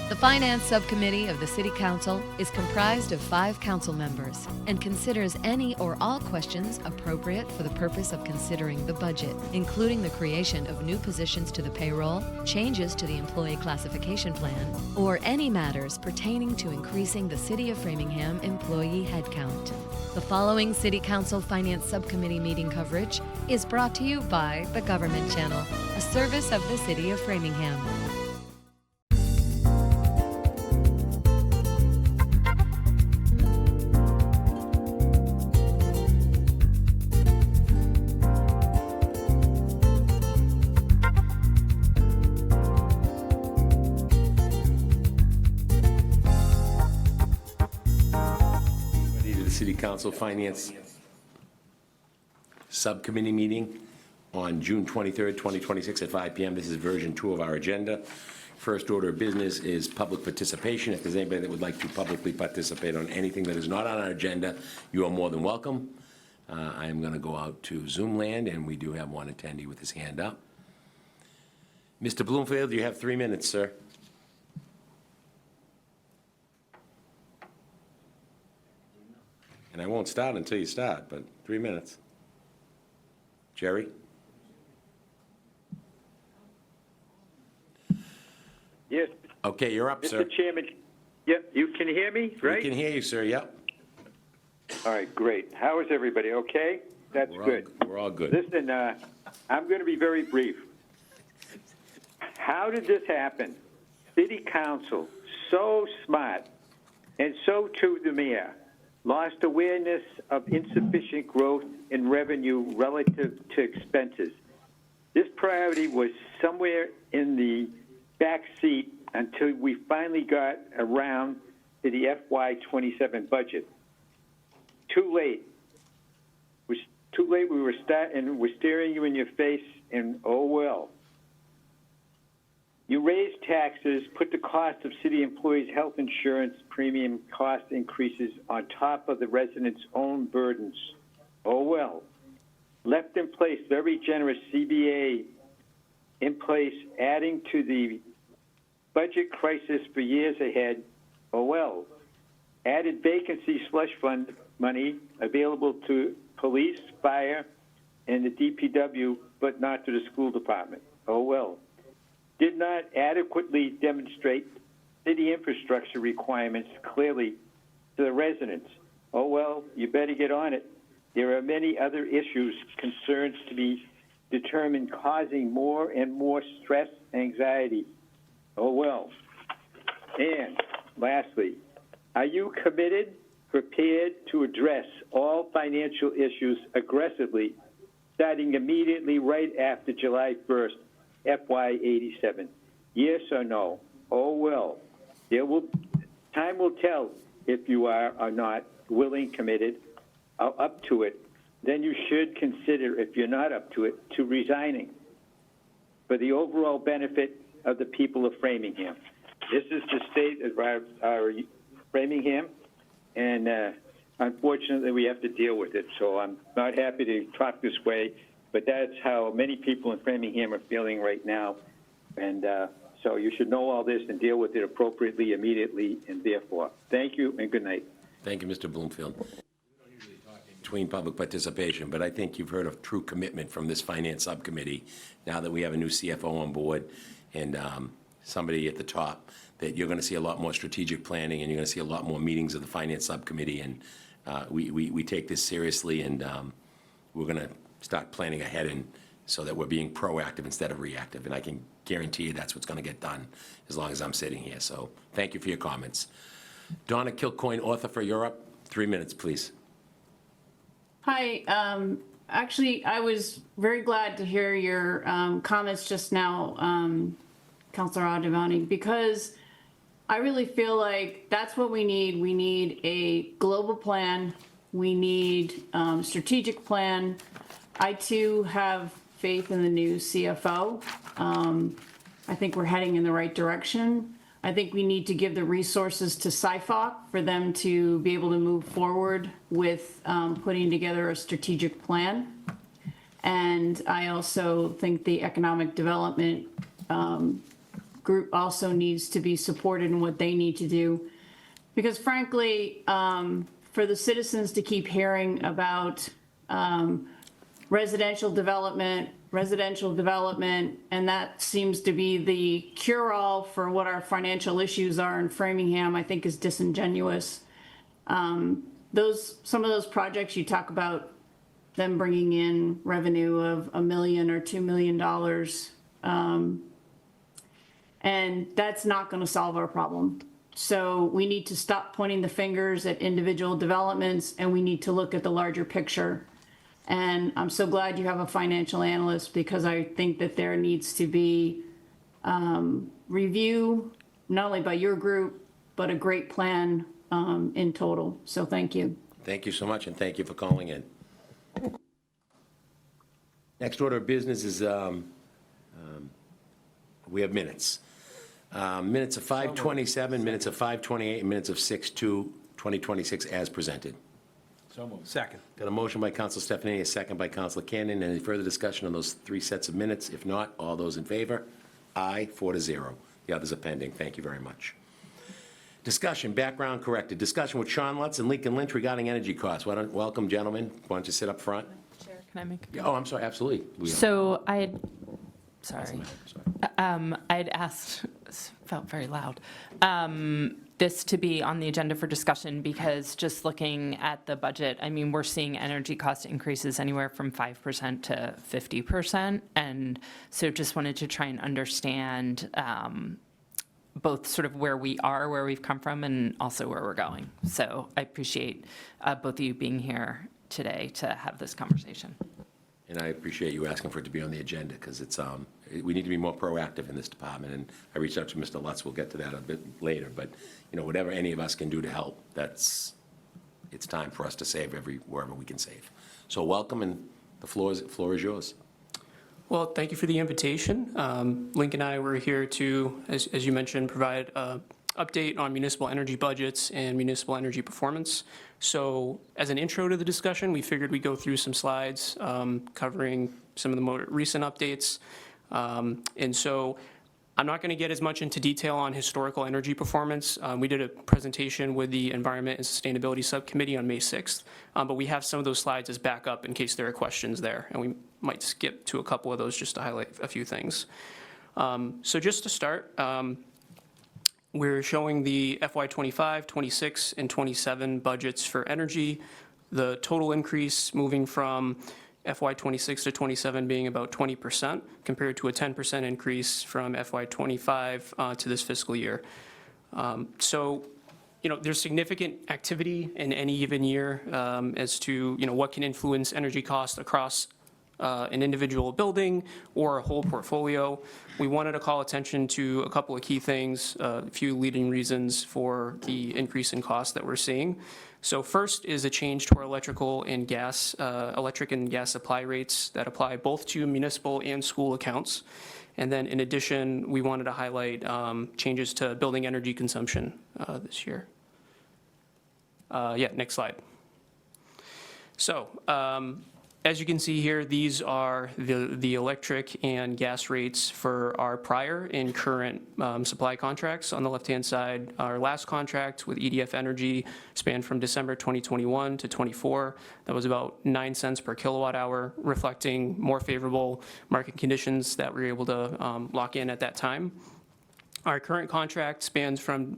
The Finance Subcommittee of the City Council is comprised of 5 council members and considers any or all questions appropriate for the purpose of considering the budget, including the creation of new positions to the payroll, changes to the employee classification plan, or any matters pertaining to increasing the City of Framingham employee headcount. The following City Council Finance Subcommittee meeting coverage is brought to you by the Government Channel, a service of the City of Framingham. City Council Finance Subcommittee meeting on June 23rd, 2026 at 5 p.m. This is version 2 of our agenda. First order of business is public participation. If there's anybody that would like to publicly participate on anything that is not on our agenda, you are more than welcome. I am going to go out to Zoom land, and we do have one attendee with his hand up. Mr. Bloomfield, you have 3 minutes, sir. And I won't start until you start, but 3 minutes. Jerry? Yes. Okay, you're up, sir. Mr. Chairman, yep, you can hear me, right? We can hear you, sir, yep. All right, great. How is everybody, okay? That's good. We're all good. Listen, I'm going to be very brief. How did this happen? City Council, so smart, and so too the mayor, lost awareness of insufficient growth in revenue relative to expenses. This priority was somewhere in the back seat until we finally got around to the FY27 budget. Too late. It was too late. We were staring you in your face, and oh well. You raised taxes, put the cost of city employees' health insurance premium cost increases on top of the residents' own burdens. Oh well. Left in place very generous CBA in place, adding to the budget crisis for years ahead. Oh well. Added vacancy slush fund money available to police, fire, and the DPW, but not to the school department. Oh well. Did not adequately demonstrate city infrastructure requirements clearly to the residents. Oh, well, you better get on it. There are many other issues, concerns to be determined, causing more and more stress and anxiety. Oh, well. And lastly, are you committed, prepared to address all financial issues aggressively, starting immediately right after July 1st? FY87. Yes or no? Oh, well. Time will tell if you are or not willing, committed, or up to it. Then you should consider, if you're not up to it, to resigning for the overall benefit of the people of Framingham. This is the state of our Framingham, and unfortunately we have to deal with it. So I'm not happy to talk this way, but that's how many people in Framingham are feeling right now. And so you should know all this and deal with it appropriately, immediately, and therefore. Thank you and good night. Thank you, Mr. Bloomfield. We don't usually talk in between public participation, but I think you've heard of true commitment from this Finance Subcommittee now that we have a new CFO on board and somebody at the top, that you're going to see a lot more strategic planning and you're going to see a lot more meetings of the Finance Subcommittee. And we take this seriously, and we're going to start planning ahead, and so that we're being proactive instead of reactive. And I can guarantee you that's what's going to get done as long as I'm sitting here. So thank you for your comments. Donna Kilcoyne, author for Europe. 3 minutes, please. Hi. Actually, I was very glad to hear your comments just now, Councilor Adivani, because I really feel like that's what we need. We need a global plan. We need strategic plan. I, too, have faith in the new CFO. I think we're heading in the right direction. I think we need to give the resources to SIFOC for them to be able to move forward with putting together a strategic plan. And I also think the economic development group also needs to be supported in what they need to do. Because frankly, for the citizens to keep hearing about residential development, and that seems to be the cure-all for what our financial issues are in Framingham, I think is disingenuous. Some of those projects you talk about them bringing in revenue of $1 million or $2 million, and that's not going to solve our problem. So we need to stop pointing the fingers at individual developments, and we need to look at the larger picture. And I'm so glad you have a financial analyst, because I think that there needs to be review, not only by your group, but a great plan in total. So thank you. Thank you so much, and thank you for calling in. Next order of business is, we have minutes. Minutes of 5:27, minutes of 5:28, and minutes of 6/2/2026 as presented. So moved. Second. Got a motion by Counsel Stefanini, a second by Counsel Cannon. Any further discussion on those three sets of minutes? If not, all those in favor? Aye, 4-0. The others are pending. Thank you very much. Discussion, background corrected. Discussion with Sean Lutz and Lincoln Lynch regarding energy costs. Welcome, gentlemen. Why don't you sit up front? Chair, can I make? Oh, I'm sorry, absolutely. So I had, sorry, Sorry. I had asked, felt very loud, this to be on the agenda for discussion, because just looking at the budget, I mean, we're seeing energy cost increases anywhere from 5% to 50%. And so just wanted to try and understand both sort of where we are, where we've come from, and also where we're going. So I appreciate both of you being here today to have this conversation. And I appreciate you asking for it to be on the agenda, because it's, we need to be more proactive in this department. And I reached out to Mr. Lutz, we'll get to that a bit later, but, you know, whatever any of us can do to help, it's time for us to save wherever we can save. So welcome, and the floor is yours. Well, thank you for the invitation. Link and I were here to, as you mentioned, provide an update on municipal energy budgets and municipal energy performance. So as an intro to the discussion, we figured we'd go through some slides covering some of the more recent updates. And so I'm not going to get as much into detail on historical energy performance. We did a presentation with the Environment and Sustainability Subcommittee on May 6th, but we have some of those slides as backup in case there are questions there, and we might skip to a couple of those just to highlight a few things. So just to start, we're showing the FY25, 26, and 27 budgets for energy. The total increase moving from FY26 to 27 being about 20%, compared to a 10% increase from FY25 to this fiscal year. So, you know, there's significant activity in any given year as to, you know, what can influence energy costs across an individual building or a whole portfolio. We wanted to call attention to a couple of key things, a few leading reasons for the increase in cost that we're seeing. So first is a change to our electric and gas supply rates that apply both to municipal and school accounts. And then in addition, we wanted to highlight changes to building energy consumption this year. Next slide. So, as you can see here, these are the electric and gas rates for our prior and current supply contracts. On the left-hand side, our last contract with EDF Energy spanned from December 2021 to 24. That was about 9 cents per kilowatt hour, reflecting more favorable market conditions that we were able to lock in at that time. Our current contract spans from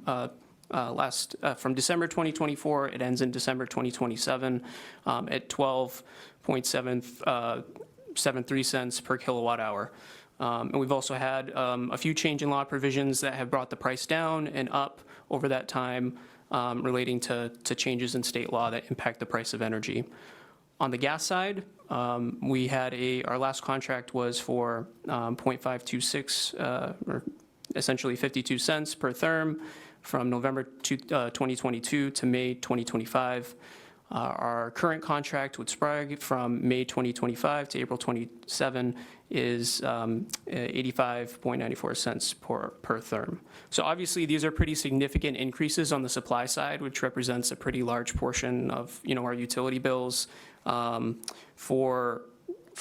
December 2024, it ends in December 2027 at 12.73 cents per kilowatt hour. And we've also had a few change in law provisions that have brought the price down and up over that time relating to changes in state law that impact the price of energy. On the gas side, we had our last contract was for 0.526, or essentially 52 cents per therm, from November 2022 to May 2025. Our current contract with Sprague from May 2025 to April 27 is 85.94 cents per therm. So obviously these are pretty significant increases on the supply side, which represents a pretty large portion of, you know, our utility bills. For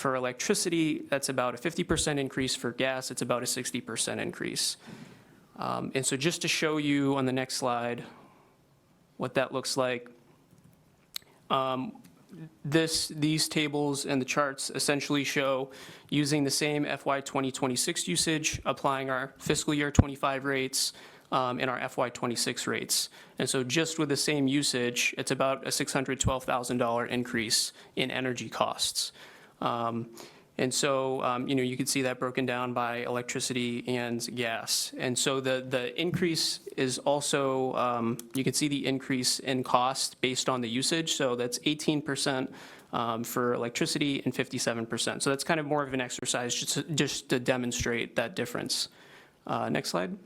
electricity, that's about a 50% increase. For gas, it's about a 60% increase. And so just to show you on the next slide what that looks like, these tables and the charts essentially show using the same FY 2026 usage, applying our fiscal year 25 rates and our FY 26 rates. And so just with the same usage, it's about a $612,000 increase in energy costs. And so, you can see that broken down by electricity and gas. And so the increase is also, you can see the increase in cost based on the usage. So that's 18% for electricity and 57%. So that's kind of more of an exercise just to demonstrate that difference. Next slide.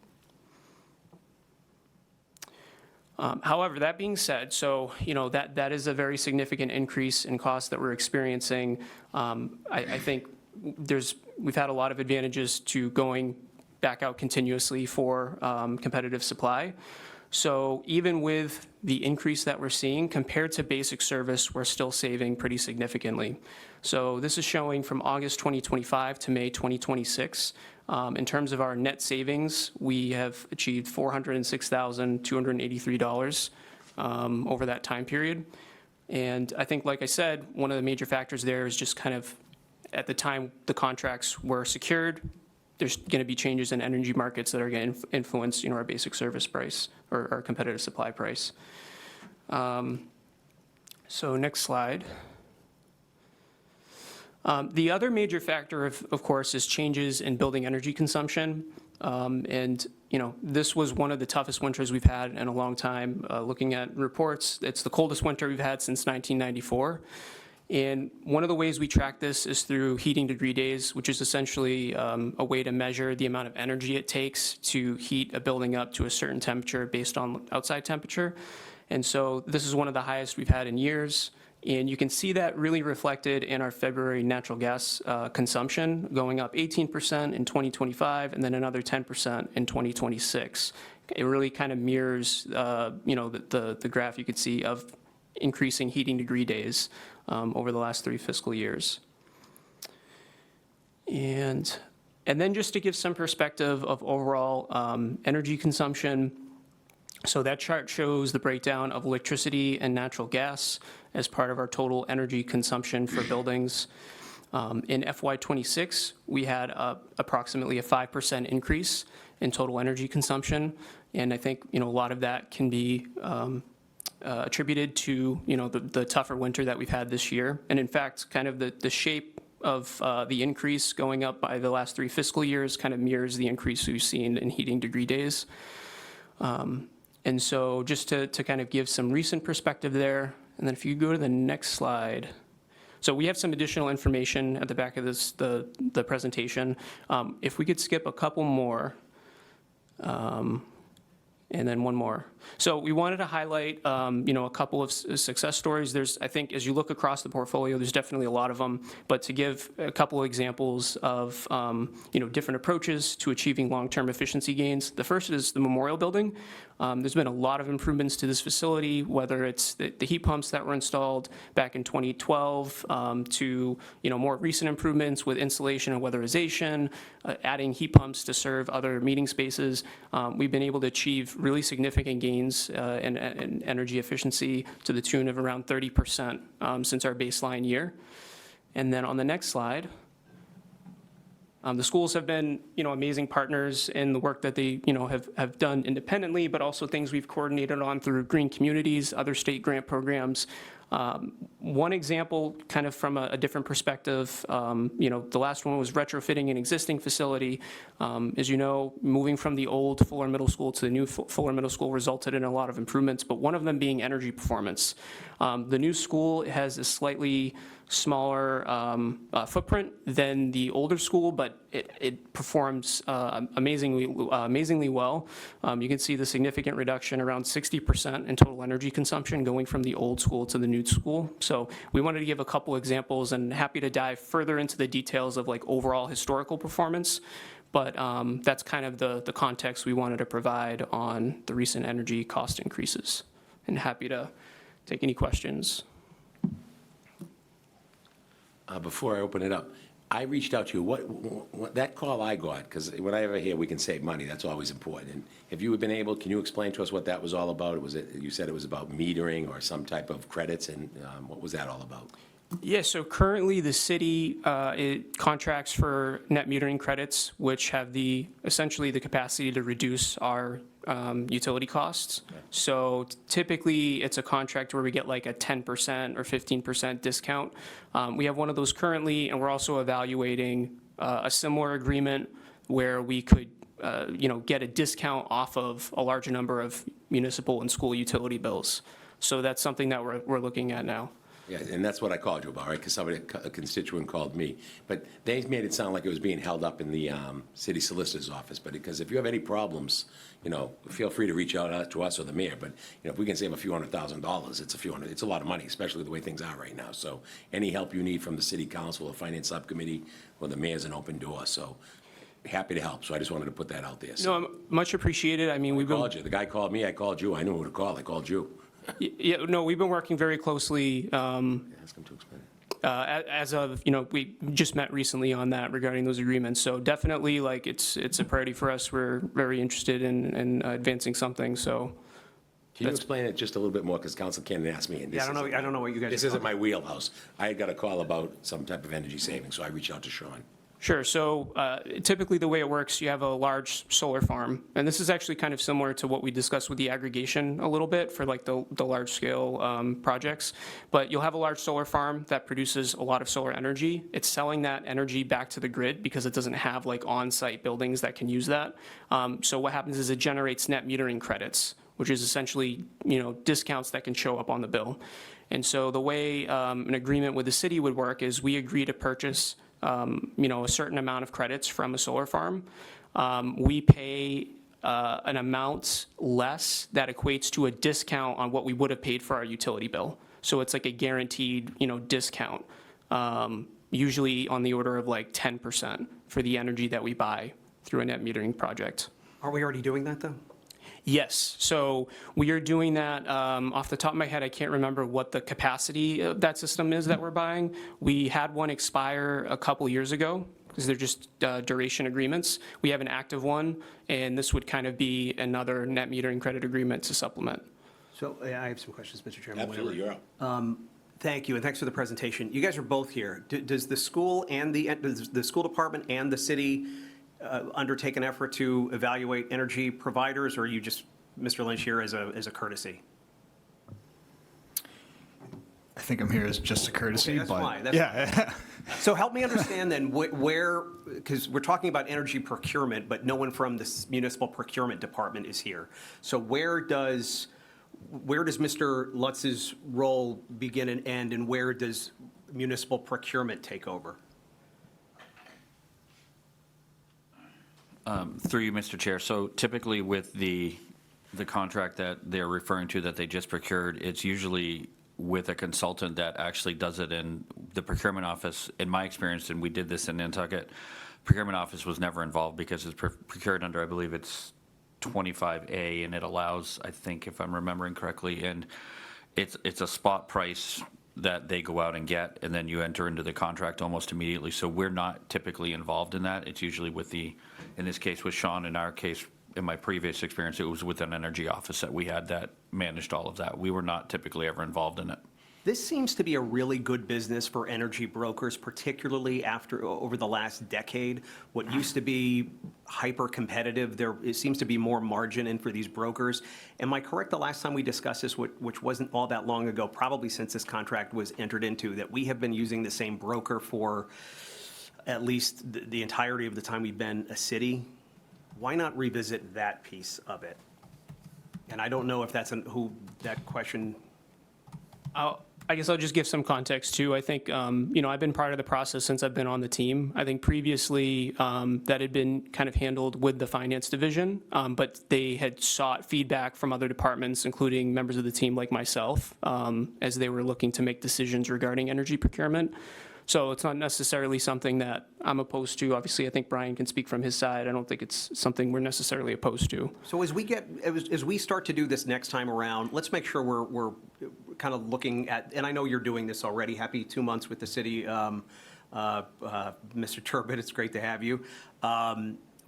However, that being said, so, that is a very significant increase in cost that we're experiencing. I think we've had a lot of advantages to going back out continuously for competitive supply. So even with the increase that we're seeing, compared to basic service, we're still saving pretty significantly. So this is showing from August 2025 to May 2026. In terms of our net savings, we have achieved $406,283 over that time period. And I think, like I said, one of the major factors there is just kind of at the time the contracts were secured, there's going to be changes in energy markets that are going to influence, our basic service price or our competitive supply price. So next slide. The other major factor, of course, is changes in building energy consumption. And, this was one of the toughest winters we've had in a long time. Looking at reports, it's the coldest winter we've had since 1994. And one of the ways we track this is through heating degree days, which is essentially a way to measure the amount of energy it takes to heat a building up to a certain temperature based on outside temperature. And so this is one of the highest we've had in years. And you can see that really reflected in our February natural gas consumption, going up 18% in 2025 and then another 10% in 2026. It really kind of mirrors, the graph you could see of increasing heating degree days over the last 3 fiscal years. And then just to give some perspective of overall energy consumption, so that chart shows the breakdown of electricity and natural gas as part of our total energy consumption for buildings. In FY26, we had approximately a 5% increase in total energy consumption. And I think, a lot of that can be attributed to, the tougher winter that we've had this year. And in fact, kind of the shape of the increase going up by the last 3 fiscal years kind of mirrors the increase we've seen in heating degree days. And so just to kind of give some recent perspective there, and then if you go to the next slide. So we have some additional information at the back of the presentation. If we could skip a couple more, and then one more. So we wanted to highlight, a couple of success stories. I think, as you look across the portfolio, there's definitely a lot of them. But to give a couple of examples of, different approaches to achieving long-term efficiency gains. The first is the Memorial Building. There's been a lot of improvements to this facility, whether it's the heat pumps that were installed back in 2012 to, more recent improvements with insulation and weatherization, adding heat pumps to serve other meeting spaces. We've been able to achieve really significant gains in energy efficiency to the tune of around 30% since our baseline year. And then on the next slide, the schools have been, amazing partners in the work that they, have done independently, but also things we've coordinated on through green communities, other state grant programs. One example, kind of from a different perspective, the last one was retrofitting an existing facility. As you know, moving from the old Fuller Middle School to the new Fuller Middle School resulted in a lot of improvements, but one of them being energy performance. The new school has a slightly smaller footprint than the older school, but it performs amazingly well. You can see the significant reduction, around 60% in total energy consumption going from the old school to the new school. So we wanted to give a couple examples, and happy to dive further into the details of like overall historical performance. But that's kind of the context we wanted to provide on the recent energy cost increases. And happy to take any questions. Before I open it up, I reached out to you, what that call I got, because whenever I hear we can save money, that's always important. And have you been able, can you explain to us what that was all about? You said it was about metering or some type of credits, and what was that all about? Yeah, so currently the city it contracts for net metering credits, which have essentially the capacity to reduce our utility costs. So typically, it's a contract where we get like a 10% or 15% discount. We have one of those currently, and we're also evaluating a similar agreement where we could, get a discount off of a larger number of municipal and school utility bills. So that's something that we're looking at now. Yeah, and that's what I called you about, right? Because a constituent called me. But they made it sound like it was being held up in the city solicitor's office. But because if you have any problems, feel free to reach out to us or the mayor. But, if we can save a few $100,000, it's a lot of money, especially the way things are right now. So any help you need from the city council or finance subcommittee or the mayor's an open door. So happy to help. So I just wanted to put that out there. So, No, much appreciated. I mean, I called you. The guy called me, I called you. I knew who to call. I called you. Yeah, no, we've been working very closely Ask him to explain it. as of, we just met recently on that regarding those agreements. So definitely, it's a priority for us. We're very interested in advancing something, so. Can you explain it just a little bit more, because council can't ask me. And Yeah, I don't know what you guys. This isn't my wheelhouse. I had got a call about some type of energy savings, so I reached out to Sean. Sure. So typically, the way it works, you have a large solar farm, and this is actually kind of similar to what we discussed with the aggregation a little bit for the large scale projects. But you'll have a large solar farm that produces a lot of solar energy. It's selling that energy back to the grid because it doesn't have on-site buildings that can use that. So what happens is it generates net metering credits, which is essentially discounts that can show up on the bill. And so the way an agreement with the city would work is we agree to purchase a certain amount of credits from a solar farm. We pay an amount less that equates to a discount on what we would have paid for our utility bill. So it's like a guaranteed, discount, usually on the order of 10% for the energy that we buy through a net metering project. Aren't we already doing that, though? Yes, so we are doing that. Off the top of my head, I can't remember what the capacity of that system is that we're buying. We had one expire a couple years ago because they're just duration agreements. We have an active one, and this would kind of be another net metering credit agreement to supplement. So I have some questions, Mr. Chairman. Absolutely, you're up. Thank you, and thanks for the presentation. You guys are both here. Does the school and does the school department and the city undertake an effort to evaluate energy providers, or are you just, Mr. Lynch, here as a courtesy? I think I'm here as just a courtesy, Okay, that's but fine. yeah. So help me understand then where, because we're talking about energy procurement, but no one from the municipal procurement department is here. So where does Mr. Lutz's role begin and end, and where does municipal procurement take over? Through you, Mr. Chair. So typically with the contract that they're referring to that they just procured, it's usually with a consultant that actually does it in the procurement office. In my experience, and we did this in Nantucket, procurement office was never involved because it's procured under, I believe it's 25A, and it allows, I think if I'm remembering correctly, and it's a spot price that they go out and get, and then you enter into the contract almost immediately. So we're not typically involved in that. It's usually with in this case with Sean, in our case, in my previous experience, it was with an energy office that we had that managed all of that. We were not typically ever involved in it. This seems to be a really good business for energy brokers, particularly over the last decade. What used to be hyper-competitive, it seems to be more margin in for these brokers. Am I correct the last time we discussed this, which wasn't all that long ago, probably since this contract was entered into, that we have been using the same broker for at least the entirety of the time we've been a city? Why not revisit that piece of it? And I don't know if that's that question. I guess I'll just give some context too. I think, I've been part of the process since I've been on the team. I think previously that had been kind of handled with the finance division, but they had sought feedback from other departments, including members of the team like myself, as they were looking to make decisions regarding energy procurement. So it's not necessarily something that I'm opposed to. Obviously, I think Brian can speak from his side. I don't think it's something we're necessarily opposed to. So as we start to do this next time around, let's make sure we're kind of looking at, and I know you're doing this already, happy 2 months with the city, Mr. Turbot, it's great to have you.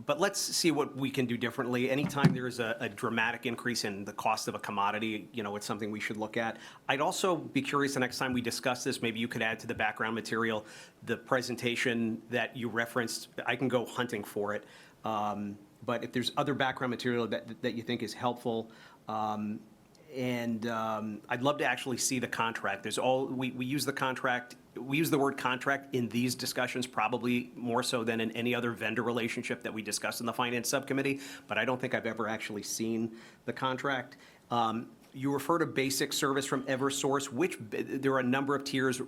But let's see what we can do differently. Anytime there is a dramatic increase in the cost of a commodity, it's something we should look at. I'd also be curious the next time we discuss this, maybe you could add to the background material the presentation that you referenced. I can go hunting for it. But if there's other background material that you think is helpful, I'd love to actually see the contract. We use the contract. We use the word contract in these discussions probably more so than in any other vendor relationship that we discuss in the Finance Subcommittee, but I don't think I've ever actually seen the contract. You refer to basic service from Eversource, there are a number of tiers.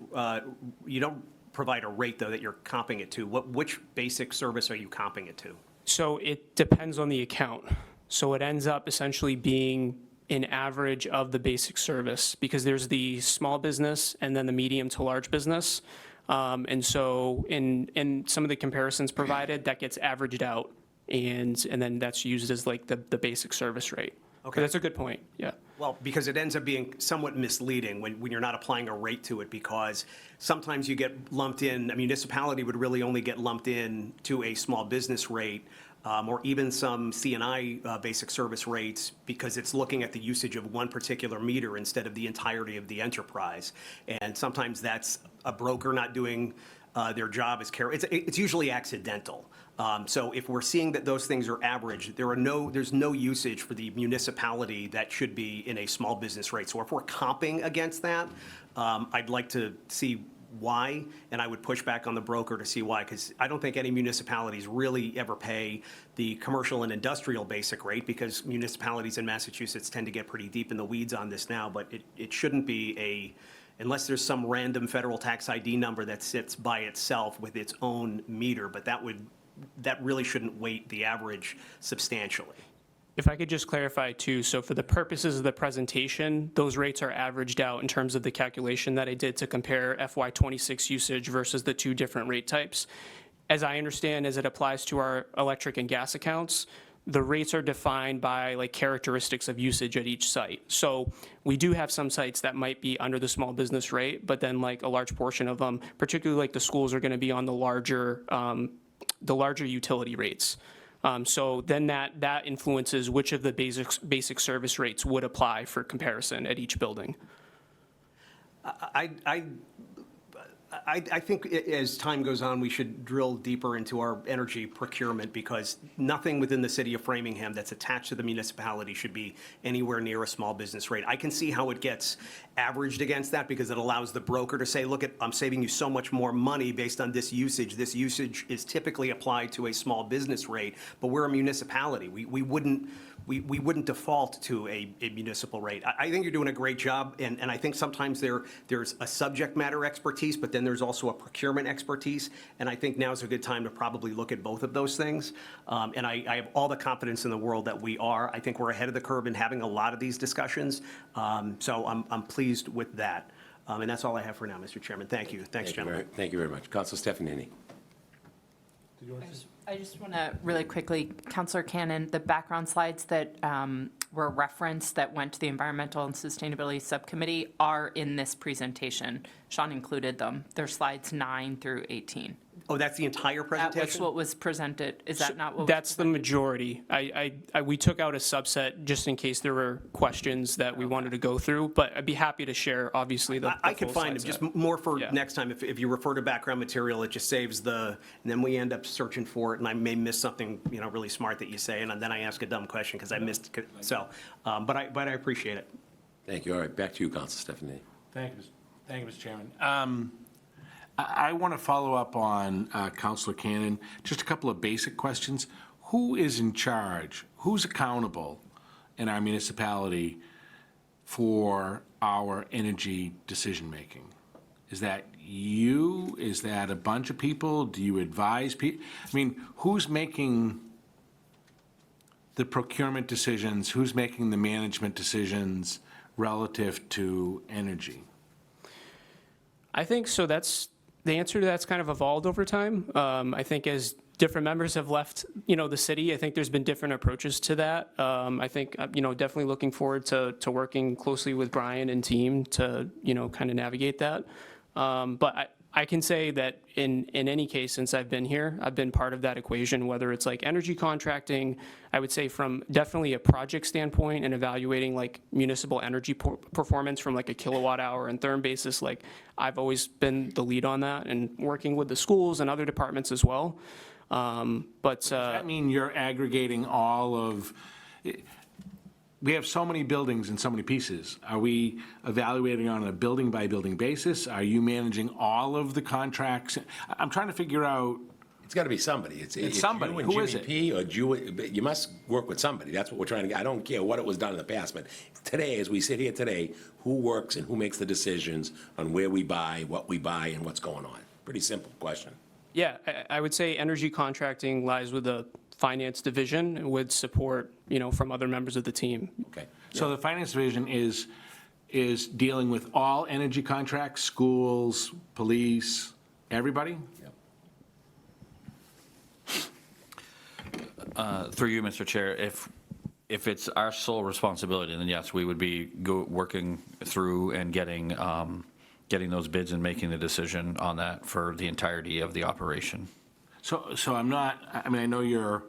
You don't provide a rate, though, that you're comping it to. Which basic service are you comping it to? So it depends on the account. So it ends up essentially being an average of the basic service, because there's the small business and then the medium to large business. And so in some of the comparisons provided, that gets averaged out, and then that's used as like the basic service rate. Okay, that's a good point, yeah. Well, because it ends up being somewhat misleading when you're not applying a rate to it, because sometimes you get lumped in, a municipality would really only get lumped in to a small business rate, or even some C&I basic service rates, because it's looking at the usage of one particular meter instead of the entirety of the enterprise. And sometimes that's a broker not doing their job as care. It's usually accidental. So if we're seeing that those things are average, there's no usage for the municipality that should be in a small business rate. So if we're comping against that, I'd like to see why, and I would push back on the broker to see why, because I don't think any municipalities really ever pay the commercial and industrial basic rate, because municipalities in Massachusetts tend to get pretty deep in the weeds on this now, but it shouldn't be unless there's some random federal tax ID number that sits by itself with its own meter, but that really shouldn't weight the average substantially. If I could just clarify too, so for the purposes of the presentation, those rates are averaged out in terms of the calculation that I did to compare FY26 usage versus the two different rate types. As I understand, as it applies to our electric and gas accounts, the rates are defined by like characteristics of usage at each site. So we do have some sites that might be under the small business rate, but then like a large portion of them, particularly like the schools, are going to be on the larger utility rates. So then that influences which of the basic service rates would apply for comparison at each building. I think as time goes on, we should drill deeper into our energy procurement, because nothing within the city of Framingham that's attached to the municipality should be anywhere near a small business rate. I can see how it gets averaged against that, because it allows the broker to say, look, I'm saving you so much more money based on this usage. This usage is typically applied to a small business rate, but we're a municipality. We wouldn't default to a municipal rate. I think you're doing a great job, and I think sometimes there's a subject matter expertise, but then there's also a procurement expertise, and I think now's a good time to probably look at both of those things. And I have all the confidence in the world that we are. I think we're ahead of the curve in having a lot of these discussions, so I'm pleased with that. And that's all I have for now, Mr. Chairman. Thank you. Thanks, gentlemen. Thank you very much. Councilor Stefanini. I just want to really quickly, Councilor Cannon, the background slides that were referenced that went to the Environmental and Sustainability Subcommittee are in this presentation. Sean included them. They're slides 9 through 18. Oh, that's the entire presentation? That was what was presented. Is that not what? That's the majority. We took out a subset just in case there were questions that we wanted to go through, but I'd be happy to share, obviously, the I could full find them, slide just set. more for Yeah. next time. If you refer to background material, it just saves and then we end up searching for it, and I may miss something, really smart that you say, and then I ask a dumb question because I missed, so, but I appreciate it. Thank you. All right, back to you, Councilor Stefanini. Thank you, Mr. Chairman. I want to follow up on Councilor Cannon. Just a couple of basic questions. Who is in charge? Who's accountable in our municipality for our energy decision-making? Is that you? Is that a bunch of people? Do you advise people? I mean, who's making the procurement decisions? Who's making the management decisions relative to energy? I think so. The answer to that's kind of evolved over time. I think as different members have left, the city, I think there's been different approaches to that. I think, definitely looking forward to working closely with Brian and team to, kind of navigate that. But I can say that in any case, since I've been here, I've been part of that equation, whether it's like energy contracting, I would say from definitely a project standpoint and evaluating like municipal energy performance from like a kilowatt hour and therm basis, like I've always been the lead on that and working with the schools and other departments as well. Does that mean you're aggregating all of, we have so many buildings and so many pieces. Are we evaluating on a building-by-building basis? Are you managing all of the contracts? I'm trying to figure out, It's got to be somebody. It's somebody. you and Who is Jimmy it? P. or you must work with somebody. That's what we're trying to get. I don't care what it was done in the past, but today, as we sit here today, who works and who makes the decisions on where we buy, what we buy, and what's going on? Pretty simple question. Yeah, I would say energy contracting lies with the finance division with support, from other members of the team. Okay. so the finance division is dealing with all energy contracts, schools, police, everybody? Through you, Mr. Chair, if it's our sole responsibility, then yes, we would be working through and getting those bids and making the decision on that for the entirety of the operation. So I'm not, I mean, I know you're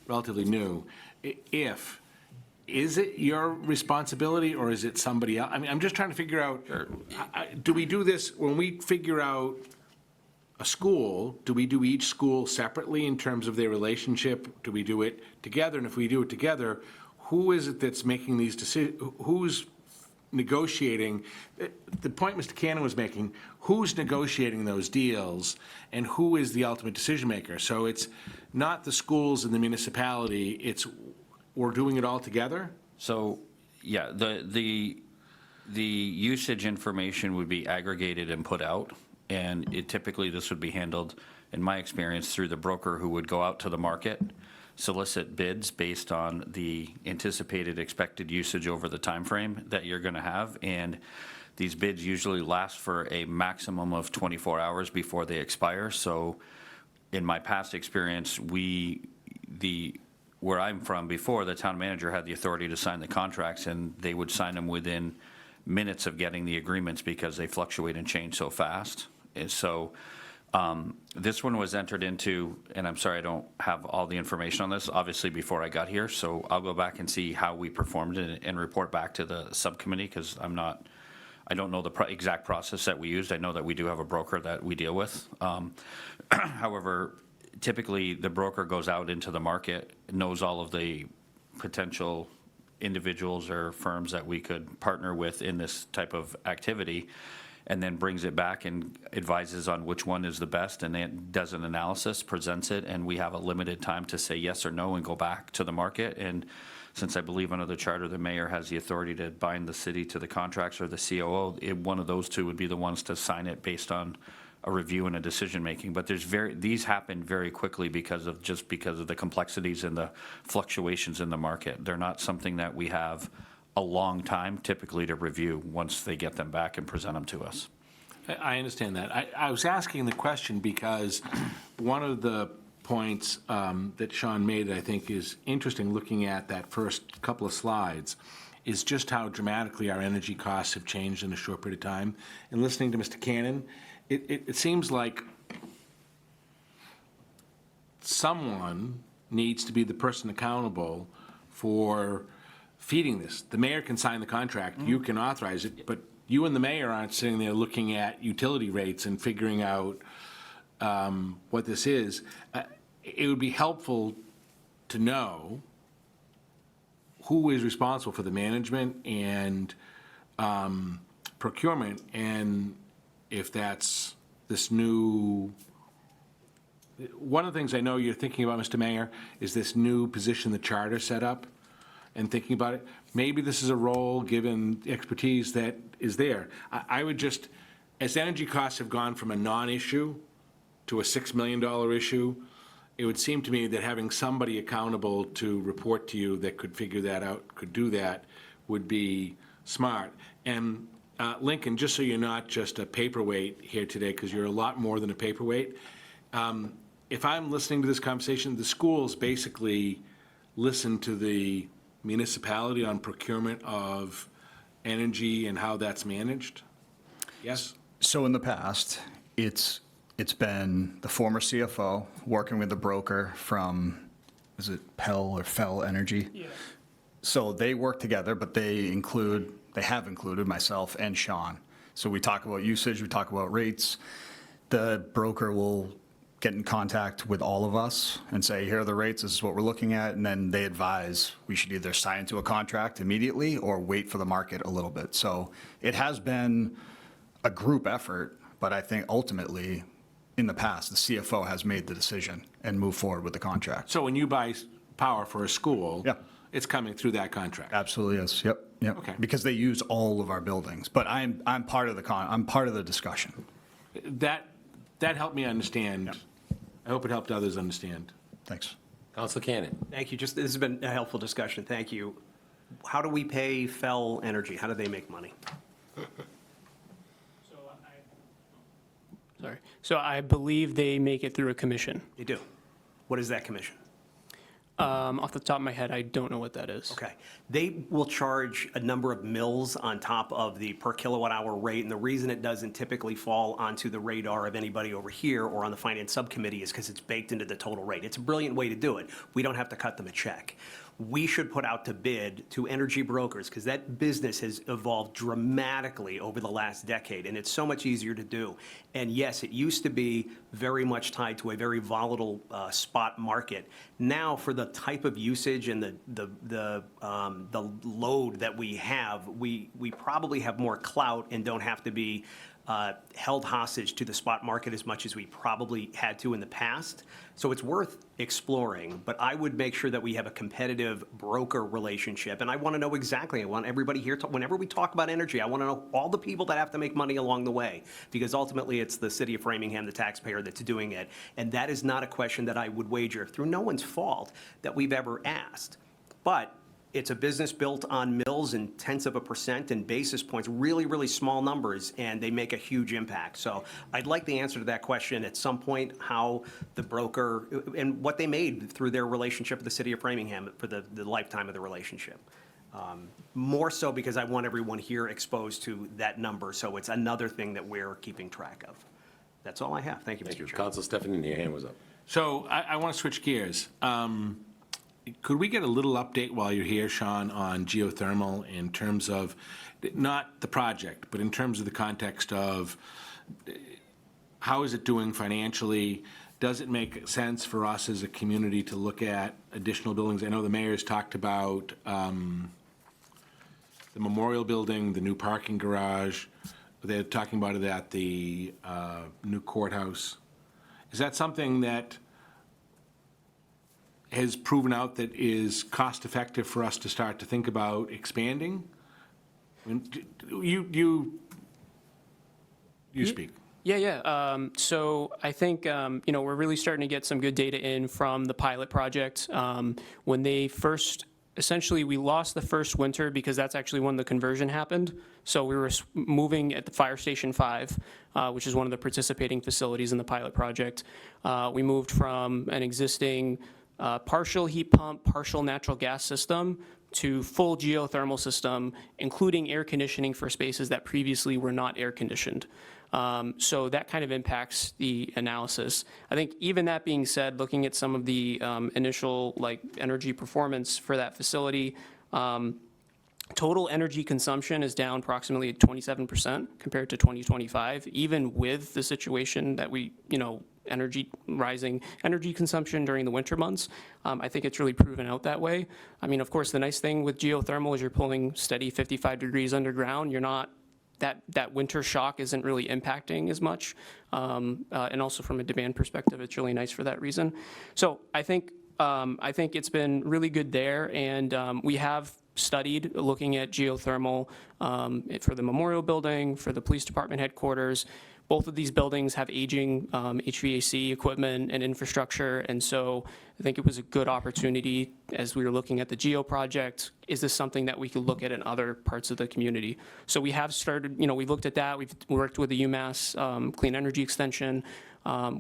relatively new. Is it your responsibility or is it somebody else? I mean, I'm just trying to figure out, do we do this, when we figure out a school, do we do each school separately in terms of their relationship? Do we do it together? And if we do it together, who is it that's making these decisions? Who's negotiating? The point Mr. Cannon was making, who's negotiating those deals and who is the ultimate decision maker? So it's not the schools and the municipality, it's we're doing it all together? So, yeah, the usage information would be aggregated and put out, and typically this would be handled, in my experience, through the broker who would go out to the market, solicit bids based on the anticipated expected usage over the time frame that you're going to have, and these bids usually last for a maximum of 24 hours before they expire. So in my past experience, where I'm from before, the town manager had the authority to sign the contracts, and they would sign them within minutes of getting the agreements because they fluctuate and change so fast. And so this one was entered into, and I'm sorry I don't have all the information on this, obviously before I got here, so I'll go back and see how we performed it and report back to the subcommittee, because I don't know the exact process that we used. I know that we do have a broker that we deal with. However, typically the broker goes out into the market, knows all of the potential individuals or firms that we could partner with in this type of activity, and then brings it back and advises on which one is the best, and then does an analysis, presents it, and we have a limited time to say yes or no and go back to the market. And since I believe under the charter, the mayor has the authority to bind the city to the contracts, or the COO, one of those two would be the ones to sign it based on a review and a decision-making. But these happen very quickly because of the complexities and the fluctuations in the market. They're not something that we have a long time typically to review once they get them back and present them to us. I understand that. I was asking the question because one of the points that Sean made, I think, is interesting, looking at that first couple of slides, is just how dramatically our energy costs have changed in a short period of time. And listening to Mr. Cannon, it seems like someone needs to be the person accountable for feeding this. The mayor can sign the contract, you can authorize it, but you and the mayor aren't sitting there looking at utility rates and figuring out what this is. It would be helpful to know who is responsible for the management and procurement, and if that's this new, one of the things I know you're thinking about, Mr. Mayor, is this new position the charter set up, and thinking about it. Maybe this is a role, given the expertise that is there. I would just, as energy costs have gone from a non-issue to a $6 million issue, it would seem to me that having somebody accountable to report to you that could figure that out, could do that, would be smart. And Lincoln, just so you're not just a paperweight here today, because you're a lot more than a paperweight, if I'm listening to this conversation, the schools basically listen to the municipality on procurement of energy and how that's managed? Yes? So in the past, it's been the former CFO working with the broker from, is it Pell or Fell Energy? Yeah. So they work together, but they have included myself and Sean. So we talk about usage, we talk about rates. The broker will get in contact with all of us and say, here are the rates, this is what we're looking at, and then they advise we should either sign into a contract immediately or wait for the market a little bit. So it has been a group effort, but I think ultimately, in the past, the CFO has made the decision and moved forward with the contract. So when you buy power for a school, Yeah. it's coming through that contract? Absolutely is, yep. Okay. Because they use all of our buildings, but I'm part of the discussion. That helped me understand. I hope it helped others understand. Thanks. Council Cannon. Thank you. This has been a helpful discussion. Thank you. How do we pay Fell Energy? How do they make money? So I believe they make it through a commission. They do. What is that commission? Off the top of my head, I don't know what that is. Okay. They will charge a number of mils on top of the per kilowatt hour rate, and the reason it doesn't typically fall onto the radar of anybody over here or on the finance subcommittee is because it's baked into the total rate. It's a brilliant way to do it. We don't have to cut them a check. We should put out to bid to energy brokers, because that business has evolved dramatically over the last decade, and it's so much easier to do. And yes, it used to be very much tied to a very volatile spot market. Now, for the type of usage and the load that we have, we probably have more clout and don't have to be held hostage to the spot market as much as we probably had to in the past. So it's worth exploring, but I would make sure that we have a competitive broker relationship. And I want to know exactly, I want everybody here, whenever we talk about energy, I want to know all the people that have to make money along the way, because ultimately it's the city of Framingham, the taxpayer, that's doing it. And that is not a question that I would wager, through no one's fault, that we've ever asked. But it's a business built on mils and tenths of a percent and basis points, really, really small numbers, and they make a huge impact. So I'd like the answer to that question at some point, how the broker, and what they made through their relationship with the city of Framingham for the lifetime of the relationship. More so because I want everyone here exposed to that number, so it's another thing that we're keeping track of. That's all I have. Thank you, Mr. Chairman. Council Stephanie, your hand was up. So I want to switch gears. Could we get a little update while you're here, Sean, on geothermal in terms of, not the project, but in terms of the context of how is it doing financially? Does it make sense for us as a community to look at additional buildings? I know the mayor's talked about the memorial building, the new parking garage. They're talking about it at the new courthouse. Is that something that has proven out that is cost-effective for us to start to think about expanding? I mean, you speak. Yeah. So I think, we're really starting to get some good data in from the pilot project. When they first, essentially, we lost the first winter because that's actually when the conversion happened. So we were moving at the Fire Station 5, which is one of the participating facilities in the pilot project. We moved from an existing partial heat pump, partial natural gas system to full geothermal system, including air conditioning for spaces that previously were not air conditioned. So that kind of impacts the analysis. I think even that being said, looking at some of the initial energy performance for that facility, total energy consumption is down approximately 27% compared to 2025, even with the situation that we, rising energy consumption during the winter months. I think it's really proven out that way. I mean, of course, the nice thing with geothermal is you're pulling steady 55 degrees underground. You're not, that winter shock isn't really impacting as much. And also from a demand perspective, it's really nice for that reason. So I think it's been really good there. And we have studied looking at geothermal for the memorial building, for the police department headquarters. Both of these buildings have aging HVAC equipment and infrastructure, and so I think it was a good opportunity as we were looking at the GEO project. Is this something that we could look at in other parts of the community? So we have started, we've looked at that. We've worked with the UMass Clean Energy Extension.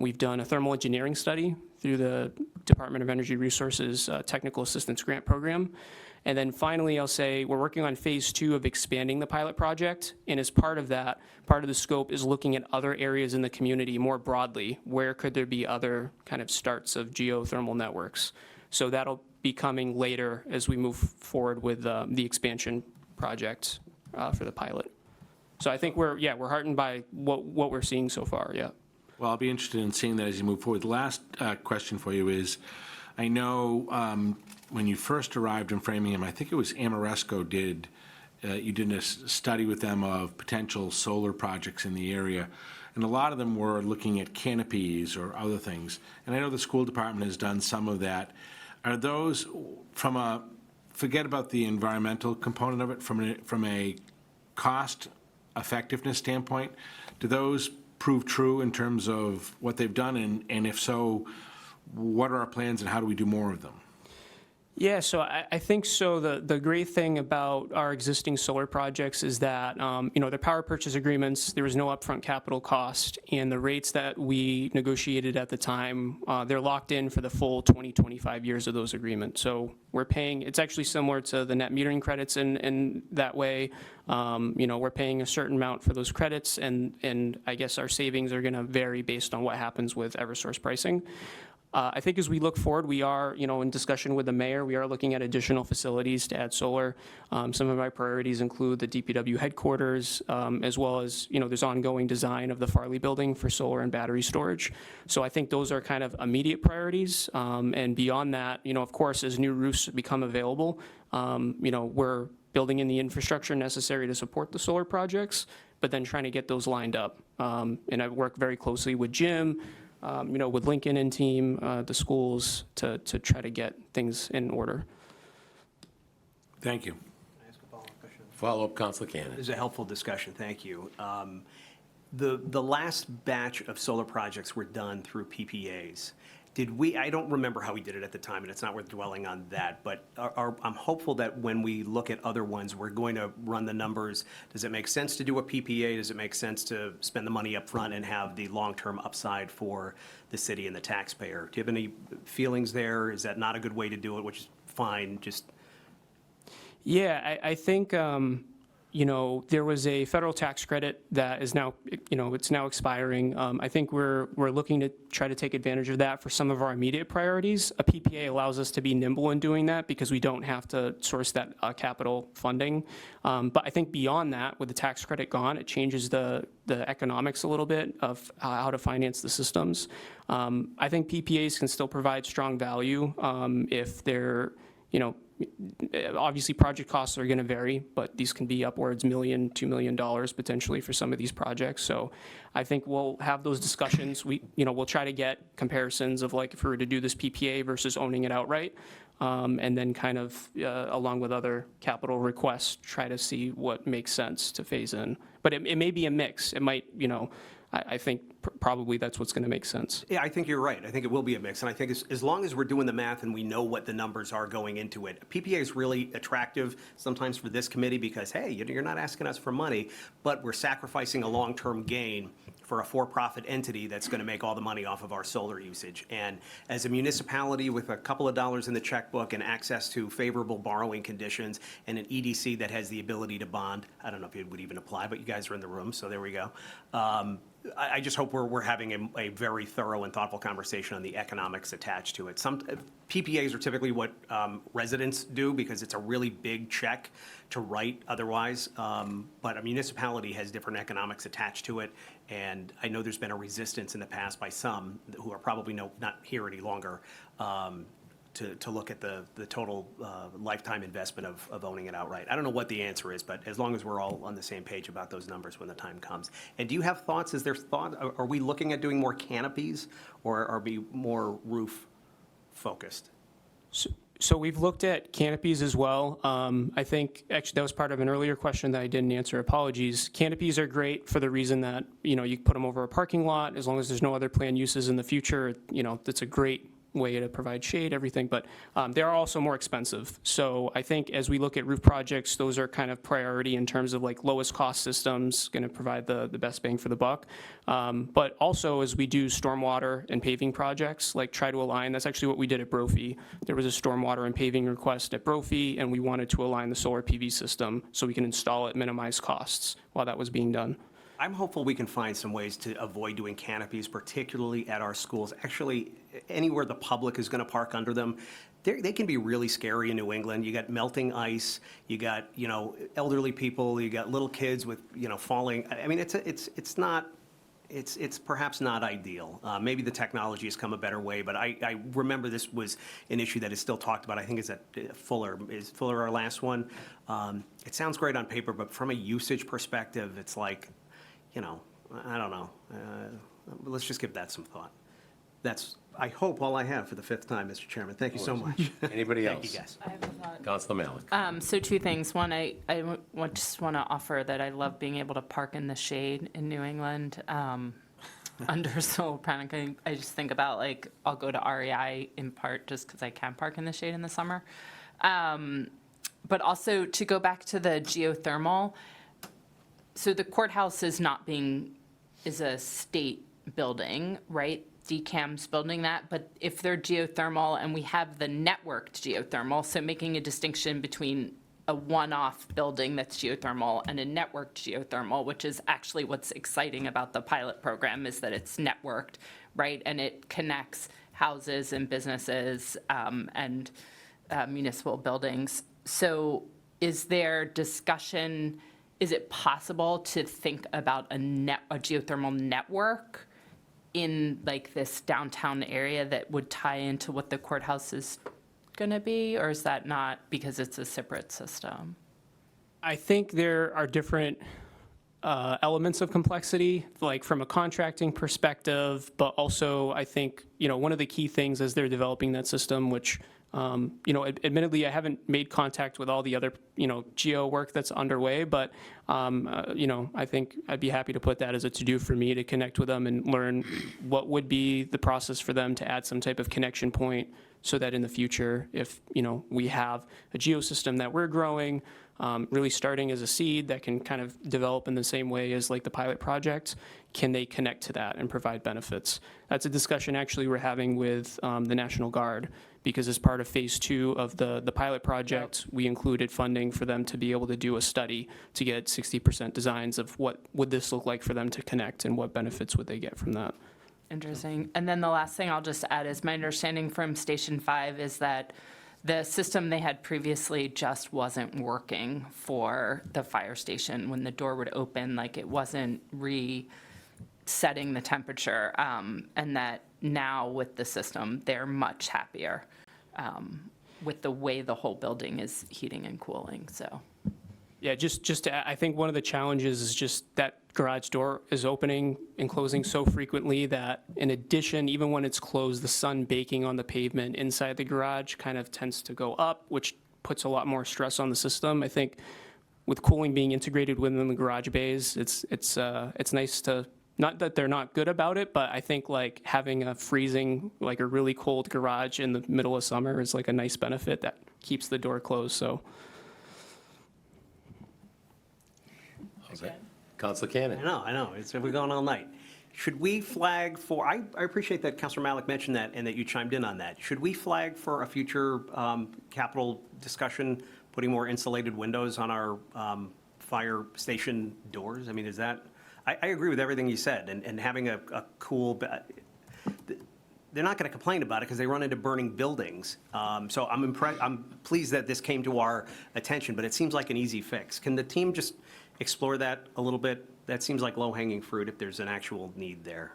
We've done a thermal engineering study through the Department of Energy Resources Technical Assistance Grant Program. And then finally, I'll say we're working on phase 2 of expanding the pilot project. And as part of that, part of the scope is looking at other areas in the community more broadly. Where could there be other kind of starts of geothermal networks? So that'll be coming later as we move forward with the expansion project for the pilot. So I think we're heartened by what we're seeing so far, yeah. Well, I'll be interested in seeing that as you move forward. The last question for you is, I know when you first arrived in Framingham, I think it was Amoresco you did a study with them of potential solar projects in the area, and a lot of them were looking at canopies or other things. And I know the school department has done some of that. Are those, forget about the environmental component of it, from a cost effectiveness standpoint, do those prove true in terms of what they've done? And if so, what are our plans and how do we do more of them? Yeah, so I think so. The great thing about our existing solar projects is that, they're power purchase agreements, there was no upfront capital cost, and the rates that we negotiated at the time, they're locked in for the full 20-25 years of those agreements. So we're paying, it's actually similar to the net metering credits in that way. We're paying a certain amount for those credits, and I guess our savings are going to vary based on what happens with Eversource pricing. I think as we look forward, we are, in discussion with the mayor, we are looking at additional facilities to add solar. Some of my priorities include the DPW headquarters, as well as, there's ongoing design of the Farley building for solar and battery storage. So I think those are kind of immediate priorities. And beyond that, of course, as new roofs become available, we're building in the infrastructure necessary to support the solar projects, but then trying to get those lined up. And I work very closely with Jim, with Lincoln and team, the schools, to try to get things in order. Thank you. Can I ask a follow-up question? Follow-up, Councilor Cannon. This is a helpful discussion, thank you. The last batch of solar projects were done through PPAs. I don't remember how we did it at the time, and it's not worth dwelling on that, but I'm hopeful that when we look at other ones, we're going to run the numbers. Does it make sense to do a PPA? Does it make sense to spend the money up front and have the long-term upside for the city and the taxpayer? Do you have any feelings there? Is that not a good way to do it, which is fine, just... Yeah, I think, there was a federal tax credit that is now, it's now expiring. I think we're looking to try to take advantage of that for some of our immediate priorities. A PPA allows us to be nimble in doing that because we don't have to source that capital funding. But I think beyond that, with the tax credit gone, it changes the economics a little bit of how to finance the systems. I think PPAs can still provide strong value if they're, obviously project costs are going to vary, but these can be upwards $1 million, $2 million potentially for some of these projects. So I think we'll have those discussions. We'll try to get comparisons of like if we were to do this PPA versus owning it outright. And then kind of, along with other capital requests, try to see what makes sense to phase in. But it may be a mix. It might, I think probably that's what's going to make sense. Yeah, I think you're right. I think it will be a mix. And I think as long as we're doing the math and we know what the numbers are going into it, PPA is really attractive sometimes for this committee because, hey, you're not asking us for money, but we're sacrificing a long-term gain for a for-profit entity that's going to make all the money off of our solar usage. And as a municipality with a couple of dollars in the checkbook and access to favorable borrowing conditions and an EDC that has the ability to bond, I don't know if it would even apply, but you guys are in the room, so there we go. I just hope we're having a very thorough and thoughtful conversation on the economics attached to it. Some PPAs are typically what residents do because it's a really big check to write otherwise. But a municipality has different economics attached to it. And I know there's been a resistance in the past by some who are probably not here any longer to look at the total lifetime investment of owning it outright. I don't know what the answer is, but as long as we're all on the same page about those numbers when the time comes. And do you have thoughts? Are we looking at doing more canopies or are we more roof focused? So we've looked at canopies as well. I think actually that was part of an earlier question that I didn't answer. Apologies. Canopies are great for the reason that, you put them over a parking lot as long as there's no other planned uses in the future. That's a great way to provide shade, everything, but they are also more expensive. So I think as we look at roof projects, those are kind of priority in terms of like lowest cost systems, going to provide the best bang for the buck. But also as we do stormwater and paving projects, like try to align, that's actually what we did at Brophy. There was a stormwater and paving request at Brophy, and we wanted to align the solar PV system so we can install it, minimize costs while that was being done. I'm hopeful we can find some ways to avoid doing canopies, particularly at our schools. Actually, anywhere the public is going to park under them, they can be really scary in New England. You got melting ice, you got, elderly people, you got little kids with, falling. I mean, it's perhaps not ideal. Maybe the technology has come a better way, but I remember this was an issue that is still talked about. I think it's at Fuller. Is Fuller our last one? It sounds great on paper, but from a usage perspective, it's like, I don't know. Let's just give that some thought. That's, I hope, all I have for the 5th time, Mr. Chairman. Thank you so much. Anybody else? Thank you, guys. I have a thought. Councilor Malik. So 2 things. One, I just want to offer that I love being able to park in the shade in New England under solar panel. I just think about, like, I'll go to REI in part just because I can park in the shade in the summer. But also to go back to the geothermal, so the courthouse is a state building, right? DCAM's building that, but if they're geothermal and we have the networked geothermal, so making a distinction between a one-off building that's geothermal and a networked geothermal, which is actually what's exciting about the pilot program is that it's networked, right? And it connects houses and businesses and municipal buildings. So is there discussion? Is it possible to think about a geothermal network in like this downtown area that would tie into what the courthouse is going to be, or is that not because it's a separate system? I think there are different elements of complexity, like from a contracting perspective, but also I think, one of the key things as they're developing that system, which admittedly, I haven't made contact with all the other, geo work that's underway, but, I think I'd be happy to put that as a to-do for me to connect with them and learn what would be the process for them to add some type of connection point so that in the future, if, we have a geo system that we're growing, really starting as a seed that can kind of develop in the same way as like the pilot project, can they connect to that and provide benefits? That's a discussion actually we're having with the National Guard, because as part of phase 2 of the pilot project, we included funding for them to be able to do a study to get 60% designs of what would this look like for them to connect and what benefits would they get from that. Interesting. And then the last thing I'll just add is my understanding from Station 5 is that the system they had previously just wasn't working for the fire station. When the door would open, like it wasn't resetting the temperature, and that now with the system, they're much happier with the way the whole building is heating and cooling, so. Yeah, just to, I think one of the challenges is just that garage door is opening and closing so frequently that in addition, even when it's closed, the sun baking on the pavement inside the garage kind of tends to go up, which puts a lot more stress on the system. I think with cooling being integrated within the garage bays, it's nice to, not that they're not good about it, but I think like having a freezing, like a really cold garage in the middle of summer is like a nice benefit that keeps the door closed, so. Councilor Cannon. I know. We're going all night. Should we flag for, I appreciate that Councilor Malik mentioned that and that you chimed in on that. Should we flag for a future capital discussion, putting more insulated windows on our fire station doors? I mean, is that, I agree with everything you said, and having a cool, they're not going to complain about it because they run into burning buildings. So I'm pleased that this came to our attention, but it seems like an easy fix. Can the team just explore that a little bit? That seems like low-hanging fruit if there's an actual need there.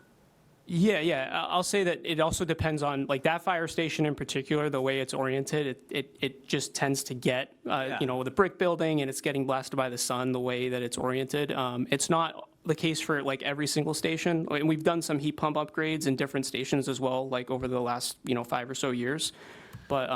Yeah. I'll say that it also depends on, like, that fire station in particular, the way it's oriented, it just tends to get, the brick building, and it's getting blasted by the sun the way that it's oriented. It's not the case for, like, every single station. And we've done some heat pump upgrades in different stations as well, like, over the last, 5 or so years. But,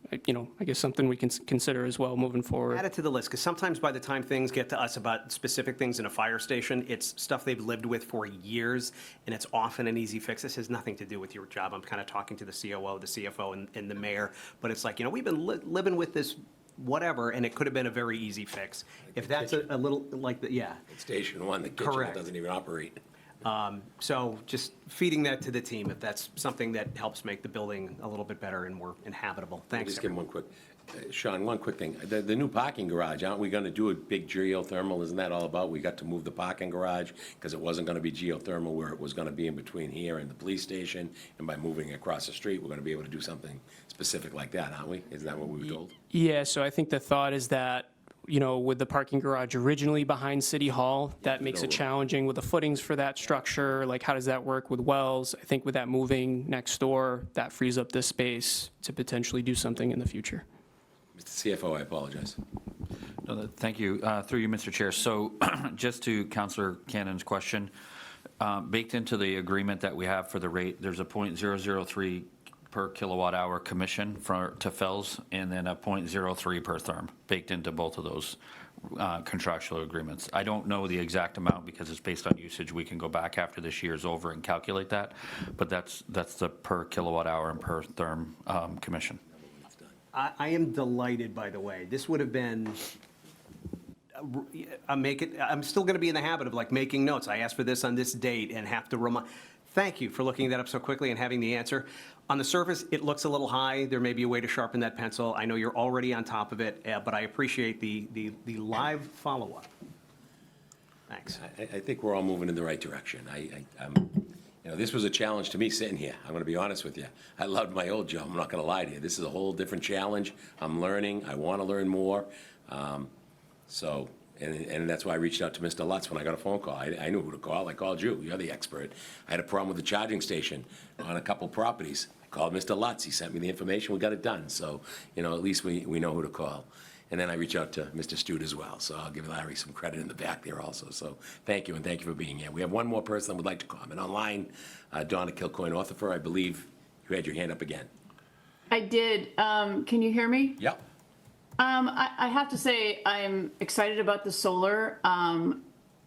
I guess something we can consider as well moving forward. Add it to the list, because sometimes by the time things get to us about specific things in a fire station, it's stuff they've lived with for years, and it's often an easy fix. This has nothing to do with your job. I'm kind of talking to the COO, the CFO, and the mayor, but it's like, we've been living with this whatever, and it could have been a very easy fix. If that's a little, like, yeah. Station 1, the kitchen Correct. doesn't even operate. So just feeding that to the team, if that's something that helps make the building a little bit better and more inhabitable. Thanks. Just give him one quick, Sean, one quick thing. The new parking garage, aren't we going to do a big geothermal? Isn't that all about? We got to move the parking garage because it wasn't going to be geothermal where it was going to be in between here and the police station. And by moving it across the street, we're going to be able to do something specific like that, aren't we? Isn't that what we were told? Yeah, so I think the thought is that, with the parking garage originally behind City Hall, that makes it challenging with the footings for that structure. Like, how does that work with wells? I think with that moving next door, that frees up this space to potentially do something in the future. Mr. CFO, I apologize. No, thank you. Through you, Mr. Chair. So just to Councillor Cannon's question, baked into the agreement that we have for the rate, there's a .003 per kilowatt hour commission to Fells, and then a .03 per therm, baked into both of those contractual agreements. I don't know the exact amount because it's based on usage. We can go back after this year is over and calculate that, but that's the per kilowatt hour and per therm commission. I am delighted, by the way. This would have been, I'm still going to be in the habit of like making notes. I asked for this on this date and have to remind. Thank you for looking that up so quickly and having the answer. On the surface, it looks a little high. There may be a way to sharpen that pencil. I know you're already on top of it, but I appreciate the live follow-up. Thanks. I think we're all moving in the right direction. This was a challenge to me sitting here. I'm going to be honest with you. I loved my old job. I'm not going to lie to you. This is a whole different challenge. I'm learning. I want to learn more. And that's why I reached out to Mr. Lutz when I got a phone call. I knew who to call. I called you. You're the expert. I had a problem with the charging station on a couple properties. I called Mr. Lutz. He sent me the information. We got it done. So, at least we know who to call. And then I reach out to Mr. Stute as well. So I'll give Larry some credit in the back there also. So thank you, and thank you for being here. We have one more person that would like to comment online. Donna Kilcoyne-Orthifer, I believe you had your hand up again. I did. Can you hear me? Yep. I have to say I'm excited about the solar.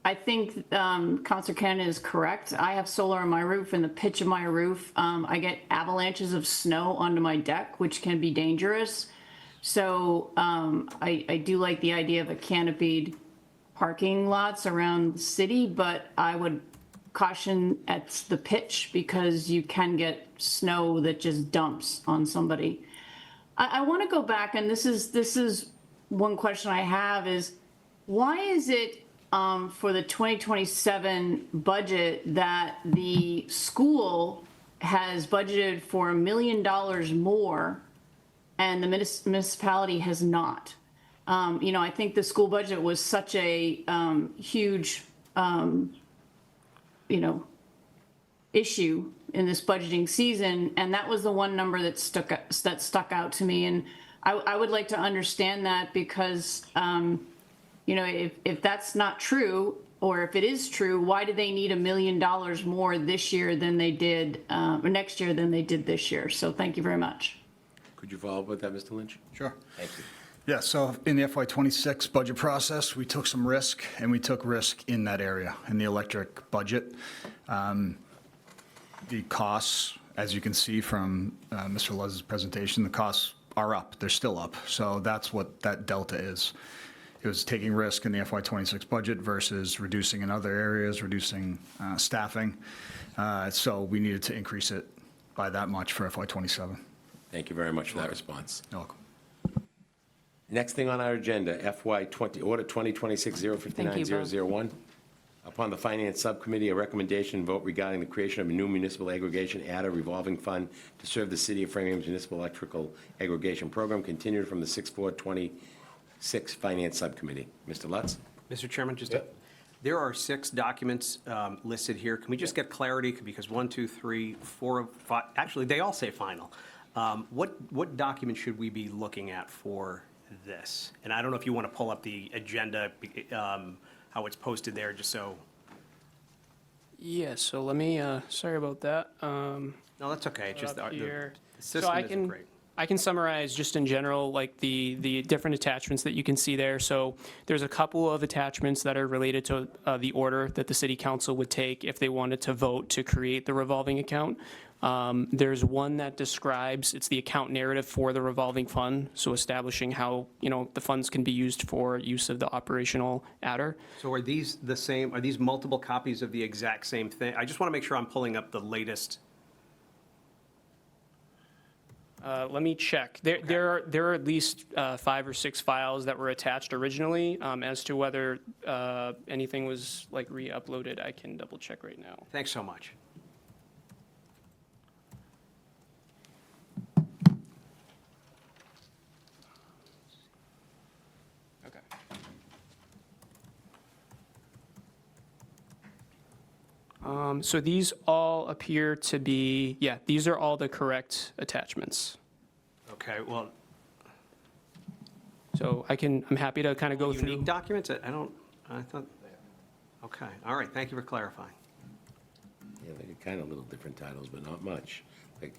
I think Councilor Cannon is correct. I have solar on my roof, and the pitch of my roof, I get avalanches of snow onto my deck, which can be dangerous. So I do like the idea of a canopied parking lots around the city, but I would caution at the pitch because you can get snow that just dumps on somebody. I want to go back, and this is one question I have is, why is it for the 2027 budget that the school has budgeted for $1 million more and the municipality has not? I think the school budget was such a huge, issue in this budgeting season, and that was the one number that stuck out to me. And I would like to understand that because, if that's not true, or if it is true, why do they need $1 million more this year than they did, or next year than they did this year? So thank you very much. Could you follow up with that, Mr. Lynch? Sure. Thank you. Yeah, so in the FY26 budget process, we took some risk, and we took risk in that area, in the electric budget. The costs, as you can see from Mr. Lez's presentation, the costs are up. They're still up. So that's what that delta is. It was taking risk in the FY26 budget versus reducing in other areas, reducing staffing. So we needed to increase it by that much for FY27. Thank you very much for that response. You're welcome. Next thing on our agenda, FY20, Order 2026-059-001. Upon the Finance Subcommittee, a recommendation vote regarding the creation of a new municipal aggregation ADA revolving fund to serve the City of Framingham's municipal electrical aggregation program, continued from the 6/4/26 Finance Subcommittee. Mr. Lutz? Mr. Chairman, there are 6 documents listed here. Can we just get clarity? Because 1, 2, 3, 4, 5, actually, they all say final. What document should we be looking at for this? And I don't know if you want to pull up the agenda, how it's posted there, just so. Yeah, so let me, sorry about that. No, that's okay. It's just Up the here. system So isn't great. I can summarize just in general, like the different attachments that you can see there. So there's a couple of attachments that are related to the order that the city council would take if they wanted to vote to create the revolving account. There's one that describes, it's the account narrative for the revolving fund, so establishing how, the funds can be used for use of the operational adder. So are these the same, are these multiple copies of the exact same thing? I just want to make sure I'm pulling up the latest. Let me check. There are at least 5 or 6 files that were attached originally. As to whether anything was like re-uploaded, I can double check right now. Thanks so much. Okay. So these all appear to be, these are all the correct attachments. Okay, well, So I'm happy to kind of go through. unique documents? I thought, okay, all right, thank you for clarifying. Yeah, they got kind of little different titles, but not much. Like,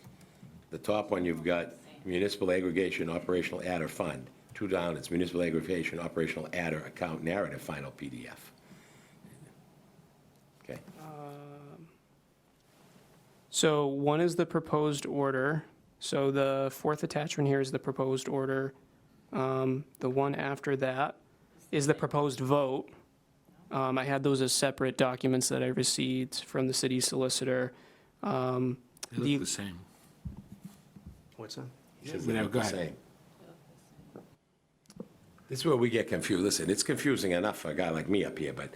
the top one, you've got Municipal Aggregation Operational Adder Fund. 2 down, it's Municipal Aggregation Operational Adder Account Narrative Final PDF. Okay, So one is the proposed order. So the 4th attachment here is the proposed order. The one after that is the proposed vote. I had those as separate documents that I received from the city solicitor. They look the same. What's that? Says No, they look go the ahead. same. This is where we get confused. Listen, it's confusing enough for a guy like me up here, but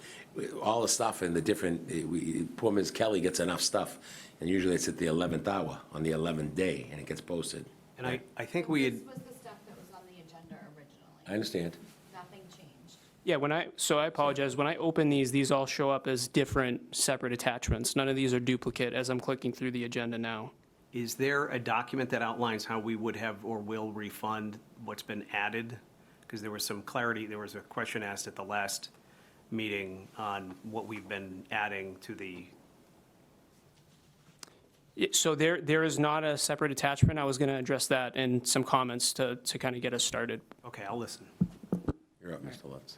all the stuff and the different, poor Ms. Kelly gets enough stuff, and usually it's at the 11th hour, on the 11th day, and it gets posted. And I think we had, This was the stuff that was on the agenda originally. I understand. Nothing changed. Yeah, so I apologize. When I open these all show up as different separate attachments. None of these are duplicate as I'm clicking through the agenda now. is there a document that outlines how we would have or will refund what's been added? Because there was some clarity, there was a question asked at the last meeting on what we've been adding to the, So there is not a separate attachment. I was going to address that in some comments to kind of get us started. okay, I'll listen. You're up, Mr. Lutz.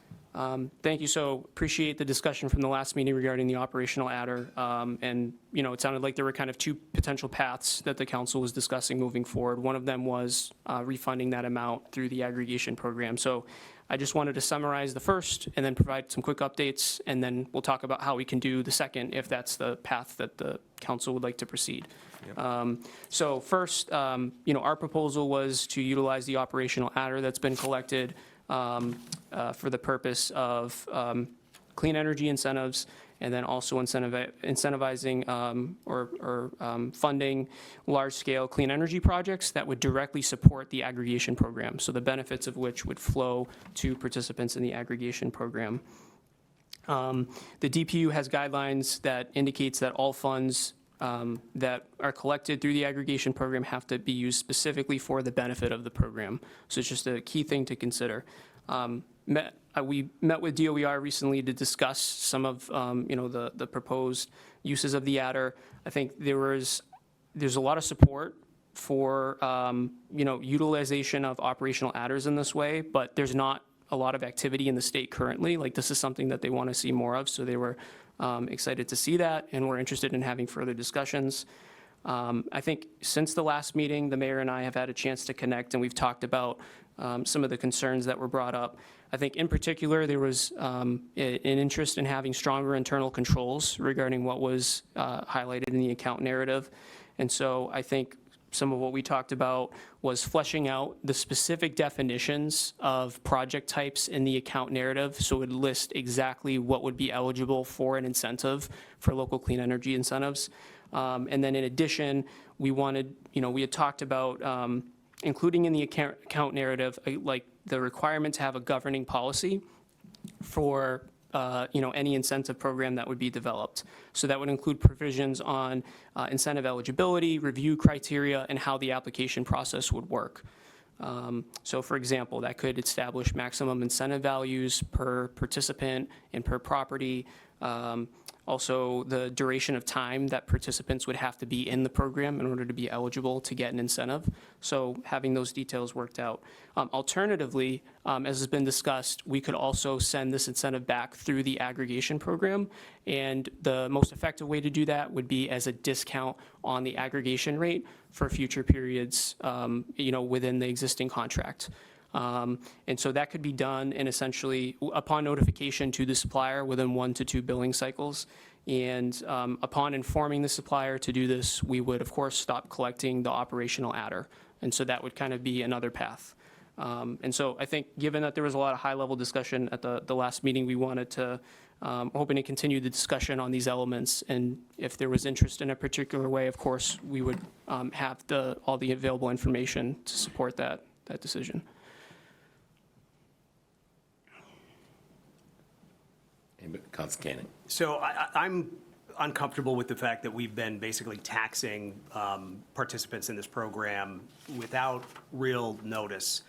Thank you. So appreciate the discussion from the last meeting regarding the operational adder. And, it sounded like there were kind of 2 potential paths that the council was discussing moving forward. One of them was refunding that amount through the aggregation program. So I just wanted to summarize the first and then provide some quick updates, and then we'll talk about how we can do the second if that's the path that the council would like to proceed. So first, our proposal was to utilize the operational adder that's been collected for the purpose of clean energy incentives, and then also incentivizing or funding large-scale clean energy projects that would directly support the aggregation program, so the benefits of which would flow to participants in the aggregation program. The DPU has guidelines that indicates that all funds that are collected through the aggregation program have to be used specifically for the benefit of the program. So it's just a key thing to consider. We met with DOER recently to discuss some of, the proposed uses of the adder. I think there's a lot of support for, utilization of operational adders in this way, but there's not a lot of activity in the state currently. Like, this is something that they want to see more of, so they were excited to see that, and we're interested in having further discussions. I think since the last meeting, the mayor and I have had a chance to connect, and we've talked about some of the concerns that were brought up. I think in particular, there was an interest in having stronger internal controls regarding what was highlighted in the account narrative. And so I think some of what we talked about was fleshing out the specific definitions of project types in the account narrative, so it would list exactly what would be eligible for an incentive for local clean energy incentives. And then in addition, we had talked about including in the account narrative, like the requirement to have a governing policy for any incentive program that would be developed. So that would include provisions on incentive eligibility, review criteria, and how the application process would work. So for example, that could establish maximum incentive values per participant and per property, Also, the duration of time that participants would have to be in the program in order to be eligible to get an incentive. So having those details worked out. Alternatively, as has been discussed, we could also send this incentive back through the aggregation program. And the most effective way to do that would be as a discount on the aggregation rate for future periods, within the existing contract. And so that could be done in essentially upon notification to the supplier within 1 to 2 billing cycles. And upon informing the supplier to do this, we would, of course, stop collecting the operational adder. And so that would kind of be another path. And so I think, given that there was a lot of high-level discussion at the last meeting, we wanted to, hoping to continue the discussion on these elements. And if there was interest in a particular way, of course, we would have all the available information to support that decision. Council Cannon. So I'm uncomfortable with the fact that we've been basically taxing participants in this program without real notice.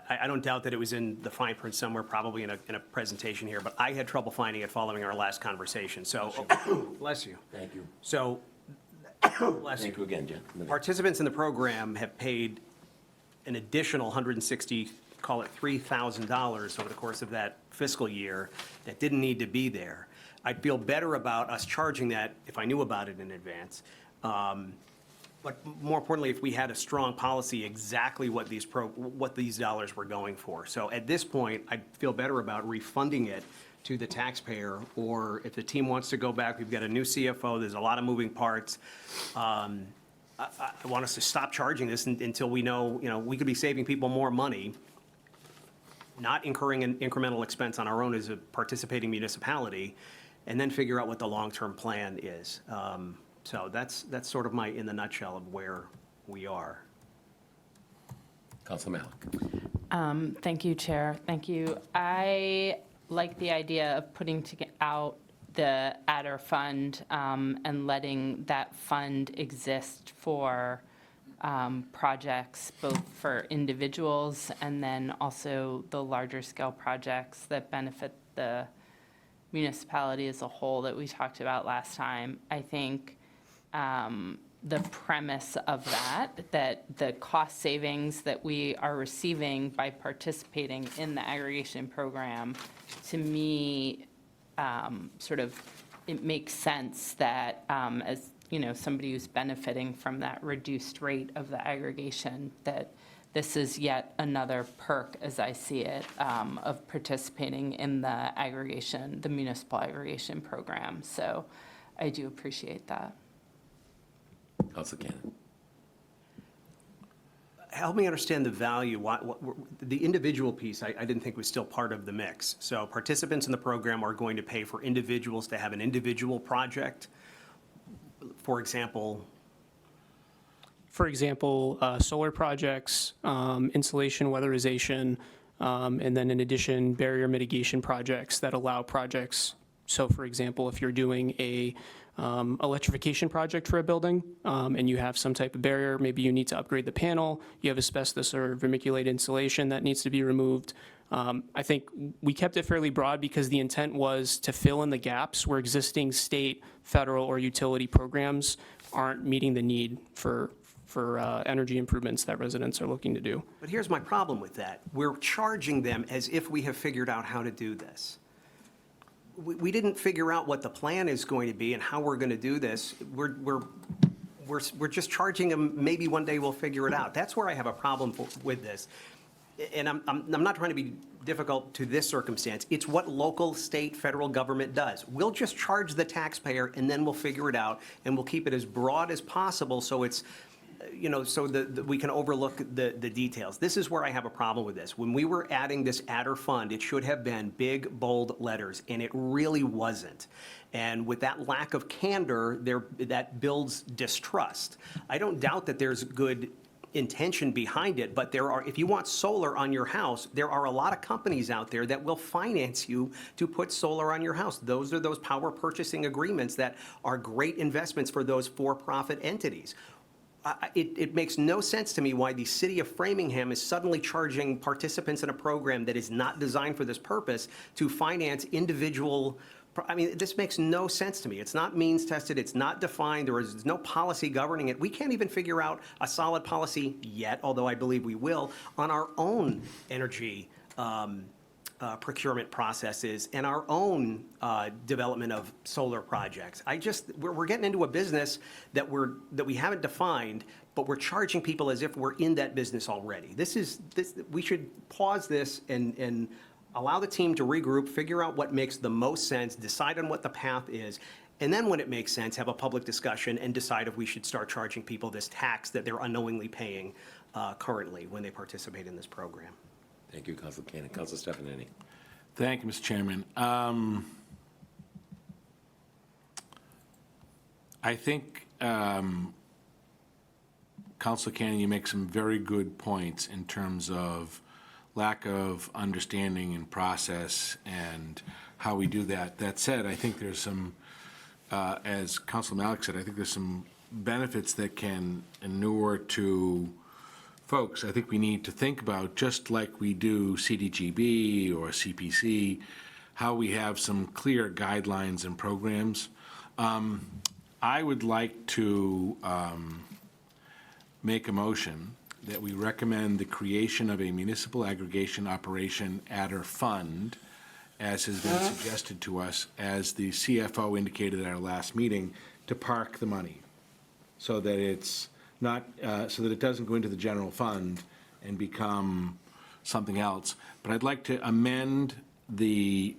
I don't doubt that it was in the fine print somewhere, probably in a presentation here, but I had trouble finding it following our last conversation. So, bless you. Thank you. So, bless Thank you again, Jen. Participants in the program have paid an additional $160, call it $3,000 over the course of that fiscal year that didn't need to be there. I'd feel better about us charging that if I knew about it in advance. But more importantly, if we had a strong policy exactly what these dollars were going for. So at this point, I'd feel better about refunding it to the taxpayer, or if the team wants to go back, we've got a new CFO, there's a lot of moving parts. I want us to stop charging this until we know, we could be saving people more money, not incurring an incremental expense on our own as a participating municipality, and then figure out what the long-term plan is. So that's sort of in the nutshell of where we are. Council Malik. Thank you, Chair. Thank you. I like the idea of putting out the adder fund and letting that fund exist for projects, both for individuals and then also the larger scale projects that benefit the municipality as a whole that we talked about last time. I think the premise of that the cost savings that we are receiving by participating in the aggregation program, to me, it makes sense that as somebody who's benefiting from that reduced rate of the aggregation, that this is yet another perk, as I see it, of participating in the municipal aggregation program. So I do appreciate that. Council Cannon. Help me understand the value. The individual piece, I didn't think was still part of the mix. So participants in the program are going to pay for individuals to have an individual project. For example, solar projects, insulation, weatherization, and then in addition, barrier mitigation projects that allow projects. So for example, if you're doing a electrification project for a building and you have some type of barrier, maybe you need to upgrade the panel, you have asbestos or vermiculate insulation that needs to be removed. I think we kept it fairly broad because the intent was to fill in the gaps where existing state, federal, or utility programs aren't meeting the need for energy improvements that residents are looking to do. But here's my problem with that. We're charging them as if we have figured out how to do this. We didn't figure out what the plan is going to be and how we're going to do this. We're just charging them, maybe one day we'll figure it out. That's where I have a problem with this. And I'm not trying to be difficult to this circumstance. It's what local, state, federal government does. We'll just charge the taxpayer and then we'll figure it out, and we'll keep it as broad as possible so it's, so that we can overlook the details. This is where I have a problem with this. When we were adding this adder fund, it should have been big, bold letters, and it really wasn't. And with that lack of candor, that builds distrust. I don't doubt that there's good intention behind it, but if you want solar on your house, there are a lot of companies out there that will finance you to put solar on your house. Those are those power purchasing agreements that are great investments for those for-profit entities. It makes no sense to me why the city of Framingham is suddenly charging participants in a program that is not designed for this purpose to finance individual I mean, this makes no sense to me. It's not means tested, it's not defined, there is no policy governing it. We can't even figure out a solid policy yet, although I believe we will, on our own energy procurement processes and our own development of solar projects. We're getting into a business that we haven't defined, but we're charging people as if we're in that business already. We should pause this and allow the team to regroup, figure out what makes the most sense, decide on what the path is, and then when it makes sense, have a public discussion and decide if we should start charging people this tax that they're unknowingly paying currently when they participate in this program. Thank you, Councilor Cannon. Councilor Stefanini. Thank you, Mr. Chairman. I think, Councilor Cannon, you make some very good points in terms of lack of understanding and process and how we do that. That said, I think there's some, as Councilor Malik said, I think there's some benefits that can inure to folks. I think we need to think about, just like we do CDGB or CPC, how we have some clear guidelines and programs. I would like to make a motion that we recommend the creation of a municipal aggregation operation adder fund, as has been suggested to us, as the CFO indicated at our last meeting, to park the money, so that it's not, so that it doesn't go into the general fund and become something else. But I'd like to amend the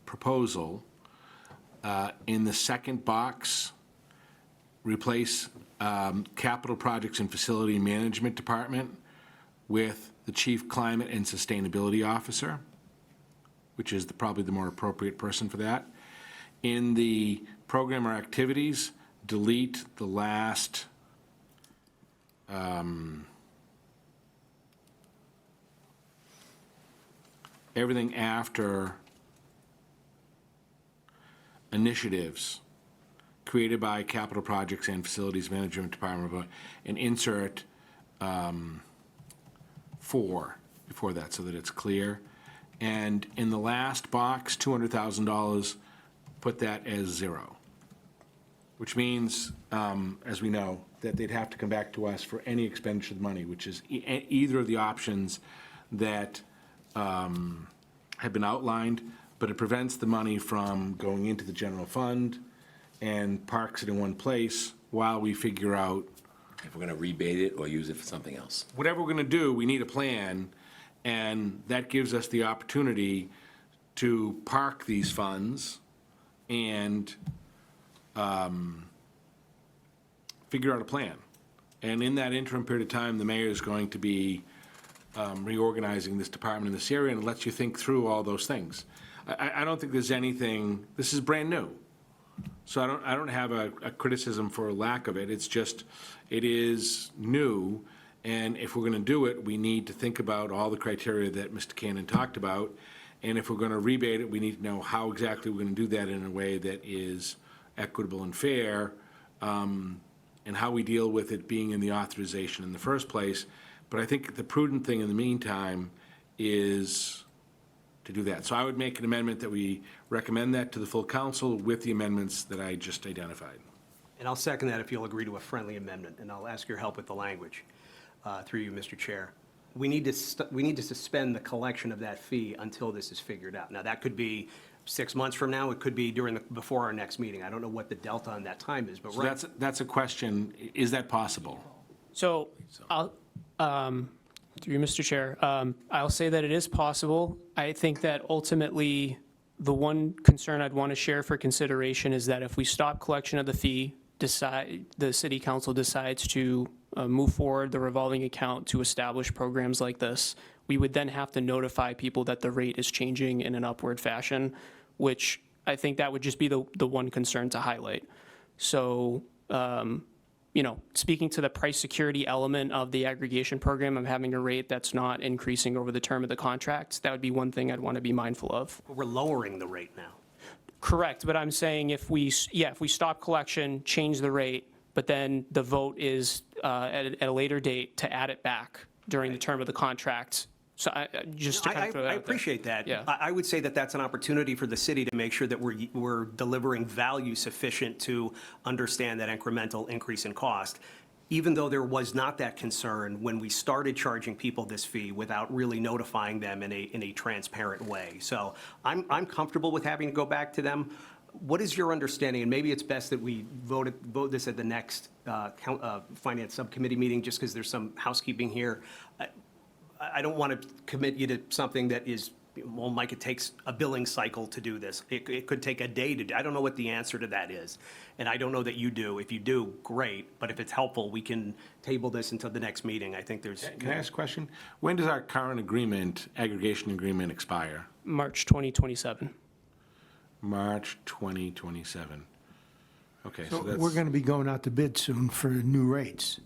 proposal in the second box, replace Capital Projects and Facility Management Department with the Chief Climate and Sustainability Officer, which is probably the more appropriate person for that. In the program or activities, delete the last everything after initiatives created by Capital Projects and Facilities Management Department, and insert 4 before that so that it's clear. And in the last box, $200,000, put that as 0, which means, as we know, that they'd have to come back to us for any expenditure of money, which is either of the options that have been outlined, but it prevents the money from going into the general fund and parks it in one place while we figure out. If we're going to rebate it or use it for something else. Whatever we're going to do, we need a plan, and that gives us the opportunity to park these funds and figure out a plan. And in that interim period of time, the mayor is going to be reorganizing this department in this area, and it lets you think through all those things. I don't think there's anything, this is brand new. So I don't have a criticism for lack of it. It's just, it is new, and if we're going to do it, we need to think about all the criteria that Mr. Cannon talked about, and if we're going to rebate it, we need to know how exactly we're going to do that in a way that is equitable and fair, and how we deal with it being in the authorization in the first place. But I think the prudent thing in the meantime is to do that. So I would make an amendment that we recommend that to the full council with the amendments that I just identified. And I'll second that if you'll agree to a friendly amendment, and I'll ask your help with the language, through you, Mr. Chair. We need to suspend the collection of that fee until this is figured out. Now, that could be 6 months from now, it could be before our next meeting. I don't know what the delta on that time is, but So that's a question, is that possible? So I'll, through you, Mr. Chair, I'll say that it is possible. I think that ultimately, the one concern I'd want to share for consideration is that if we stop collection of the fee, the city council decides to move forward the revolving account to establish programs like this, we would then have to notify people that the rate is changing in an upward fashion, which I think that would just be the one concern to highlight. So, speaking to the price security element of the aggregation program of having a rate that's not increasing over the term of the contract, that would be one thing I'd want to be mindful of. we're lowering the rate now. Correct, but I'm saying if we stop collection, change the rate, but then the vote is at a later date to add it back during the term of the contract, So just to kind of throw that I out there. appreciate that. Yeah. I would say that that's an opportunity for the city to make sure that we're delivering value sufficient to understand that incremental increase in cost, even though there was not that concern when we started charging people this fee without really notifying them in a transparent way. So I'm comfortable with having to go back to them. What is your understanding, and maybe it's best that we vote this at the next Finance Subcommittee meeting, just because there's some housekeeping here. I don't want to commit you to something that is, well, Mike, it takes a billing cycle to do this. It could take a day to do. I don't know what the answer to that is, and I don't know that you do. If you do, great, but if it's helpful, we can table this until the next meeting. I think there's. Can I ask a question? When does our current agreement, aggregation agreement, expire? March 2027. March 2027. Okay, so So that's. we're going to be going out to bid soon for new rates.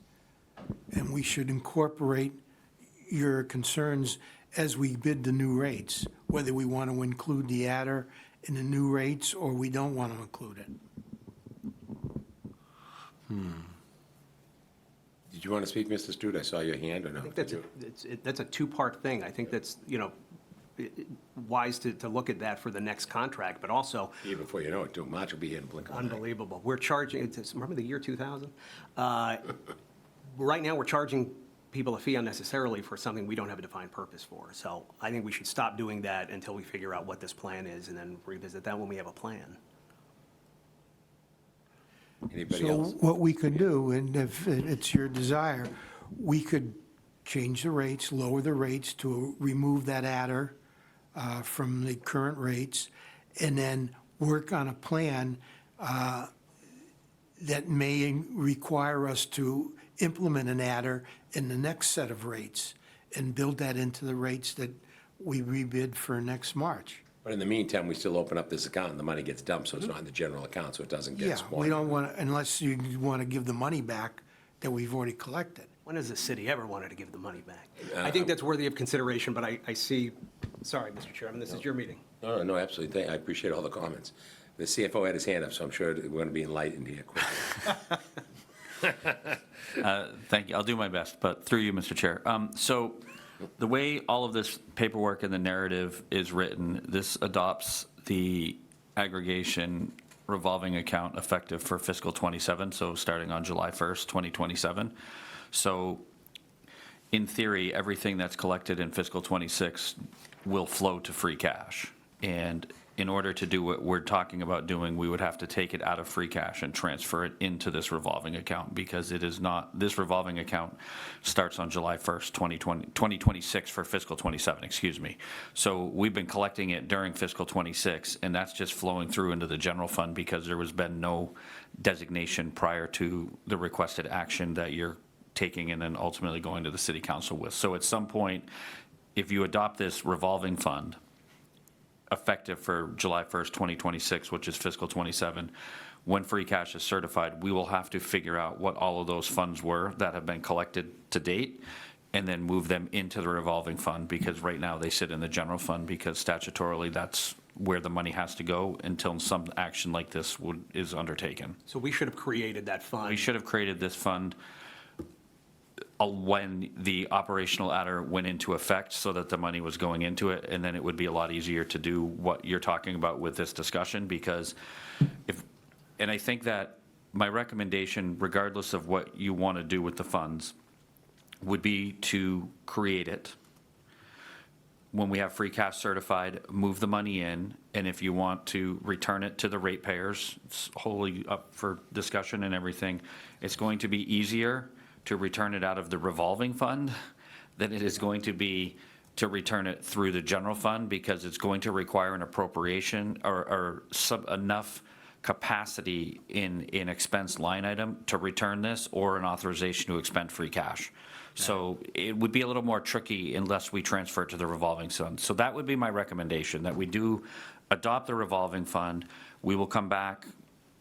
And we should incorporate your concerns as we bid the new rates, whether we want to include the adder in the new rates or we don't want to include it. Did you want to speak, Mr. Stute? I saw your hand, or no? I think that's a two-part thing. I think that's, wise to look at that for the next contract, but also Even before you know it, too, March will be here in a blink of an eye. unbelievable. We're charging, remember the year 2000? Right now, we're charging people a fee unnecessarily for something we don't have a defined purpose for. So I think we should stop doing that until we figure out what this plan is and then revisit that when we have a plan. Anybody So else? what we could do, and if it's your desire, we could change the rates, lower the rates to remove that adder from the current rates, and then work on a plan that may require us to implement an adder in the next set of rates and build that into the rates that we rebid for next March. But in the meantime, we still open up this account, and the money gets dumped, so it's not in the general account, so it doesn't get Yeah, spoiled. we don't want to, unless you want to give the money back that we've already collected. When has the city ever wanted to give the money back? I think that's worthy of consideration, but I see, sorry, Mr. Chairman, this is your meeting. No, absolutely. I appreciate all the comments. The CFO had his hand up, so I'm sure we're going to be enlightened here quickly. Thank you. I'll do my best, but through you, Mr. Chair. So the way all of this paperwork and the narrative is written, this adopts the aggregation revolving account effective for fiscal '27, so starting on July 1st, 2027. So in theory, everything that's collected in fiscal '26 will flow to free cash. And in order to do what we're talking about doing, we would have to take it out of free cash and transfer it into this revolving account, because it is not, this revolving account starts on July 1st, 2026 for fiscal '27, excuse me. So we've been collecting it during fiscal '26, and that's just flowing through into the general fund because there has been no designation prior to the requested action that you're taking and then ultimately going to the city council with. So at some point, if you adopt this revolving fund, effective for July 1st, 2026, which is fiscal '27, when free cash is certified, we will have to figure out what all of those funds were that have been collected to date, and then move them into the revolving fund, because right now they sit in the general fund, because statutorily that's where the money has to go until some action like this is undertaken. So we should have created that fund. We should have created this fund when the operational adder went into effect, so that the money was going into it, and then it would be a lot easier to do what you're talking about with this discussion, because and I think that my recommendation, regardless of what you want to do with the funds, would be to create it. When we have free cash certified, move the money in, and if you want to return it to the ratepayers, it's wholly up for discussion and everything. It's going to be easier to return it out of the revolving fund than it is going to be to return it through the general fund, because it's going to require an appropriation or enough capacity in expense line item to return this, or an authorization to expend free cash. So it would be a little more tricky unless we transfer it to the revolving fund. So that would be my recommendation, that we do adopt the revolving fund. We will come back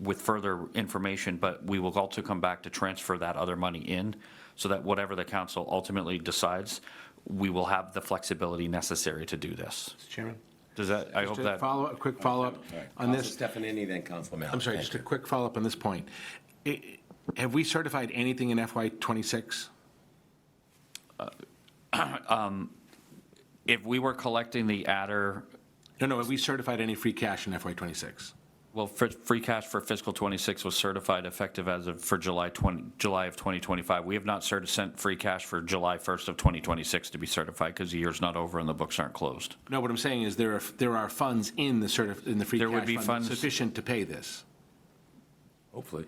with further information, but we will also come back to transfer that other money in, so that whatever the council ultimately decides, we will have the flexibility necessary to do this. Mr. Chairman? Does that, I hope that. A quick follow-up on this. Council Stefanini, then Council Mallon. I'm sorry, Thank just a you. quick follow-up on this point. Have we certified anything in FY '26? If we were collecting the adder, No, have we certified any free cash in FY '26? well, free cash for fiscal '26 was certified effective for July of 2025. We have not sent free cash for July 1st of 2026 to be certified because the year's not over and the books aren't closed. No, what I'm saying is there are funds in the free There would cash be fund funds- sufficient to pay this. Hopefully.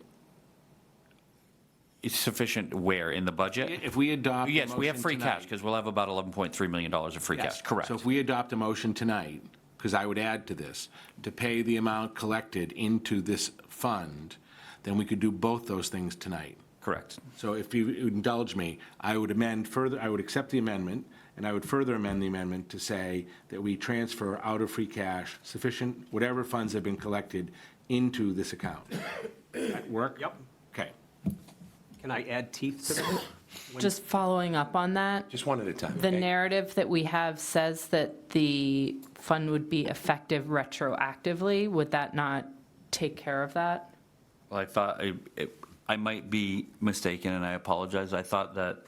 It's sufficient where, in the budget? If we adopt. a Yes, we have motion free tonight- cash because we'll have about $11.3 million of free Yes. cash, correct. So if we adopt a motion tonight, because I would add to this, to pay the amount collected into this fund, then we could do both those things tonight. Correct. So if you indulge me, I would accept the amendment, and I would further amend the amendment to say that we transfer out of free cash sufficient, whatever funds have been collected, into this account. That work? Yep. Okay. Can I add teeth to that? Just following up on that, Just one at a time, the okay? narrative that we have says that the fund would be effective retroactively. Would that not take care of that? Well, I thought, I might be mistaken, and I apologize. I thought that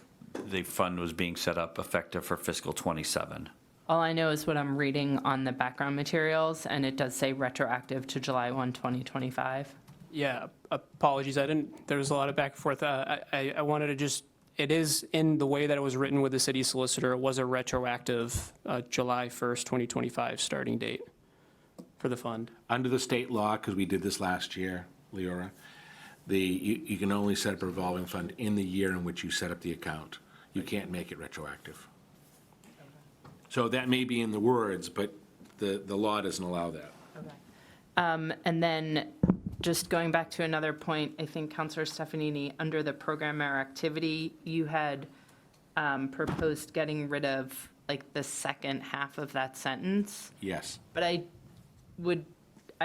the fund was being set up effective for fiscal '27. All I know is what I'm reading on the background materials, and it does say retroactive to July 1, 2025. Yeah, apologies, there was a lot of back and forth. I wanted to just, it is in the way that it was written with the city solicitor, it was a retroactive July 1st, 2025 starting date for the fund. Under the state law, because we did this last year, Leora, you can only set up a revolving fund in the year in which you set up the account. You can't make it retroactive. So that may be in the words, but the law doesn't allow that. And then, just going back to another point, I think Councilor Stefanini, under the program or activity, you had proposed getting rid of like the second half of that sentence. Yes. But I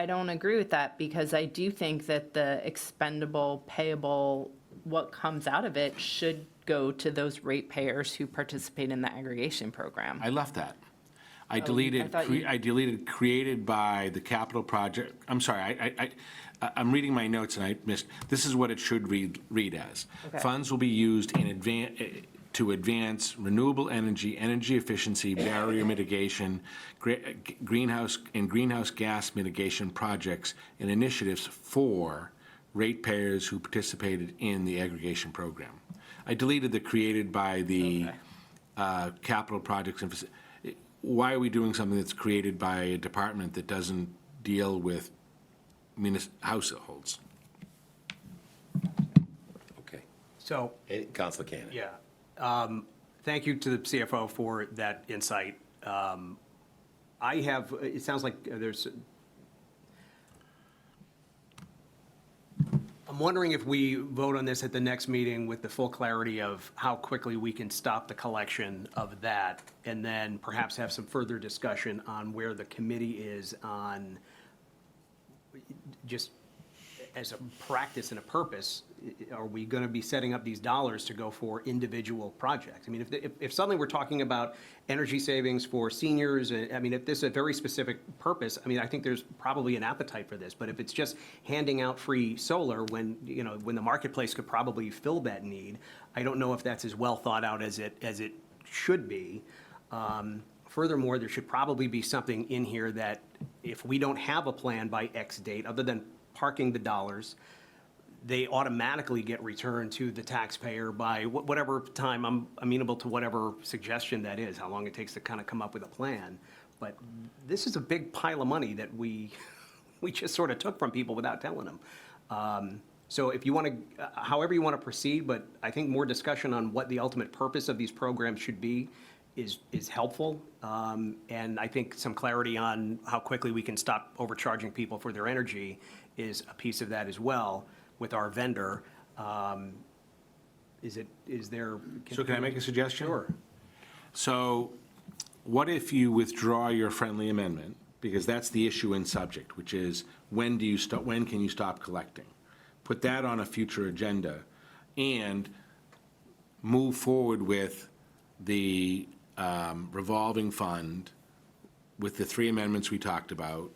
don't agree with that because I do think that the expendable, payable, what comes out of it should go to those ratepayers who participate in the aggregation program. I left that. I I deleted, thought you- I deleted created by the capital project. I'm sorry, I'm reading my notes and I missed, this is what it should read as. Okay. Funds will be used to advance renewable energy, energy efficiency, barrier mitigation, greenhouse gas mitigation projects and initiatives for ratepayers who participated in the aggregation program. I deleted the created by the capital projects. Why are we doing something that's created by a department that doesn't deal with households? Okay. So, Councilor Cannon. yeah. Thank you to the CFO for that insight. I have, it sounds like there's, I'm wondering if we vote on this at the next meeting with the full clarity of how quickly we can stop the collection of that, and then perhaps have some further discussion on where the committee is on, just as a practice and a purpose, are we going to be setting up these dollars to go for individual projects? I mean, if suddenly we're talking about energy savings for seniors, I mean, if this is a very specific purpose, I mean, I think there's probably an appetite for this. But if it's just handing out free solar when, you know, when the marketplace could probably fill that need, I don't know if that's as well thought out as it should be. Furthermore, there should probably be something in here that if we don't have a plan by X date, other than parking the dollars, they automatically get returned to the taxpayer by whatever time. I'm amenable to whatever suggestion that is, how long it takes to kind of come up with a plan. But this is a big pile of money that we just sort of took from people without telling them. So if you want to, however you want to proceed, but I think more discussion on what the ultimate purpose of these programs should be is helpful. And I think some clarity on how quickly we can stop overcharging people for their energy is a piece of that as well with our vendor. Is there? So can I make a suggestion? Sure. So what if you withdraw your friendly amendment, because that's the issue and subject, which is when can you stop collecting? Put that on a future agenda and move forward with the revolving fund with the 3 amendments we talked about.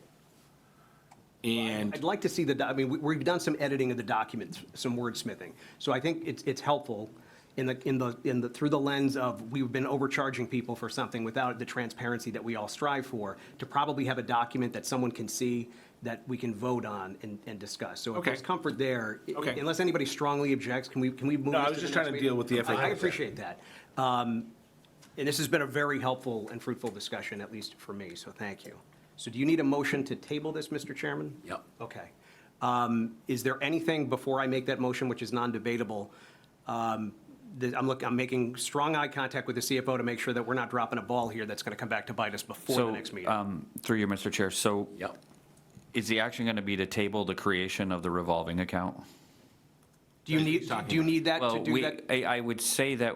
And I'd like to see I mean, we've done some editing of the documents, some wordsmithing. So I think it's helpful through the lens of we've been overcharging people for something without the transparency that we all strive for, to probably have a document that someone can see that we can vote on and discuss. So if Okay. there's comfort there, Okay. unless anybody strongly objects, can we move No, I this was to just the trying next to meeting? deal with the FAQ. I appreciate that. And this has been a very helpful and fruitful discussion, at least for me, so thank you. So do you need a motion to table this, Mr. Chairman? Yep. Okay. Is there anything before I make that motion, which is non-debatable? I'm making strong eye contact with the CFO to make sure that we're not dropping a ball here that's going to come back to bite us before the next meeting. Through you, Mr. Chair, so Yep. is the action going to be to table the creation of the revolving account? Do you need that to Well, do that? I would say that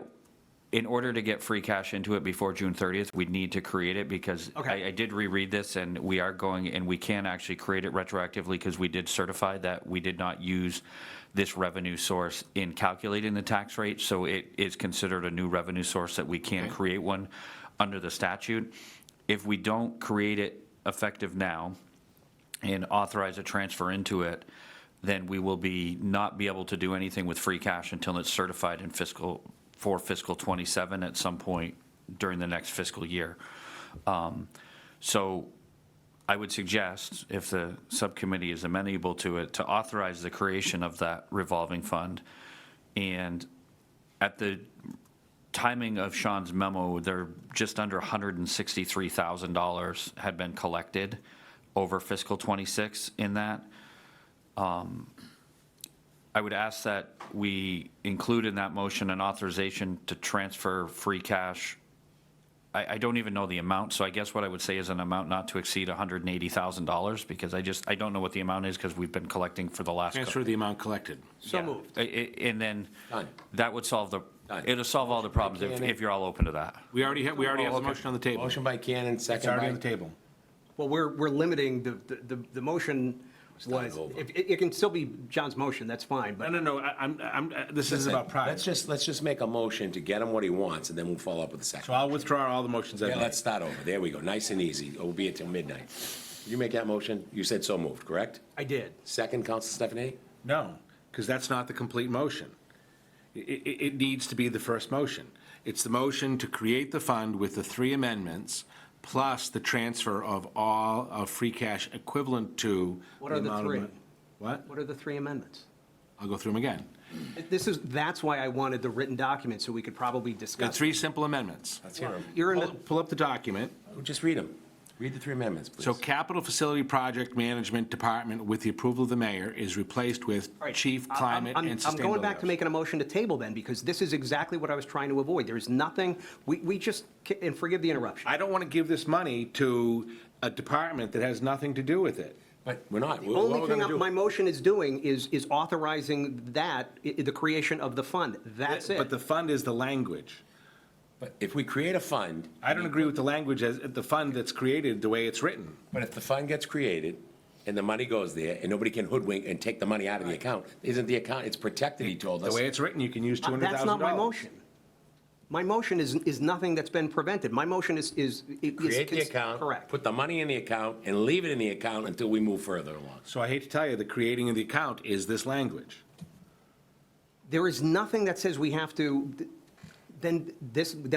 in order to get free cash into it before June 30th, we'd need to create it because Okay. I did reread this and we are going, and we can actually create it retroactively because we did certify that we did not use this revenue source in calculating the tax rate. So it is considered a new revenue source that we can create one under the statute. If we don't create it effective now and authorize a transfer into it, then we will not be able to do anything with free cash until it's certified in fiscal 27 at some point during the next fiscal year. So I would suggest, if the subcommittee is amenable to it, to authorize the creation of that revolving fund. And at the timing of Sean's memo, there just under $163,000 had been collected over fiscal 26 in that. I would ask that we include in that motion an authorization to transfer free cash. I don't even know the amount, so I guess what I would say is an amount not to exceed $180,000, because I don't know what the amount is, because we've been collecting for the last. Transfer the amount collected. So moved. And then Done. that would solve it'll solve all the problems if you're all open to that. We already have the motion on the table. Motion by Cannon, It's second already on by, the table. Well, we're limiting, the motion was, over. it can still be John's motion, that's fine, but No, this is about price. let's just make a motion to get him what he wants, and then we'll follow up with the So second. I'll withdraw all the motions I've Yeah, made. let's start over. There we go. Nice and easy. It will be until midnight. You make that motion? You said so moved, correct? I did. Second, Counsel Stephanie? No, because that's not the complete motion. It needs to be the first motion. It's the motion to create the fund with the 3 amendments, plus the transfer of all of free cash equivalent to. What are the amount of 3? mon- What? What are the 3 amendments? I'll go through them again. That's why I wanted the written document, so we could probably Got discuss. 3 simple amendments. Let's hear him. You're in Pull up the document. Just read them. Read the 3 amendments, please. So Capital Facility Project Management Department, with the approval of the mayor, is replaced with All right. Chief Climate and Sustainability. I'm going back to making a motion to table then, because this is exactly what I was trying to avoid. There is nothing, we just, and forgive the interruption. I don't want to give this money to a department that has nothing to do with it. But we're not. The What only we're thing gonna do- my motion is doing is authorizing the creation of the fund. That's But it. the fund is the language. But if we create a fund. I don't agree with the language as, the fund that's created, the way it's written. But if the fund gets created and the money goes there and nobody can hoodwink and take the money out of the account, isn't the account, it's protected, he told The us. way it's written, you can use $200,000. That's not my motion. My motion is nothing that's been prevented. My motion is. Create the account. Correct. Put the money in the account and leave it in the account until we move further along. So I hate to tell you, the creating of the account is this language. There is nothing that says we have to, then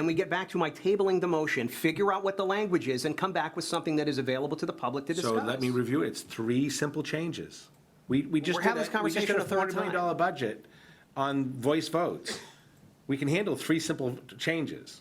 we get back to my tabling the motion, figure out what the language is, and come back with something that is available to the public to discuss. So let me review it. It's 3 simple changes. We just We're did having this we just conversation did a third $400 million budget on voice votes. We can handle 3 simple changes.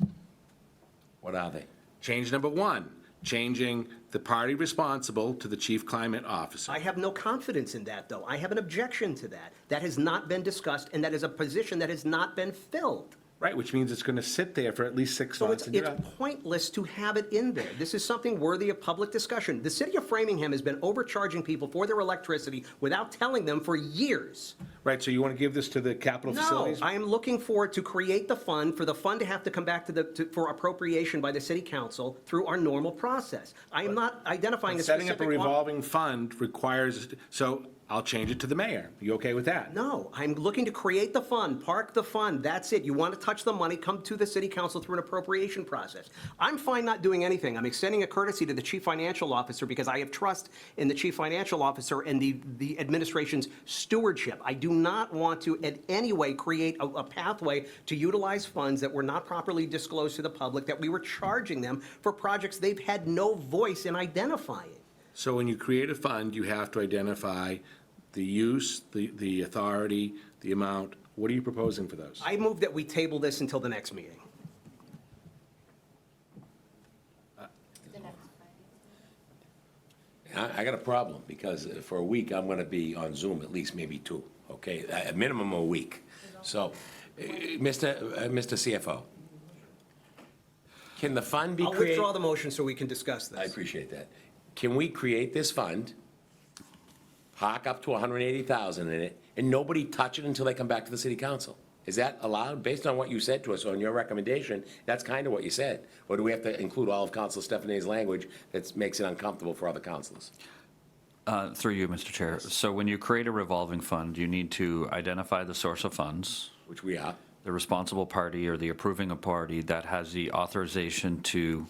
What are they? Change number 1, changing the party responsible to the chief climate officer. I have no confidence in that, though. I have an objection to that. That has not been discussed, and that is a position that has not been filled. Right, which means it's going to sit there for at least 6 So months. it's and you're done. pointless to have it in there. This is something worthy of public discussion. The city of Framingham has been overcharging people for their electricity without telling them for years. Right, so you want to give this to the capital No, facilities? I am looking forward to create the fund, for the fund to have to come back for appropriation by the city council through our normal process. I am not identifying a specific. Setting up a revolving fund requires, so I'll change it to the mayor. You okay with that? No, I'm looking to create the fund, park the fund, that's it. You want to touch the money, come to the city council through an appropriation process. I'm fine not doing anything. I'm extending a courtesy to the chief financial officer because I have trust in the chief financial officer and the administration's stewardship. I do not want to in any way create a pathway to utilize funds that were not properly disclosed to the public, that we were charging them for projects they've had no voice in identifying. So when you create a fund, you have to identify the use, the authority, the amount. What are you proposing for those? I move that we table this until the next meeting. I got a problem, because for a week, I'm gonna be on Zoom, at least maybe 2, okay? At minimum a week. So, Mr. CFO, can the fund be I'll created? withdraw the motion so we can discuss this. I appreciate that. Can we create this fund, park up to 180,000 in it, and nobody touch it until they come back to the city council? Is that allowed? Based on what you said to us, on your recommendation, that's kind of what you said. Or do we have to include all of Council Stephanie's language that makes it uncomfortable for other councilors? Through you, Mr. Chair. So when you create a revolving fund, you need to identify the source of funds, Which we are. the responsible party or the approving party that has the authorization to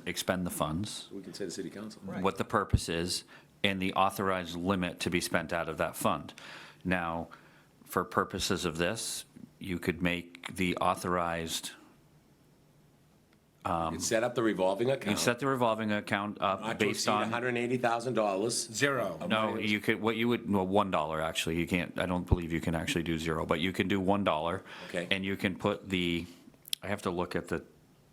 expend the funds, We can say the city council. what the purpose is, and the authorized limit to be spent out of that fund. Now, for purposes of this, you could make the authorized, You can set up the revolving you account. set the revolving account up Not to based exceed on. $180,000. Zero. No, you could, what you would, well, $1, actually, you can't, I don't believe you can actually do 0, but you can do $1. Okay. And you can put the, I have to look at the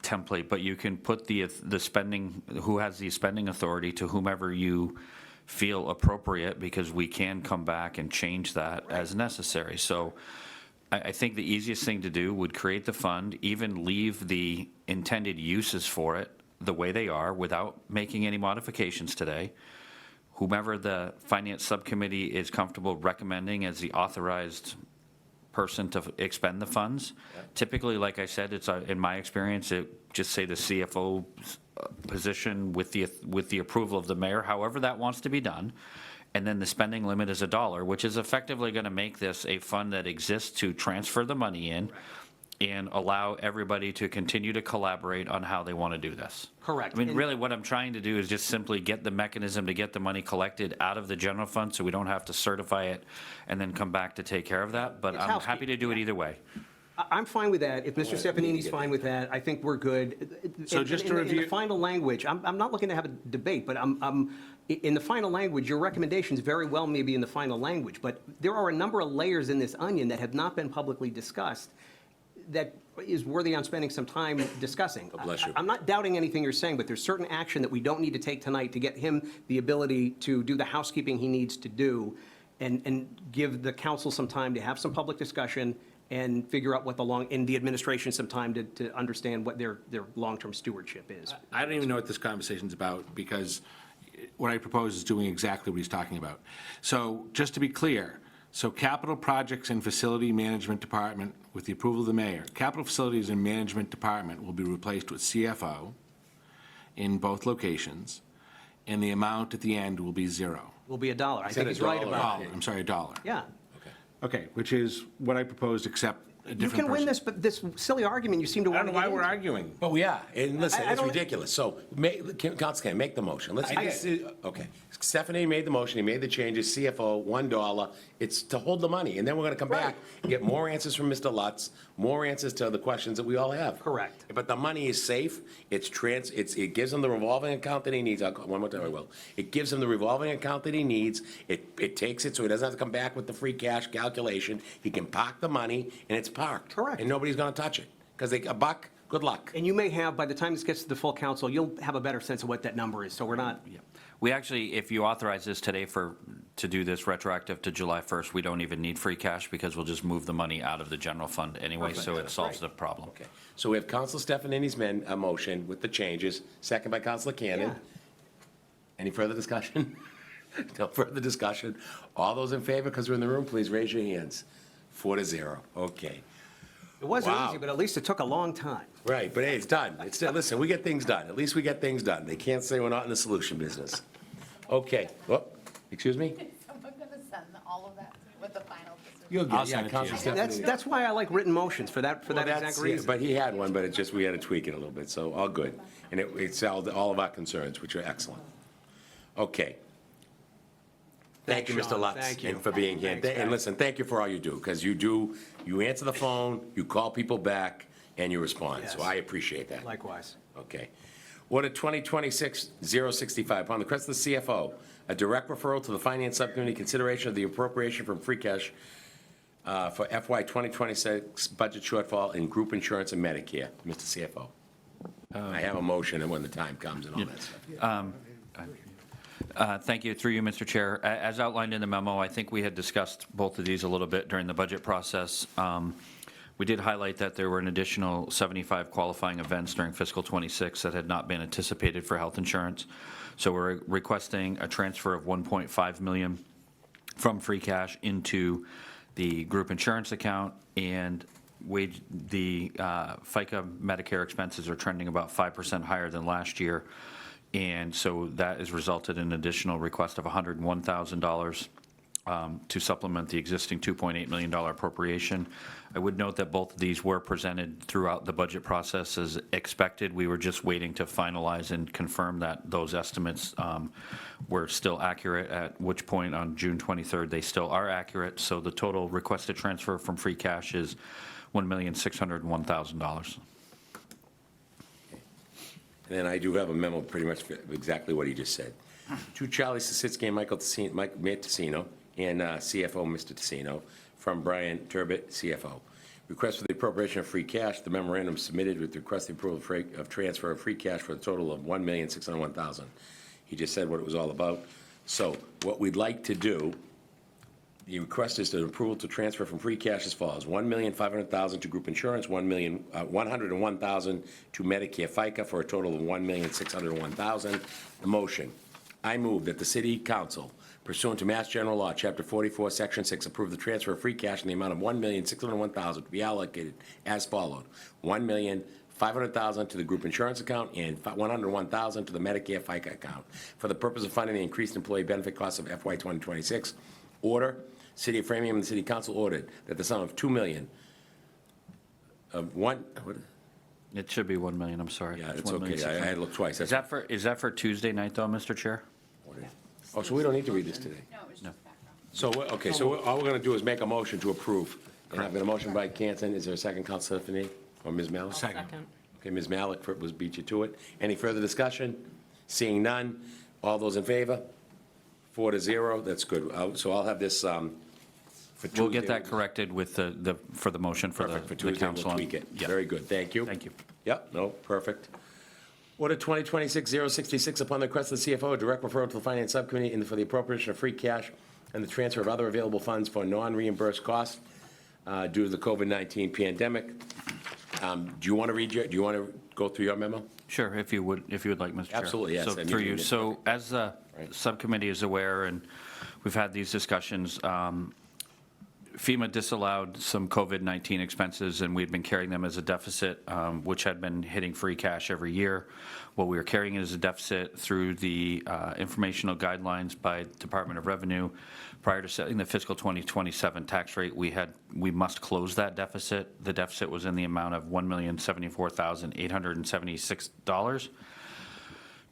template, but you can put the spending, who has the spending authority to whomever you feel appropriate, because we can come back and change that as necessary. So I think the easiest thing to do would create the fund, even leave the intended uses for it the way they are without making any modifications today. Whomever the finance subcommittee is comfortable recommending as the authorized person to expend the funds. Typically, like I said, it's, in my experience, it just say the CFO position with the approval of the mayor, however that wants to be done. And then the spending limit is $1, which is effectively going to make this a fund that exists to transfer the money in and allow everybody to continue to collaborate on how they want to do this. Correct. I mean, And- really, what I'm trying to do is just simply get the mechanism to get the money collected out of the general fund, so we don't have to certify it and then come back to take care of that. But It's I'm happy to do it either way. I'm fine with that. If Mr. Stefanini's fine with that, I think we're good. So just to In review- the final language, I'm not looking to have a debate, but in the final language, your recommendations very well may be in the final language, but there are a number of layers in this onion that have not been publicly discussed that is worthy on spending some time discussing. God bless you. I'm not doubting anything you're saying, but there's certain action that we don't need to take tonight to get him the ability to do the housekeeping he needs to do and give the council some time to have some public discussion and figure out what and the administration some time to understand what their long-term stewardship is. I don't even know what this conversation's about, because what I propose is doing exactly what he's talking about. So just to be clear, so capital projects and facility management department, with the approval of the mayor, capital facilities and management department will be replaced with CFO in both locations, and the amount at the end will be 0. Will be $1. I said think he's right $1. about it. I'm sorry, $1. Yeah. Okay, which is what I proposed, except a You different can win person. this, but this silly argument you seem to I want don't to know get why we're into. arguing. But we are, and listen, I it's don't- ridiculous. So, Council can make the motion. Let's, okay. Stephanie made the motion, he made the changes, CFO, $1. It's to hold the money, and then we're gonna come back and get more answers from Mr. Lutz, more answers to the questions that we all have. Correct. But the money is safe, it gives him the revolving account that he needs. One more time, I will. It gives him the revolving account that he needs. It takes it so he doesn't have to come back with the free cash calculation. He can park the money, and it's parked. Correct. And nobody's gonna touch it, because a buck, good luck. And you may have, by the time this gets to the full council, you'll have a better sense of what that number is, so we're not. We actually, if you authorize this today to do this retroactive to July 1st, we don't even need free cash, because we'll just move the money out of the general fund anyway, so it solves the problem. Okay, so we have Council Stefanini's motion with the changes, second by Councilor Cannon. Yeah. Any further discussion? No further discussion. All those in favor, because we're in the room, please raise your hands. 4-0, okay. It wasn't Wow. easy, but at least it took a long time. Right, but hey, it's done. Listen, we get things done. At least we get things done. They can't say we're not in the solution business. Okay, excuse me? Is someone gonna send all of that with the final decision? You'll I'll get, send it to you. Council That's why I like written motions, for that exact reason. But he had one, but it just, we had to tweak it a little bit, so all good. And it solved all of our concerns, which are excellent. Okay. Thank you, Thanks, Mr. Sean. Lutz, Thank you. and for being here. Thanks, And guys. listen, thank you for all you do, because you answer the phone, you call people back, and you respond, so Yes. I appreciate that. Likewise. Okay. Order 2026-065, upon the request of the CFO, a direct referral to the Finance Subcommittee, consideration of the appropriation from free cash for FY 2026 budget shortfall in group insurance and Medicare. Mr. CFO. I have a motion, and when the time comes and all that stuff. Thank you, through you, Mr. Chair. As outlined in the memo, I think we had discussed both of these a little bit during the budget process. We did highlight that there were an additional 75 qualifying events during fiscal '26 that had not been anticipated for health insurance. So we're requesting a transfer of $1.5 million from free cash into the group insurance account, and the FICA Medicare expenses are trending about 5% higher than last year. And so that has resulted in an additional request of $101,000 to supplement the existing $2.8 million appropriation. I would note that both of these were presented throughout the budget process as expected. We were just waiting to finalize and confirm that those estimates were still accurate, at which point on June 23rd, they still are accurate. So the total requested transfer from free cash is $1,601,000. And then I do have a memo pretty much for exactly what he just said. To Charlie Sisitsky and Mayor Tassino, and CFO, Mr. Tassino, from Brian Turbett, CFO. Request for the appropriation of free cash. The memorandum submitted with the request of approval of transfer of free cash for a total of $1,601,000. He just said what it was all about. So what we'd like to do, the request is to approval to transfer from free cash as follows: $1,500,000 to group insurance, $101,000 to Medicare FICA, for a total of $1,601,000. The motion: I move that the City Council, pursuant to Mass General Law, Chapter 44, Section 6, approve the transfer of free cash in the amount of $1,601,000 to be allocated as followed: $1,500,000 to the group insurance account and $101,000 to the Medicare FICA account for the purpose of funding the increased employee benefit costs of FY 2026. Order: City of Framingham and the City Council ordered that the sum of $2 million It should be 1 million, I'm sorry. Yeah, it's okay. I had to look twice. Is that for Tuesday night, though, Mr. Chair? Oh, so we don't need to read this today? No, it was just background. So, okay, so all we're going to do is make a motion to approve. And I've got a motion by Canton. Is there a second, Councilor Tiffany? Or Ms. Malik? Second. Okay, Ms. Malik was beat you to it. Any further discussion? Seeing none. All those in favor? 4-0. That's good. So I'll have this for Tuesday. We'll get that corrected with for the motion for Perfect. For the Tuesday, council. we'll tweak it. Yeah. Very good. Thank you. Thank you. Yep, no, perfect. Order 2026-066, upon the request of the CFO, a direct referral to the Finance Subcommittee for the appropriation of free cash and the transfer of other available funds for non-reimbursed costs due to the COVID-19 pandemic. Do you want to go through your memo? Sure, if you would like, Mr. Chair. Absolutely, yes. So I mean, through you, okay. so as the Right. subcommittee is aware, and we've had these discussions, FEMA disallowed some COVID-19 expenses, and we'd been carrying them as a deficit, which had been hitting free cash every year. What we were carrying as a deficit through the informational guidelines by Department of Revenue prior to setting the fiscal 2027 tax rate, we must close that deficit. The deficit was in the amount of $1,074,876.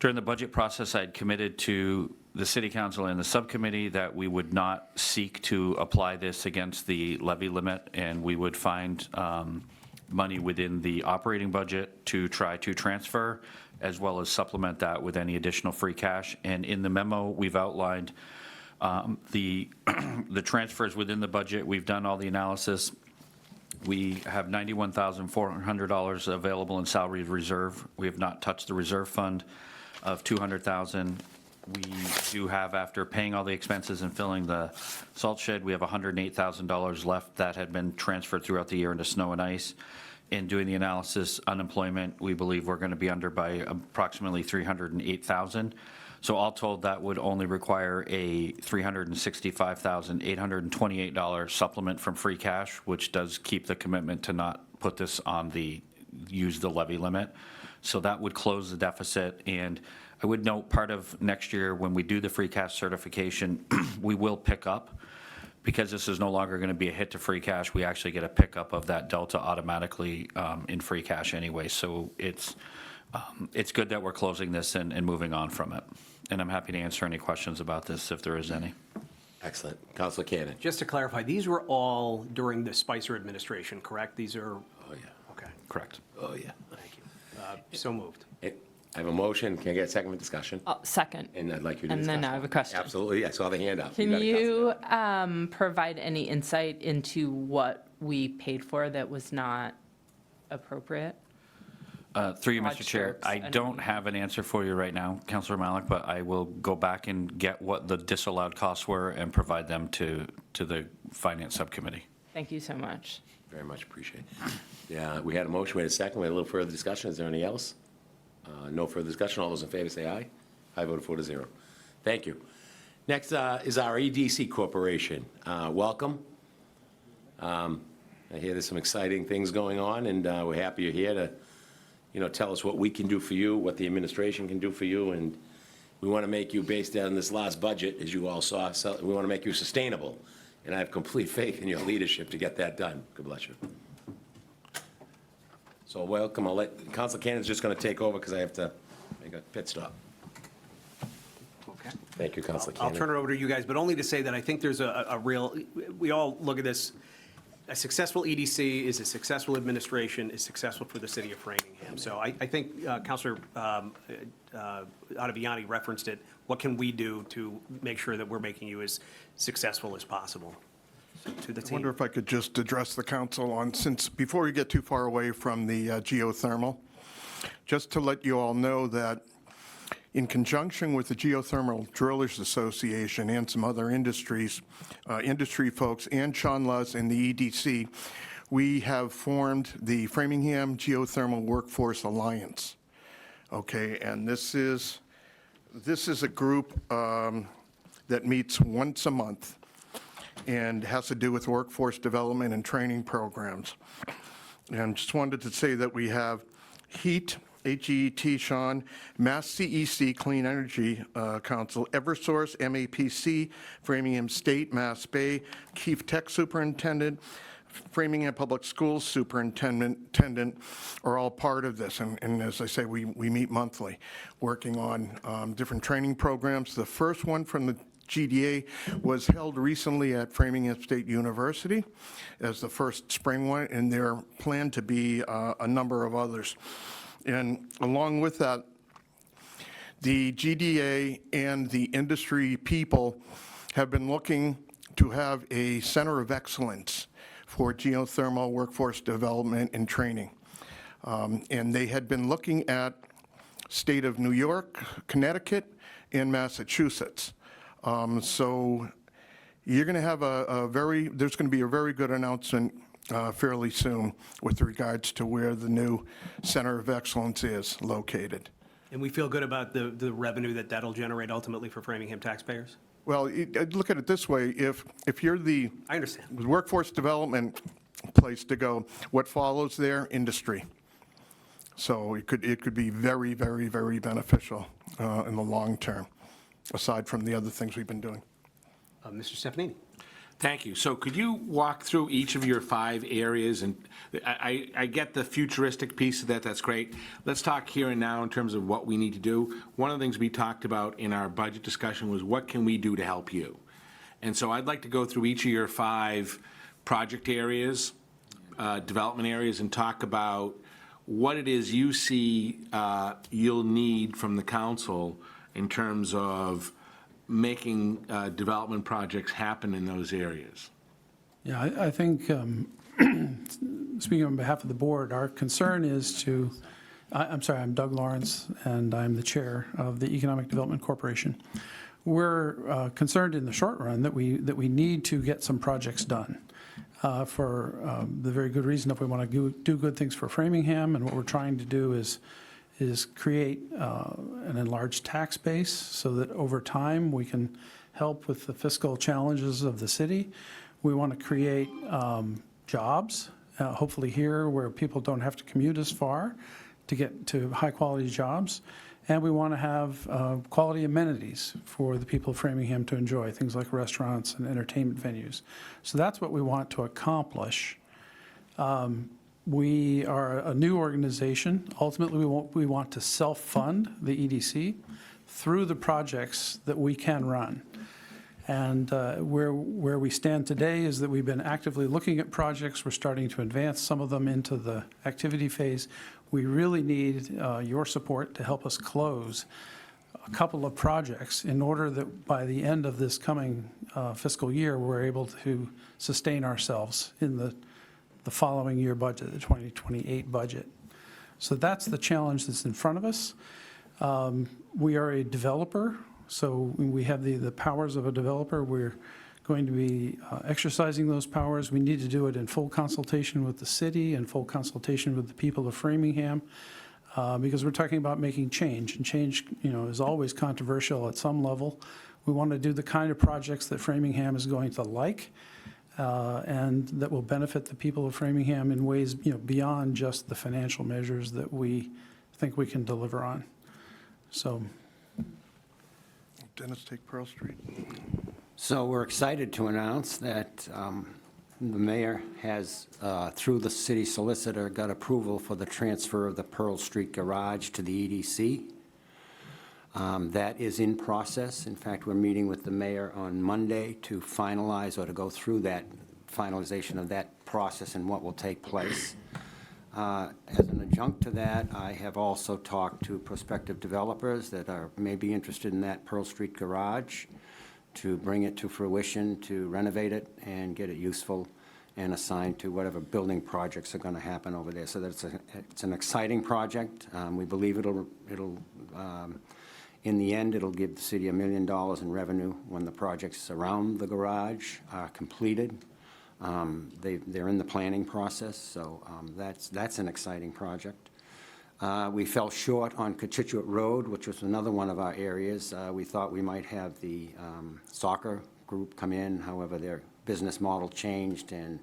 During the budget process, I had committed to the City Council and the subcommittee that we would not seek to apply this against the levy limit, and we would find money within the operating budget to try to transfer, as well as supplement that with any additional free cash. And in the memo, we've outlined the transfers within the budget. We've done all the analysis. We have $91,400 available in salary reserve. We have not touched the reserve fund of $200,000. We do have, after paying all the expenses and filling the salt shed, we have $108,000 left that had been transferred throughout the year into snow and ice. In doing the analysis, unemployment, we believe we're going to be under by approximately $308,000. So all told, that would only require a $365,828 supplement from free cash, which does keep the commitment to not put this on use the levy limit. So that would close the deficit. And I would note, part of next year, when we do the free cash certification, we will pick up because this is no longer going to be a hit to free cash, we actually get a pickup of that delta automatically in free cash anyway. So it's good that we're closing this and moving on from it. And I'm happy to answer any questions about this if there is any. Excellent. Counselor Cannon? Just to clarify, these were all during the Spicer administration, correct? These are, Oh, yeah. okay, Correct. Oh, yeah. thank you. So moved. I have a motion. Can I get a second for discussion? Second. And I'd like you to And discuss. then I have a question. Absolutely. I saw the hand up. Can got it, you provide any insight into what we paid for that was not appropriate? Through you, Broad Mr. Chair, strokes, I don't have an answer for you right now, Councillor Malik, but I will go back and get what the disallowed costs were and provide them to the Finance Subcommittee. Thank you so much. Very much appreciate it. Yeah, we had a motion, we had a second, we had a little further discussion. Is there anything else? No further discussion. All those in favor say aye. I voted 4-0. Thank you. Next is our EDC Corporation. Welcome. I hear there's some exciting things going on, and we're happy you're here to, tell us what we can do for you, what the administration can do for you, and we want to make you, based on this last budget, as you all saw, we want to make you sustainable, and I have complete faith in your leadership to get that done. God bless you. So welcome. I'll let, Councilor Cannon's just going to take over because I have to make a pit stop. Okay. Thank you, Councilor I'll Cannon. turn it over to you guys, but only to say that I think there's a real, we all look at this, a successful EDC is a successful administration, is successful for the city of Framingham. So I think Councilor Ottaviani referenced it. What can we do to make sure that we're making you as successful as possible? So to the I wonder team. if I could just address the council on, since, before we get too far away from the geothermal, just to let you all know that in conjunction with the Geothermal Drillers Association and some other industries, industry folks, and Sean Luz and the EDC, we have formed the Framingham Geothermal Workforce Alliance. Okay, and this is a group that meets once a month and has to do with workforce development and training programs. And just wanted to say that we have HEAT, H-E-E-T, Sean, Mass CEC, Clean Energy Council, Eversource, MAPC, Framingham State, Mass Bay, Keefe Tech Superintendent, Framingham Public Schools Superintendent are all part of this. And as I say, we meet monthly, working on different training programs. The first one from the GDA was held recently at Framingham State University as the first spring one, and there plan to be a number of others. And along with that, the GDA and the industry people have been looking to have a center of excellence for geothermal workforce development and training. And they had been looking at state of New York, Connecticut, and Massachusetts. So you're going to have there's going to be a very good announcement fairly soon with regards to where the new Center of Excellence is located. And we feel good about the revenue that that'll generate ultimately for Framingham taxpayers? Well, look at it this way, if you're the I understand. workforce development place to go, what follows there? Industry. So it could be very, very, very beneficial in the long term, aside from the other things we've been doing. Mr. Stefanini. Thank you. So could you walk through each of your 5 areas? And I get the futuristic piece of that, that's great. Let's talk here and now in terms of what we need to do. One of the things we talked about in our budget discussion was what can we do to help you? And so I'd like to go through each of your 5 project areas, development areas, and talk about what it is you see you'll need from the council in terms of making development projects happen in those areas. Yeah, I think, speaking on behalf of the board, our concern is to, I'm sorry, I'm Doug Lawrence, and I'm the chair of the Economic Development Corporation. We're concerned in the short run that we need to get some projects done for the very good reason if we want to do good things for Framingham, and what we're trying to do is create an enlarged tax base so that over time we can help with the fiscal challenges of the city. We want to create jobs, hopefully here where people don't have to commute as far to get to high-quality jobs. And we want to have quality amenities for the people of Framingham to enjoy, things like restaurants and entertainment venues. So that's what we want to accomplish. We are a new organization. Ultimately, we want to self-fund the EDC through the projects that we can run. And where we stand today is that we've been actively looking at projects. We're starting to advance some of them into the activity phase. We really need your support to help us close a couple of projects in order that by the end of this coming fiscal year, we're able to sustain ourselves in the following year budget, the 2028 budget. So that's the challenge that's in front of us. We are a developer, so we have the powers of a developer. We're going to be exercising those powers. We need to do it in full consultation with the city and full consultation with the people of Framingham, because we're talking about making change, and change, is always controversial at some level. We want to do the kind of projects that Framingham is going to like, and that will benefit the people of Framingham in ways, beyond just the financial measures that we think we can deliver on. So, Dennis, take Pearl Street. So we're excited to announce that the mayor has, through the city solicitor, got approval for the transfer of the Pearl Street garage to the EDC. That is in process. In fact, we're meeting with the mayor on Monday to finalize or to go through that finalization of that process and what will take place. As an adjunct to that, I have also talked to prospective developers that may be interested in that Pearl Street garage to bring it to fruition, to renovate it and get it useful and assigned to whatever building projects are going to happen over there. So that's it's an exciting project. We believe it'll in the end, it'll give the city $1 million in revenue when the projects around the garage are completed. They're in the planning process, so that's an exciting project. We fell short on Cochituate Road, which was another one of our areas. We thought we might have the soccer group come in. However, their business model changed, and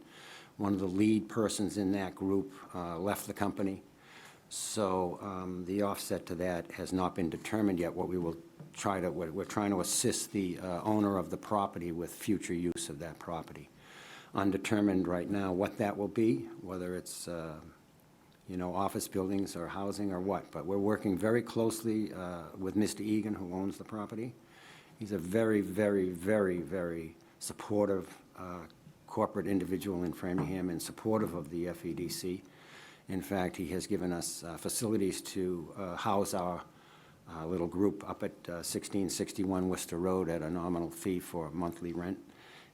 one of the lead persons in that group left the company. So the offset to that has not been determined yet. We're trying to assist the owner of the property with future use of that property. Undetermined right now what that will be, whether it's office buildings or housing or what, but we're working very closely with Mr. Egan, who owns the property. He's a very, very, very, very supportive corporate individual in Framingham and supportive of the FEDC. In fact, he has given us facilities to house our little group up at 1661 Worcester Road at a nominal fee for monthly rent.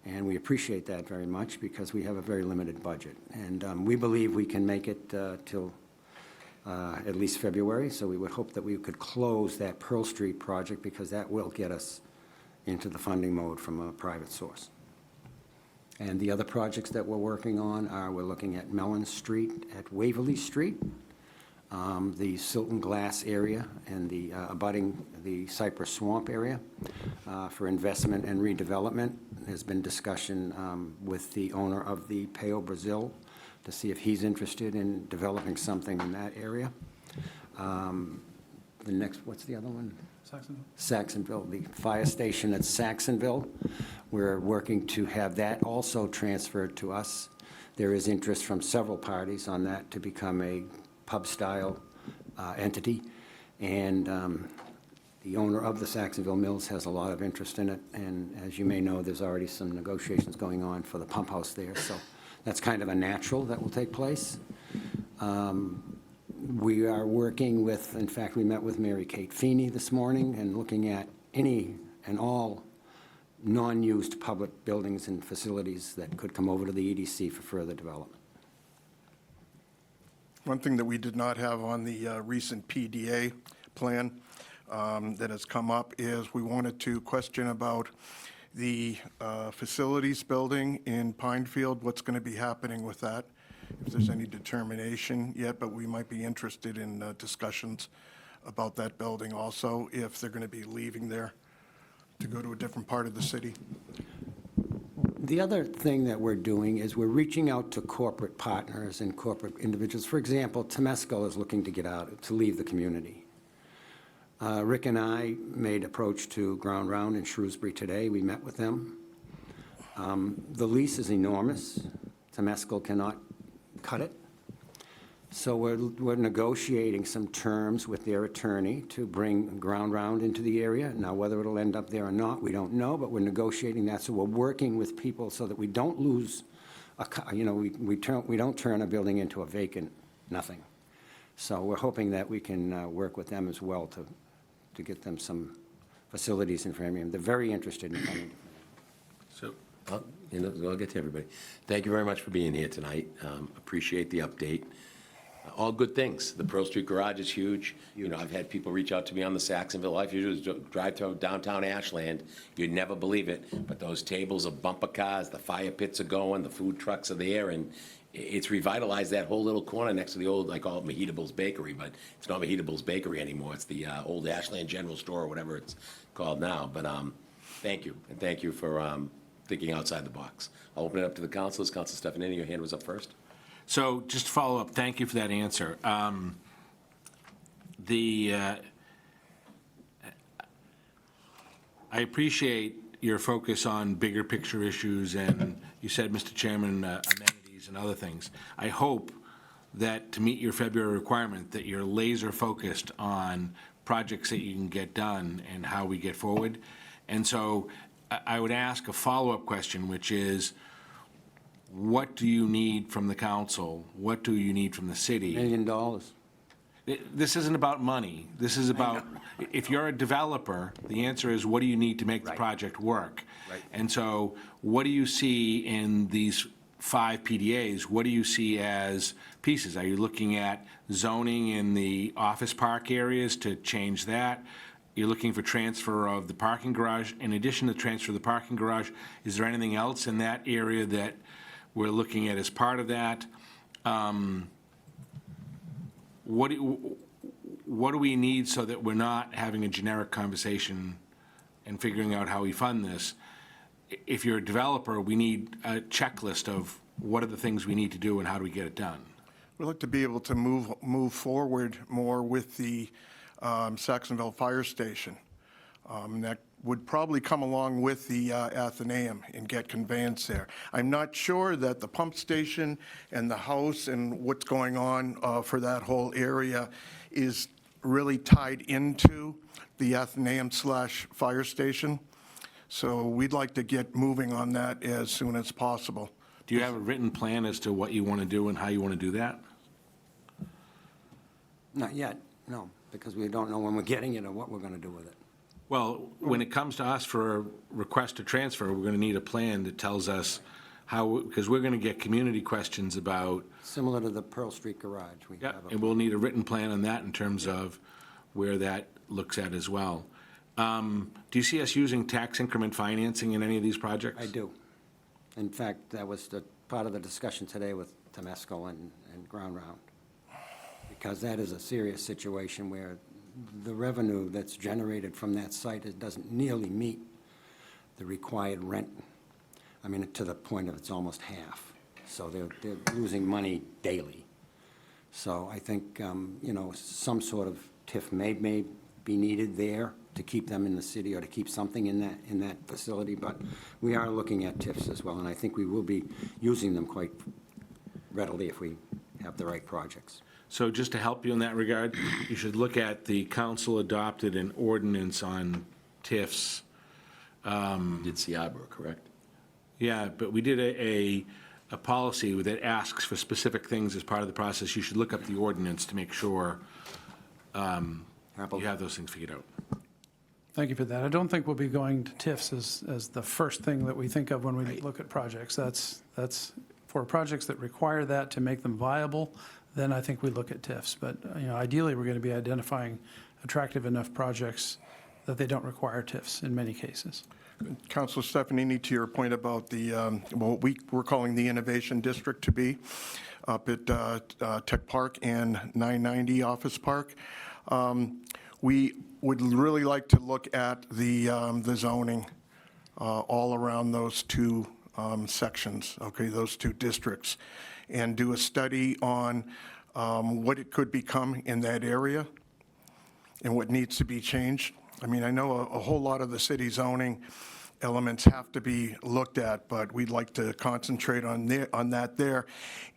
And we appreciate that very much because we have a very limited budget. And we believe we can make it till at least February. So we would hope that we could close that Pearl Street project because that will get us into the funding mode from a private source. And the other projects that we're working on are we're looking at Mellon Street at Waverly Street, the Silton Glass area and the abutting the Cypress Swamp area for investment and redevelopment. There's been discussion with the owner of the Peo Brazil to see if he's interested in developing something in that area. The next, what's the other one? Saxonville, the fire station at Saxonville. We're working to have that also transferred to us. There is interest from several parties on that to become a pub-style entity. And the owner of the Saxonville Mills has a lot of interest in it. And as you may know, there's already some negotiations going on for the pump house there. So that's kind of a natural that will take place. We are working with, in fact, we met with Mary Kate Feeney this morning and looking at any and all non-used public buildings and facilities that could come over to the EDC for further development. One thing that we did not have on the recent PDA plan that has come up is we wanted to question about the facilities building in Pinefield, what's going to be happening with that, if there's any determination yet, but we might be interested in discussions about that building also, if they're going to be leaving there to go to a different part of the city. The other thing that we're doing is we're reaching out to corporate partners and corporate individuals. For example, Temescal is looking to get out, to leave the community. Rick and I made approach to Ground Round in Shrewsbury today. We met with them. The lease is enormous. Temescal cannot cut it. So we're negotiating some terms with their attorney to bring Ground Round into the area. Now, whether it'll end up there or not, we don't know, but we're negotiating that. So we're working with people so that we don't lose, we don't turn a building into a vacant nothing. So we're hoping that we can work with them as well to get them some facilities in Framingham. They're very interested in coming. So, I'll get to everybody. Thank you very much for being here tonight. Appreciate the update. All good things. The Pearl Street Garage is huge. You know, I've had people reach out to me on the Saxonville. All you do is drive to downtown Ashland. You'd never believe it, but those tables of bumper cars, the fire pits are going, the food trucks are there, and it's revitalized that whole little corner next to the old, I call it Mahitables Bakery, but it's not Mahitables Bakery anymore. It's the old Ashland General Store, or whatever it's called now. But thank you, and thank you for thinking outside the box. I'll open it up to the councilors. Council Stefanini, your hand was up first. So just to follow up, thank you for that answer. I appreciate your focus on bigger picture issues, and you said, Mr. Chairman, amenities and other things. I hope that to meet your February requirement, that you're laser focused on projects that you can get done and how we get forward. And so I would ask a follow-up question, which is, what do you need from the council? What do you need from the city? $1 million. This isn't about money. This is about, if you're a developer, the answer is, what do you need to make the project work? Right. And so what do you see in these 5 PDAs? What do you see as pieces? Are you looking at zoning in the office park areas to change that? You're looking for transfer of the parking garage. In addition to transfer of the parking garage, is there anything else in that area that we're looking at as part of that? What do we need so that we're not having a generic conversation and figuring out how we fund this? If you're a developer, we need a checklist of what are the things we need to do and how do we get it done? We'd like to be able to move forward more with the Saxonville Fire Station. That would probably come along with the Athenaeum and get conveyance there. I'm not sure that the pump station and the house and what's going on for that whole area is really tied into the Athenaeum/fire station. So we'd like to get moving on that as soon as possible. Do you have a written plan as to what you want to do and how you want to do that? Not yet, no, because we don't know when we're getting it or what we're going to do with it. Well, when it comes to us for a request to transfer, we're going to need a plan that tells us how, because we're going to get community questions about. Similar to the Pearl Street Garage. We Yeah, have a and we'll need a written plan on that in terms of where that looks at as well. Do you see us using tax increment financing in any of these projects? I do. In fact, that was part of the discussion today with Temescal and Ground Round, because that is a serious situation where the revenue that's generated from that site doesn't nearly meet the required rent. I mean, to the point of it's almost half. So they're losing money daily. So I think, some sort of TIF may be needed there to keep them in the city or to keep something in that facility. But we are looking at TIFs as well, and I think we will be using them quite readily if we have the right projects. So just to help you in that regard, you should look at the council adopted an ordinance on TIFs. Did Scarborough, correct? Yeah, but we did a policy that asks for specific things as part of the process. You should look up the ordinance to make sure you have those things figured out. Thank you for that. I don't think we'll be going to TIFs as the first thing that we think of when we look at projects. That's for projects that require that to make them viable, then I think we look at TIFs. But ideally, we're going to be identifying attractive enough projects that they don't require TIFs in many cases. Councilor Stefanini, to your point about the, what we're calling the Innovation District to be up at Tech Park and 990 Office Park, we would really like to look at the zoning all around those two sections, okay, those two districts, and do a study on what it could become in that area. and what needs to be changed. I mean, I know a whole lot of the city zoning elements have to be looked at, but we'd like to concentrate on that there.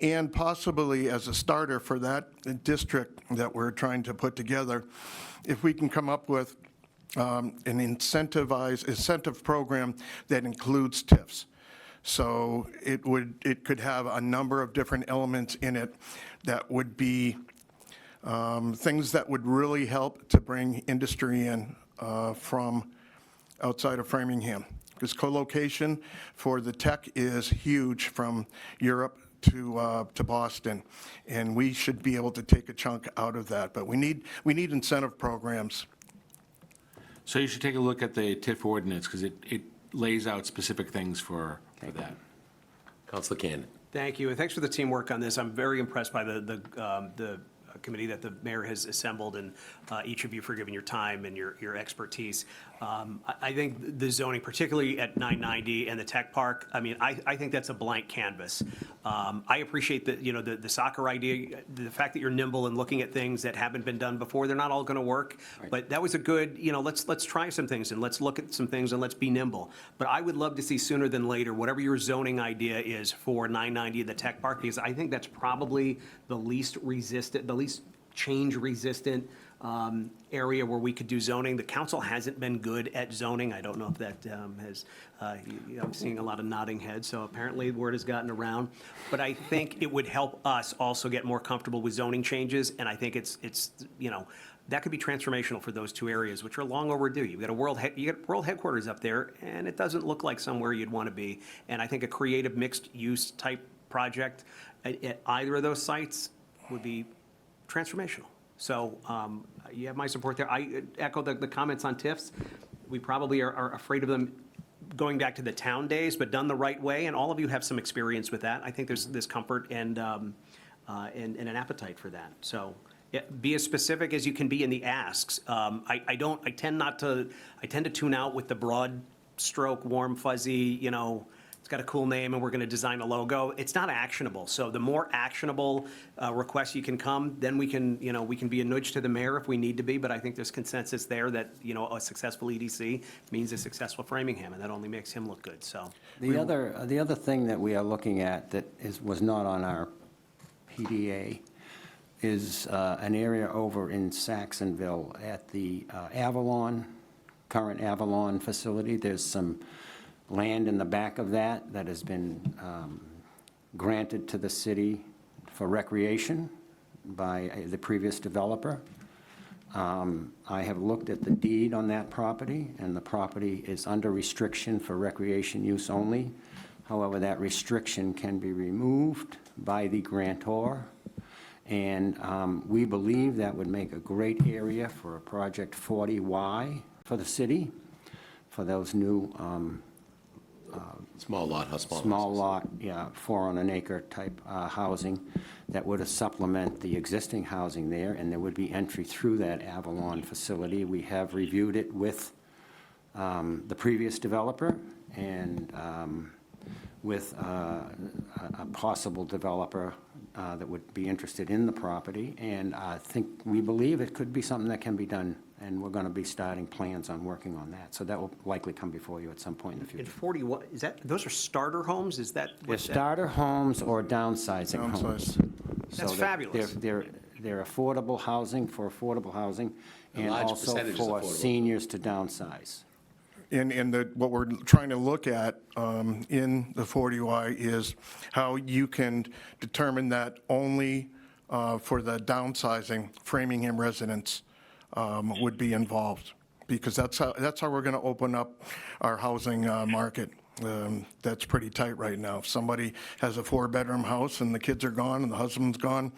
And possibly as a starter for that district that we're trying to put together, if we can come up with an incentive program that includes TIFs. So it could have a number of different elements in it that would be things that would really help to bring industry in from outside of Framingham. Because co-location for the tech is huge from Europe to Boston, and we should be able to take a chunk out of that. But we need incentive programs. So you should take a look at the TIF ordinance, because it lays out specific things for that. Councilor Cannon. Thank you, and thanks for the teamwork on this. I'm very impressed by the committee that the mayor has assembled, and each of you for giving your time and your expertise. I think the zoning, particularly at 990 and the tech park, I mean, I think that's a blank canvas. I appreciate that, you know, the soccer idea, the fact that you're nimble and looking at things that haven't been done before. They're not all going to work, but that was a good, you know, let's try some things and let's look at some things and let's be nimble. But I would love to see sooner than later, whatever your zoning idea is for 990 and the tech park, because I think that's probably the least resistant, the least change-resistant area where we could do zoning. The council hasn't been good at zoning. I don't know if that has, I'm seeing a lot of nodding heads, so apparently word has gotten around. But I think it would help us also get more comfortable with zoning changes, and I think it's you know, that could be transformational for those two areas, which are long overdue. You've got you got world headquarters up there, and it doesn't look like somewhere you'd want to be. And I think a creative mixed-use type project at either of those sites would be transformational. So you have my support there. I echo the comments on TIFs. We probably are afraid of them going back to the town days, but done the right way, and all of you have some experience with that. I think there's this comfort and an appetite for that. So yeah, be as specific as you can be in the asks. I tend to tune out with the broad stroke, warm, fuzzy, you know, it's got a cool name and we're going to design a logo. It's not actionable. So the more actionable requests you can come, then we can be a nudge to the mayor if we need to be. But I think there's consensus there that, you know, a successful EDC means a successful Framingham, and that only makes him look good. So the other thing that we are looking at that was not on our PDA is an area over in Saxonville at the current Avalon facility. There's some land in the back of that has been granted to the city for recreation by the previous developer. I have looked at the deed on that property, and the property is under restriction for recreation use only. However, that restriction can be removed by the grantor, and we believe that would make a great area for a project 40Y for the city, for those new Small lot, small lot, yeah, 4 on an acre type housing that would supplement the existing housing there, and there would be entry through that Avalon facility. We have reviewed it with the previous developer and with a possible developer that would be interested in the property, and I think we believe it could be something that can be done, and we're going to be starting plans on working on that. So that will likely come before you at some point in the future. in 40, what is that? Those are starter homes? Is that? They're starter homes or downsizing homes. That's fabulous. They're affordable housing for affordable housing, and large also percentage is for affordable. seniors to downsize. And what we're trying to look at in the 40Y is how you can determine that only for the downsizing, Framingham residents would be involved, because that's how we're going to open up our housing market. That's pretty tight right now. If somebody has a 4-bedroom house and the kids are gone and the husband's gone,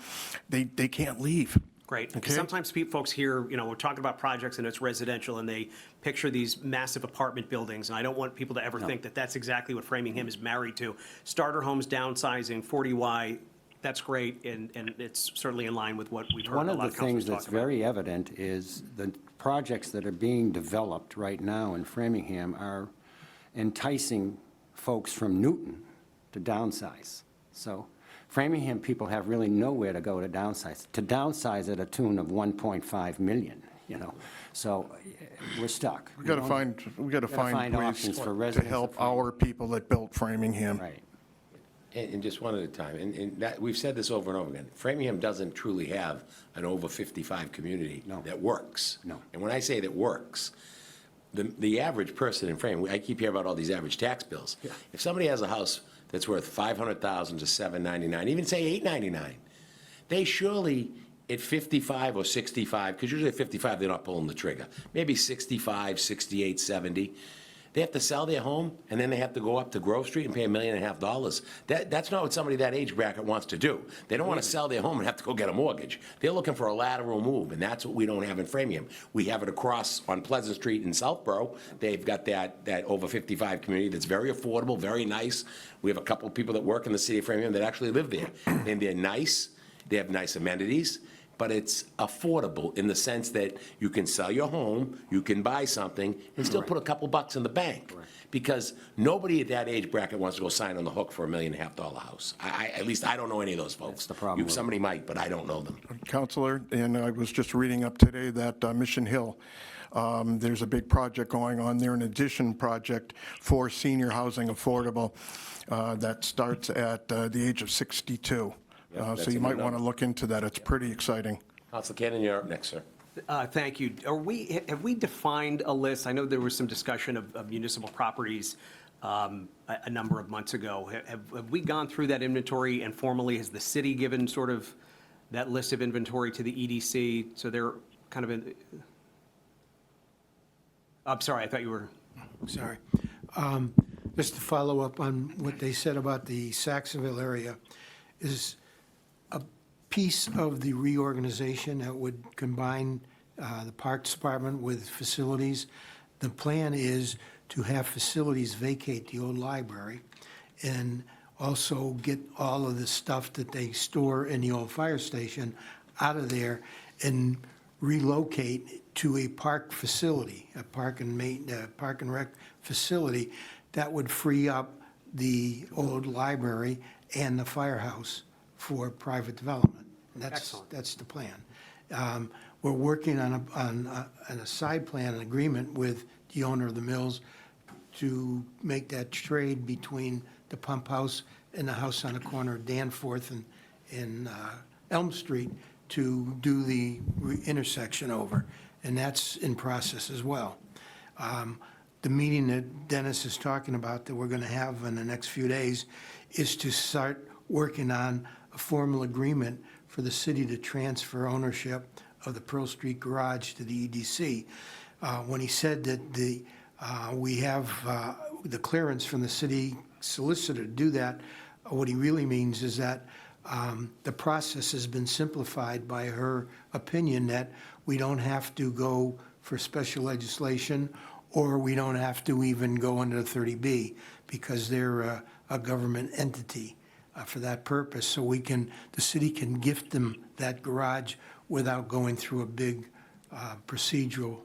they can't leave. Great. Okay. Sometimes folks hear, you know, we're talking about projects and it's residential, and they picture these massive apartment buildings, and I don't want people to ever think that that's exactly what Framingham is married to. Starter homes, downsizing, 40Y, that's great, and it's certainly in line with what we've heard a lot of councilors talk about. One of the things that's very evident is the projects that are being developed right now in Framingham are enticing folks from Newton to downsize. So Framingham people have really nowhere to go to downsize. To downsize at a tune of $1.5 million you know? So we're stuck. We got to find ways options for to residents. help our people that built Framingham. Right. And just one at a time, and that, we've said this over and over again, Framingham doesn't truly have an over 55 community No. that works. No. And when I say that works, the average person in Framingham, I keep hearing about all these average tax bills. Yeah. If somebody has a house that's worth $500,000 to $799, even say $899, they surely, at 55 or 65, because usually at 55, they're not pulling the trigger, maybe 65, 68, 70, they have to sell their home, and then they have to go up to Grove Street and pay $1.5 million. That's not what somebody that age bracket wants to do. They don't want to sell their home and have to go get a mortgage. They're looking for a lateral move, and that's what we don't have in Framingham. We have it across on Pleasant Street in Southborough. They've got that over 55 community that's very affordable, very nice. We have a couple of people that work in the city of Framingham that actually live there, and they're nice. They have nice amenities. But it's affordable in the sense that you can sell your home, you can buy something, and still put a couple bucks in the bank. Because nobody at that age bracket wants to go sign on the hook for $1.5 million house. At least I don't know any of those folks. That's the problem. Somebody might, but I don't know them. Counselor, and I was just reading up today that Mission Hill, there's a big project going on there, an addition project for senior housing affordable that starts at the age of 62. that's So a you good might want number. to look into that. It's pretty exciting. Council Cannon, you're up next, sir. Thank you. Have we defined a list? I know there was some discussion of municipal properties a number of months ago. Have we gone through that inventory, and formally has the city given sort of that list of inventory to the EDC? So they're kind of in, I'm sorry, I thought you were. Sorry. Just to follow up on what they said about the Saxonville area, is a piece of the reorganization that would combine the Parks Department with facilities. The plan is to have facilities vacate the old library and also get all of the stuff that they store in the old fire station out of there and relocate to a park facility, a park and rec facility that would free up the old library and the firehouse for private development. Excellent. That's the plan. We're working on a side plan, an agreement with the owner of the mills to make that trade between the pump house and the house on the corner of Danforth and Elm Street to do the intersection over, and that's in process as well. The meeting that Dennis is talking about that we're going to have in the next few days is to start working on a formal agreement for the city to transfer ownership of the Pearl Street Garage to the EDC. When he said that we have the clearance from the city solicitor to do that, what he really means is that the process has been simplified by her opinion that we don't have to go for special legislation, or we don't have to even go under the 30B because they're a government entity for that purpose. So the city can gift them that garage without going through a big procedural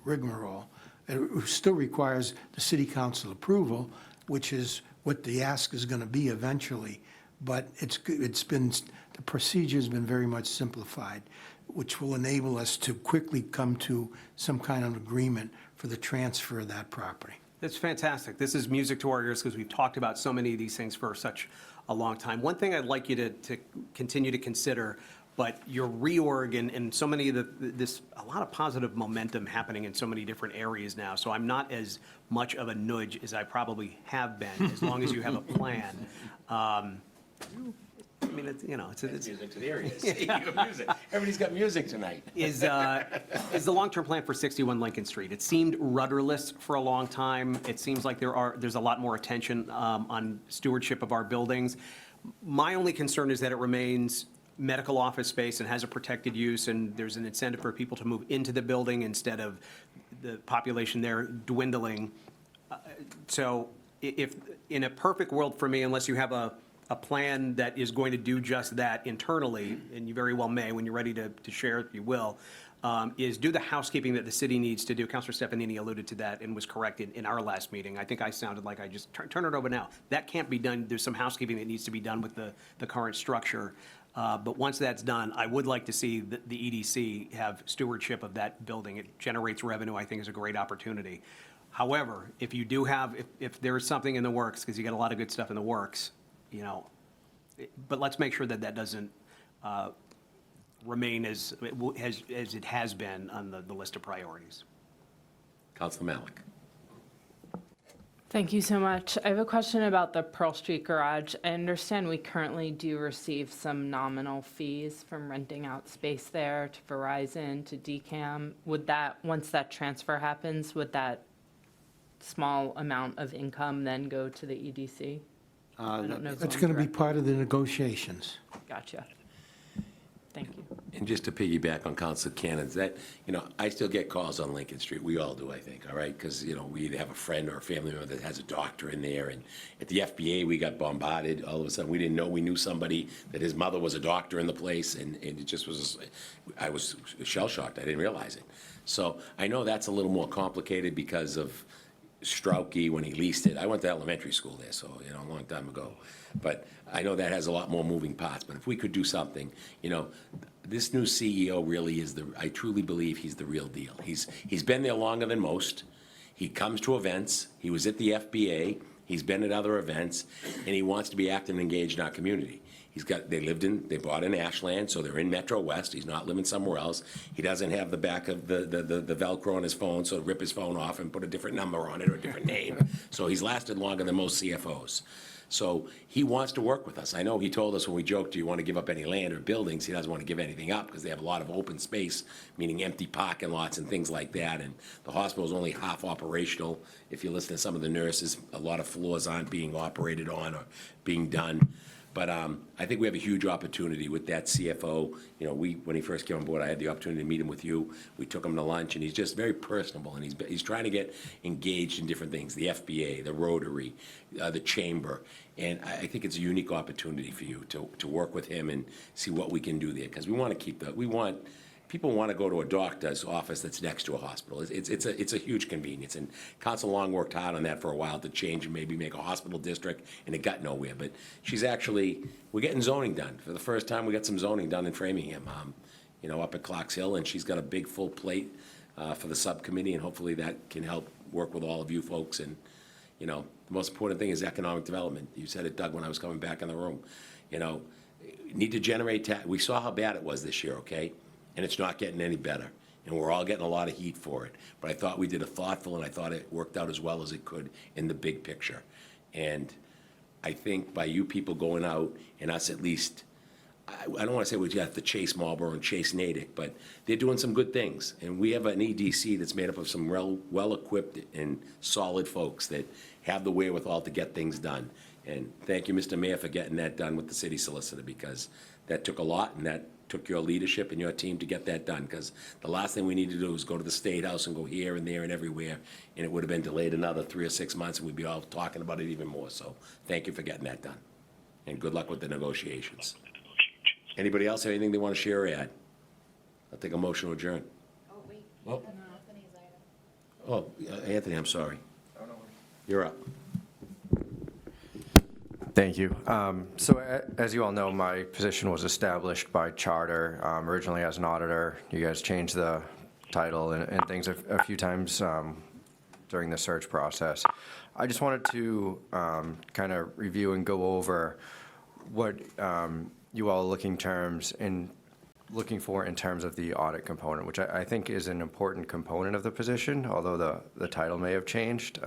rigmarole. It still requires the city council approval, which is what the ask is going to be eventually. But the procedure's been very much simplified, which will enable us to quickly come to some kind of agreement for the transfer of that property. That's fantastic. This is music to our ears because we've talked about so many of these things for such a long time. One thing I'd like you to continue to consider, but your reorg and so many of a lot of positive momentum happening in so many different areas now. So I'm not as much of a nudge as I probably have been, as long as you have a plan. I mean, it's Music to the area. Music. Everybody's got music tonight. is the long-term plan for 61 Lincoln Street. It seemed rudderless for a long time. It seems like there's a lot more attention on stewardship of our buildings. My only concern is that it remains medical office space and has a protected use, and there's an incentive for people to move into the building instead of the population there dwindling. So if, in a perfect world for me, unless you have a plan that is going to do just that internally, and you very well may, when you're ready to share it, you will, is do the housekeeping that the city needs to do. Councilor Stefanini alluded to that and was correct in our last meeting. I think I sounded like I just turn it over now. That can't be done. There's some housekeeping that needs to be done with the current structure. But once that's done, I would like to see the EDC have stewardship of that building. It generates revenue, I think is a great opportunity. However, if you do have, if there is something in the works, because you got a lot of good stuff in the works, you know, but let's make sure that that doesn't remain as it has been on the list of priorities. Councilor Malik. Thank you so much. I have a question about the Pearl Street Garage. I understand we currently do receive some nominal fees from renting out space there to Verizon, to DCAM. Would that, once that transfer happens, would that small amount of income then go to the EDC? I don't know if That's I'm going to be correct. part of the negotiations. Gotcha. Thank you. And just to piggyback on Councilor Cannon's, that, you know, I still get calls on Lincoln Street. We all do, I think, all right? Because, you know, we either have a friend or a family member that has a doctor in there. And at the FBA, we got bombarded. All of a sudden, we didn't know. We knew somebody that his mother was a doctor in the place. And it just was, I was shell-shocked. I didn't realize it. So I know that's a little more complicated because of Strauke when he leased it. I went to elementary school there, so, you know, a long time ago. But I know that has a lot more moving parts. But if we could do something, you know, this new CEO really is I truly believe he's the real deal. He's been there longer than most. He comes to events. He was at the FBA. He's been at other events, and he wants to be active and engaged in our community. They bought in Ashland, so they're in Metro West. He's not living somewhere else. He doesn't have the back of the Velcro on his phone, so rip his phone off and put a different number on it or a different name. So he's lasted longer than most CFOs. So he wants to work with us. I know he told us when we joked, do you want to give up any land or buildings? He doesn't want to give anything up because they have a lot of open space, meaning empty parking lots and things like that. And the hospital is only half operational. If you listen to some of the nurses, a lot of floors aren't being operated on or being done. But I think we have a huge opportunity with that CFO. You know, when he first came on board, I had the opportunity to meet him with you. We took him to lunch, and he's just very personable, and he's trying to get engaged in different things, the FBA, the Rotary, the Chamber. And I think it's a unique opportunity for you to work with him and see what we can do there, because we want to keep people want to go to a doctor's office that's next to a hospital. It's a huge convenience, and Council Long worked hard on that for a while to change and maybe make a hospital district, and it got nowhere. But we're getting zoning done. For the first time, we got some zoning done in Framingham, you know, up at Clarks Hill, and she's got a big full plate for the subcommittee, and hopefully that can help work with all of you folks. And, you know, the most important thing is economic development. You said it, Doug, when I was coming back in the room. You know, need to generate we saw how bad it was this year, okay? And it's not getting any better. And we're all getting a lot of heat for it. But I thought we did a thoughtful, and I thought it worked out as well as it could in the big picture. And I think by you people going out and us at least, I don't want to say we have to chase Marlboro and chase Natick, but they're doing some good things. And we have an EDC that's made up of some well-equipped and solid folks that have the wherewithal to get things done. And thank you, Mr. Mayor, for getting that done with the city solicitor, because that took a lot, and that took your leadership and your team to get that done, because the last thing we need to do is go to the State House and go here and there and everywhere, and it would have been delayed another 3 or 6 months, and we'd be all talking about it even more. So thank you for getting that done, and good luck with the negotiations. Anybody else have anything they want to share or add? I'll take a motion to adjourn. Oh, wait. Oh. Anthony's item. Oh, Anthony, I'm sorry. You're up. Thank you. So as you all know, my position was established by charter, originally as an auditor. You guys changed the title and things a few times during the search process. I just wanted to kind of review and go over what you all are looking for in terms of the audit component, which I think is an important component of the position, although the title may have changed.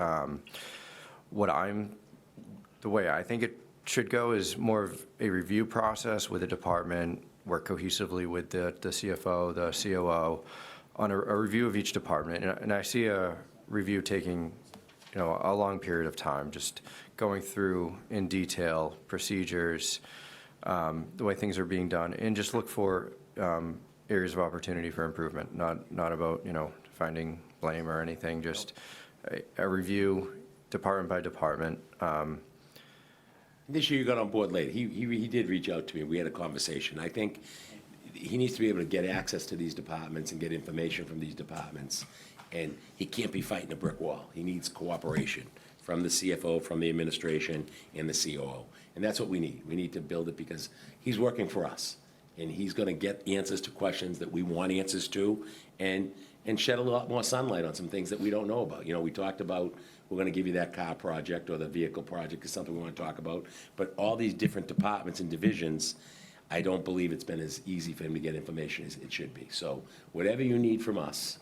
The way I think it should go is more of a review process with the department, work cohesively with the CFO, the COO, on a review of each department. And I see a review taking, you know, a long period of time, just going through in detail procedures, the way things are being done, and just look for areas of opportunity for improvement, not about, you know, finding blame or anything, just a review department by department. This year you got on board late. He did reach out to me. We had a conversation. I think he needs to be able to get access to these departments and get information from these departments. And he can't be fighting a brick wall. He needs cooperation. from the CFO, from the administration, and the COO. And that's what we need. We need to build it because he's working for us. And he's going to get answers to questions that we want answers to, and shed a lot more sunlight on some things that we don't know about. You know, we talked about, we're going to give you that car project or the vehicle project is something we want to talk about. But all these different departments and divisions, I don't believe it's been as easy for him to get information as it should be. So whatever you need from us,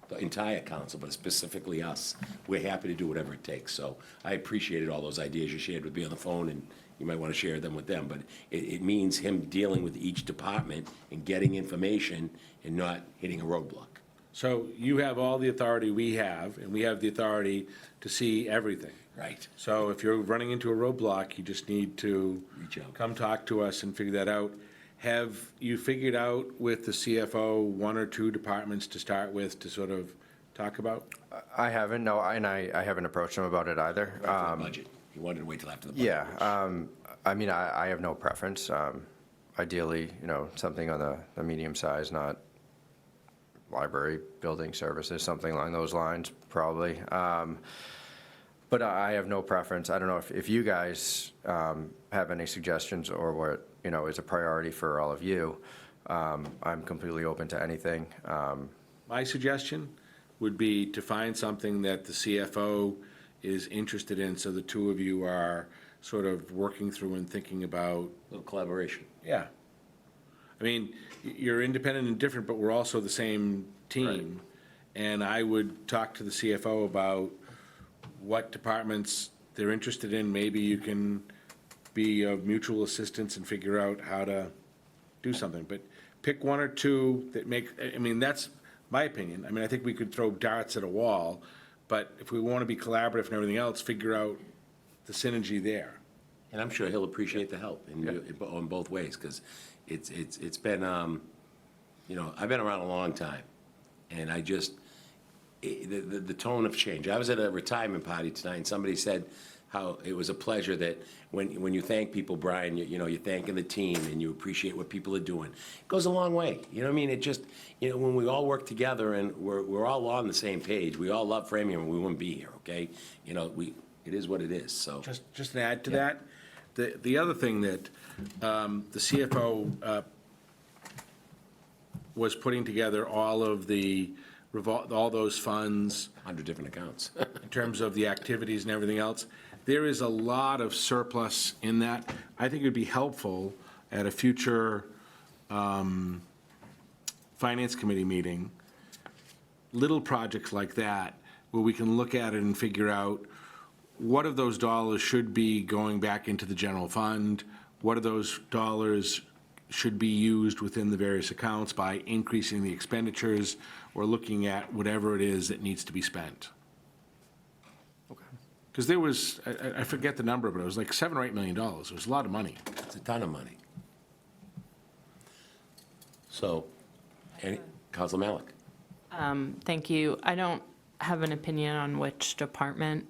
the entire council, but specifically us, we're happy to do whatever it takes. So I appreciated all those ideas you shared with me on the phone, and you might want to share them with them. But it means him dealing with each department and getting information and not hitting a roadblock. So you have all the authority we have, and we have the authority to see everything. Right. So if you're running into a roadblock, you just need to Reach out. come talk to us and figure that out. Have you figured out with the CFO one or two departments to start with to sort of talk about? I haven't, no, and I haven't approached them about it either. After the budget. You wanted to wait till after the budget. Yeah, I mean, I have no preference. Ideally, you know, something on the medium size, not library, building services, something along those lines, probably. But I have no preference. I don't know if you guys have any suggestions or what, you know, is a priority for all of you. I'm completely open to anything. My suggestion would be to find something that the CFO is interested in, so the two of you are sort of working through and thinking about. A little collaboration. Yeah. I mean, you're independent and different, but we're also the same team. And I would talk to the CFO about what departments they're interested in. Maybe you can be of mutual assistance and figure out how to do something. But pick one or two that make, I mean, that's my opinion. I mean, I think we could throw darts at a wall, but if we want to be collaborative and everything else, figure out the synergy there. And I'm sure he'll appreciate the help on both ways, because it's been, you know, I've been around a long time, and I just, the tone of change. I was at a retirement party tonight, and somebody said how it was a pleasure that when you thank people, Brian, you know, you're thanking the team and you appreciate what people are doing. It goes a long way. You know what I mean? It just, you know, when we all work together and we're all on the same page, we all love Framingham, we wouldn't be here, okay? You know, it is what it is, so. Just to add to that, the other thing that the CFO was putting together all of all those funds. 100 different accounts. In terms of the activities and everything else. There is a lot of surplus in that. I think it would be helpful at a future Finance Committee meeting, little projects like that, where we can look at it and figure out what of those dollars should be going back into the general fund, what of those dollars should be used within the various accounts by increasing the expenditures or looking at whatever it is that needs to be spent. Because there was, I forget the number, but it was like $7 or $8 million. It was a lot of money. It's a ton of money. So, Council Malik. Thank you. I don't have an opinion on which department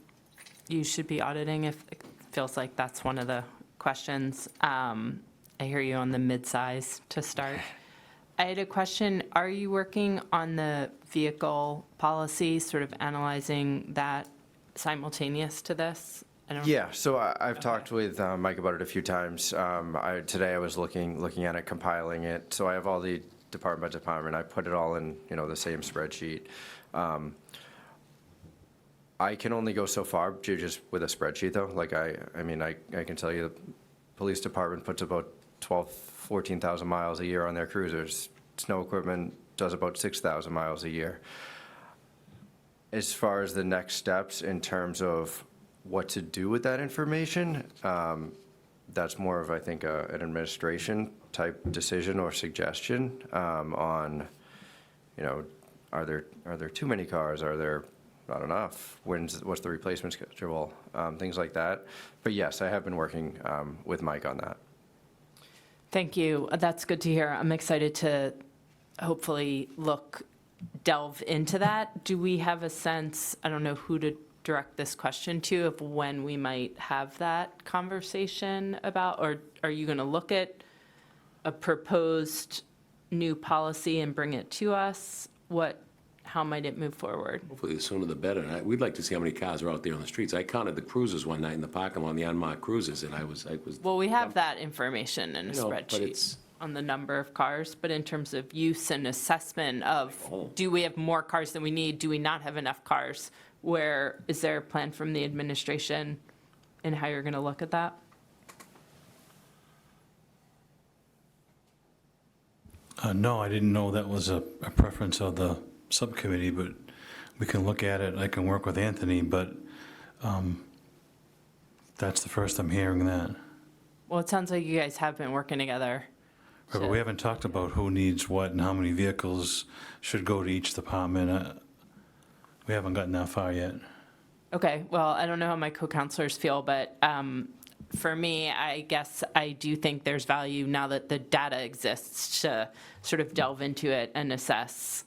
you should be auditing, if it feels like that's one of the questions. I hear you on the mid-size to start. I had a question. Are you working on the vehicle policy, sort of analyzing that simultaneous to this? Yeah, so I've talked with Mike about it a few times. Today I was looking at it, compiling it. So I have all the department by department. I put it all in, you know, the same spreadsheet. I can only go so far just with a spreadsheet, though. Like I mean, I can tell you the police department puts about 14,000 miles a year on their cruisers. Snow equipment does about 6,000 miles a year. As far as the next steps in terms of what to do with that information, that's more of, I think, an administration type decision or suggestion on, you know, are there too many cars? Are there not enough? What's the replacement schedule? Things like that. But yes, I have been working with Mike on that. Thank you. That's good to hear. I'm excited to hopefully delve into that. Do we have a sense, I don't know who to direct this question to, of when we might have that conversation about, or are you going to look at a proposed new policy and bring it to us? What how might it move forward? Hopefully, the sooner the better. And we'd like to see how many cars are out there on the streets. I counted the cruisers one night in the parking lot, the unmarked cruisers, and I was. Well, we have that information in a I know, but spreadsheet it's- on the number of cars, but in terms of use and assessment of, do we have more cars than we need? Do we not have enough cars? Is there a plan from the administration and how you're going to look at that? No, I didn't know that was a preference of the subcommittee, but we can look at it. I can work with Anthony, but that's the first I'm hearing that. Well, it sounds like you guys have been working together. Right, but we haven't talked about who needs what and how many vehicles should go to each department. We haven't gotten that far yet. Okay, well, I don't know how my co-counselors feel, but for me, I guess I do think there's value now that the data exists to sort of delve into it and assess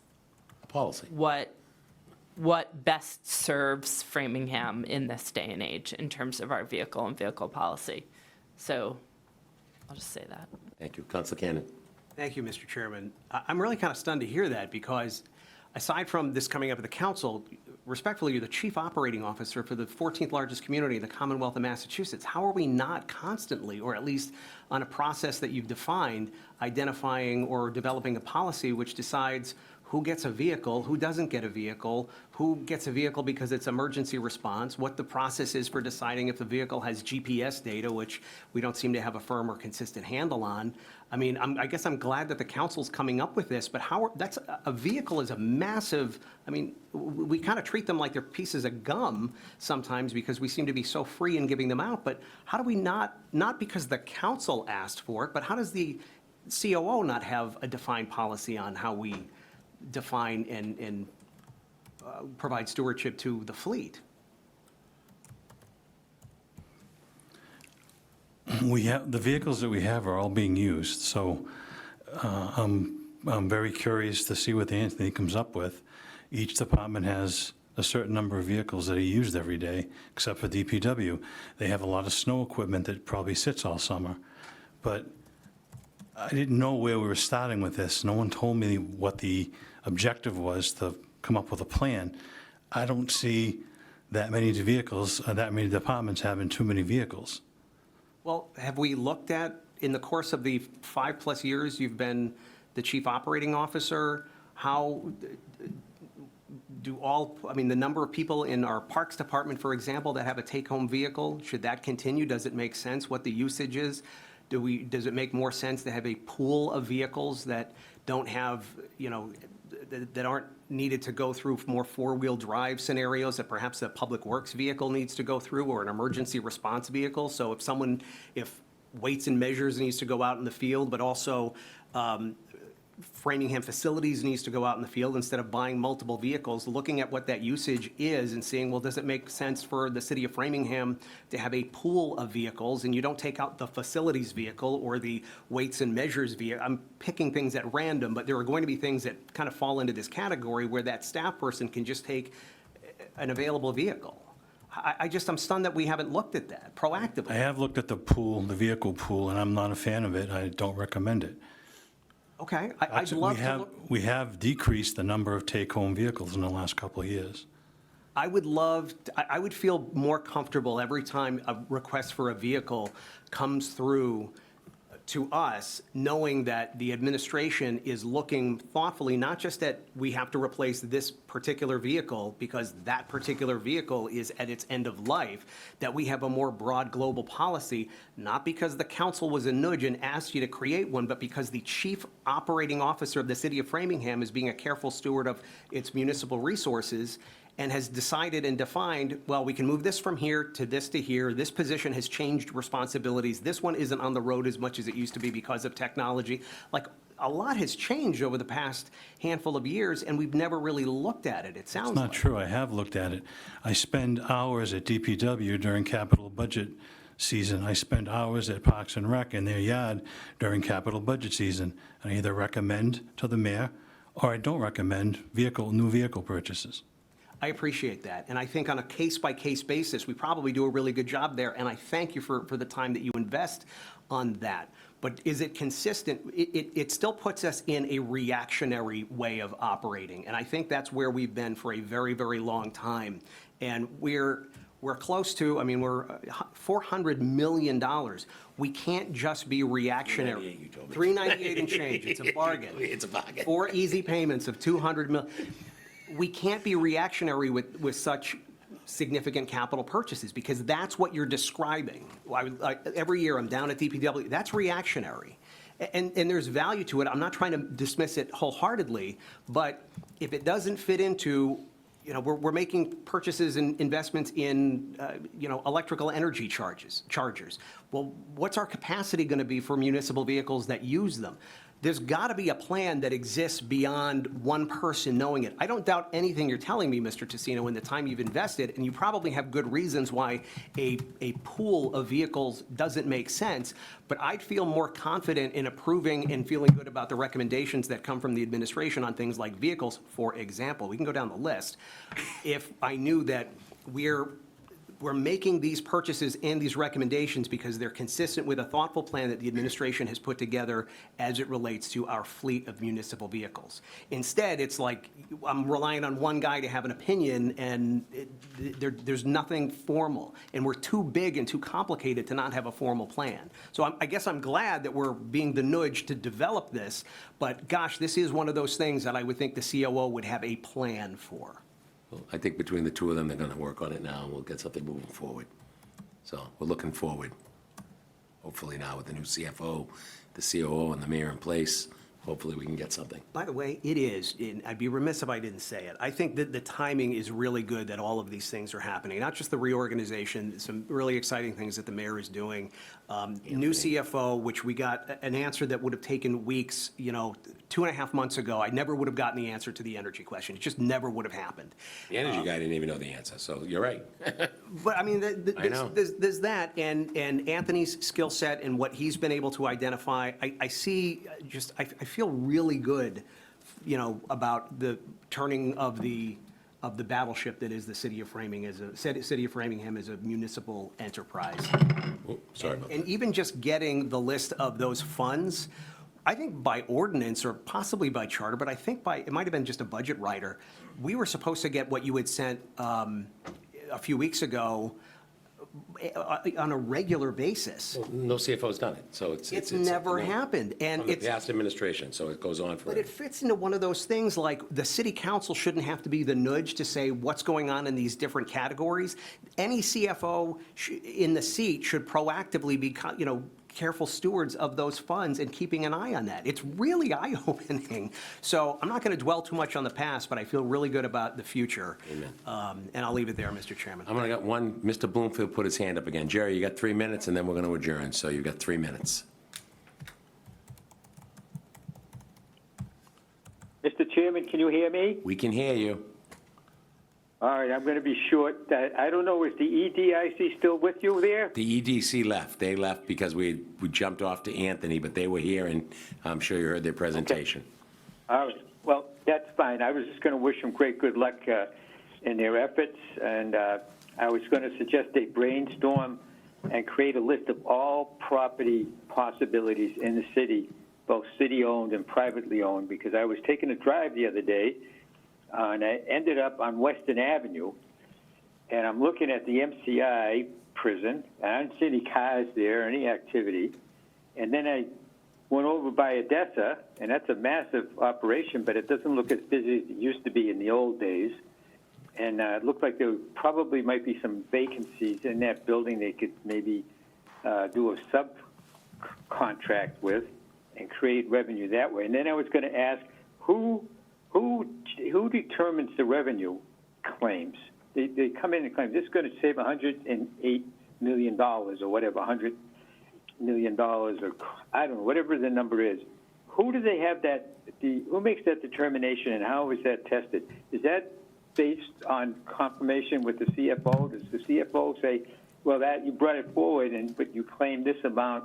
Policy. what best serves Framingham in this day and age in terms of our vehicle and vehicle policy. So I'll just say that. Thank you. Councilor Cannon. Thank you, Mr. Chairman. I'm really kind of stunned to hear that because aside from this coming up at the council, respectfully, you're the chief operating officer for the 14th largest community in the Commonwealth of Massachusetts. How are we not constantly, or at least on a process that you've defined, identifying or developing a policy which decides who gets a vehicle, who doesn't get a vehicle, who gets a vehicle because it's emergency response, what the process is for deciding if the vehicle has GPS data, which we don't seem to have a firm or consistent handle on. I mean, I guess I'm glad that the council's coming up with this, but that's a vehicle is a massive, I mean, we kind of treat them like they're pieces of gum sometimes because we seem to be so free in giving them out, but how do we not because the council asked for it, but how does the COO not have a defined policy on how we define and provide stewardship to the fleet? The vehicles that we have are all being used, so I'm very curious to see what Anthony comes up with. Each department has a certain number of vehicles that are used every day, except for DPW. They have a lot of snow equipment that probably sits all summer, but I didn't know where we were starting with this. No one told me what the objective was to come up with a plan. I don't see that many vehicles, that many departments having too many vehicles. Well, have we looked at, in the course of the 5+ years you've been the chief operating officer, how the number of people in our parks department, for example, that have a take-home vehicle, should that continue? Does it make sense what the usage is? Does it make more sense to have a pool of vehicles that don't have, that aren't needed to go through more four-wheel drive scenarios that perhaps a public works vehicle needs to go through, or an emergency response vehicle? So if weights and measures needs to go out in the field, but also Framingham Facilities needs to go out in the field, instead of buying multiple vehicles, looking at what that usage is and seeing, well, does it make sense for the city of Framingham to have a pool of vehicles, and you don't take out the facilities vehicle or the weights and measures vehicle. I'm picking things at random, but there are going to be things that kind of fall into this category where that staff person can just take an available vehicle. I'm stunned that we haven't looked at that proactively. I have looked at the pool, the vehicle pool, and I'm not a fan of it. I don't recommend it. Okay, I'd love to look. We have decreased the number of take-home vehicles in the last couple of years. I would feel more comfortable every time a request for a vehicle comes through to us, knowing that the administration is looking thoughtfully, not just at we have to replace this particular vehicle because that particular vehicle is at its end of life, that we have a more broad global policy, not because the council was a nudge and asked you to create one, but because the chief operating officer of the city of Framingham is being a careful steward of its municipal resources and has decided and defined, well, we can move this from here to here. This position has changed responsibilities. This one isn't on the road as much as it used to be because of technology. Like, a lot has changed over the past handful of years, and we've never really looked at it, it sounds like. It's not true. I have looked at it. I spend hours at DPW during capital budget season. I spend hours at Parks and Rec in their yard during capital budget season. I either recommend to the mayor or I don't recommend new vehicle purchases. I appreciate that. And I think on a case-by-case basis, we probably do a really good job there, and I thank you for the time that you invest on that. But is it consistent? It still puts us in a reactionary way of operating, and I think that's where we've been for a very, very long time. And we're close to, I mean, we're $400 million. We can't just be reactionary. 398, you told me. 398 and change, it's a bargain. It's a bargain. 4 easy payments of $200 million. We can't be reactionary with such significant capital purchases, because that's what you're describing. Every year I'm down at DPW, that's reactionary. And there's value to it. I'm not trying to dismiss it wholeheartedly, but if it doesn't fit into, you know, we're making purchases and investments in, you know, electrical energy chargers. Well, what's our capacity going to be for municipal vehicles that use them? There's got to be a plan that exists beyond one person knowing it. I don't doubt anything you're telling me, Mr. Tassino, in the time you've invested, and you probably have good reasons why a pool of vehicles doesn't make sense, but I'd feel more confident in approving and feeling good about the recommendations that come from the administration on things like vehicles, for example. We can go down the list. If I knew that we're making these purchases and these recommendations because they're consistent with a thoughtful plan that the administration has put together as it relates to our fleet of municipal vehicles. Instead, it's like I'm relying on one guy to have an opinion, and there's nothing formal. And we're too big and too complicated to not have a formal plan. So I guess I'm glad that we're being the nudge to develop this, but gosh, this is one of those things that I would think the COO would have a plan for. Well, I think between the two of them, they're going to work on it now, and we'll get something moving forward. So we're looking forward. Hopefully now with the new CFO, the COO, and the mayor in place, hopefully we can get something. By the way, it is, and I'd be remiss if I didn't say it, I think that the timing is really good that all of these things are happening, not just the reorganization, some really exciting things that the mayor is doing. New CFO, which we got an answer that would have taken weeks, you know, 2.5 months ago. I never would have gotten the answer to the energy question. It just never would have happened. The energy guy didn't even know the answer, so you're right. But I mean, I know. there's that, and Anthony's skill set and what he's been able to identify. I see, just I feel really good, you know, about the turning of the battleship that is the city of Framingham as a municipal enterprise. Oh, sorry about And that. even just getting the list of those funds, I think by ordinance or possibly by charter, but I think it might have been just a budget writer, we were supposed to get what you had sent a few weeks ago on a regular basis. Well, no CFO's done it, so it's never happened, and from the it's. past administration, so it goes on for. But it fits into one of those things, like the city council shouldn't have to be the nudge to say what's going on in these different categories. Any CFO in the seat should proactively be, you know, careful stewards of those funds and keeping an eye on that. It's really eye-opening. So I'm not going to dwell too much on the past, but I feel really good about the future. Amen. And I'll leave it there, Mr. Chairman. I'm going to get one, Mr. Bloomfield put his hand up again. Jerry, you got 3 minutes, and then we're going to adjourn, so you've got 3 minutes. Mr. Chairman, can you hear me? We can hear you. All right, I'm going to be short. I don't know, is the EDIC still with you there? The EDC left. They left because we jumped off to Anthony, but they were here, and I'm sure you heard their presentation. Okay. All right, well, that's fine. I was just going to wish them great good luck in their efforts, and I was going to suggest they brainstorm and create a list of all property possibilities in the city, both city-owned and privately owned, because I was taking a drive the other day, and I ended up on Western Avenue, and I'm looking at the MCI prison, and I didn't see any cars there, any activity. And then I went over by Odessa, and that's a massive operation, but it doesn't look as busy as it used to be in the old days. And it looked like there probably might be some vacancies in that building they could maybe do a subcontract with and create revenue that way. And then I was going to ask, who determines the revenue claims? They come in and claim this is going to save $108 million or whatever, $100 million, or I don't know, whatever the number is. Who do they have that? Who makes that determination, and how is that tested? Is that based on confirmation with the CFO? Does the CFO say, well, that you brought it forward, but you claim this amount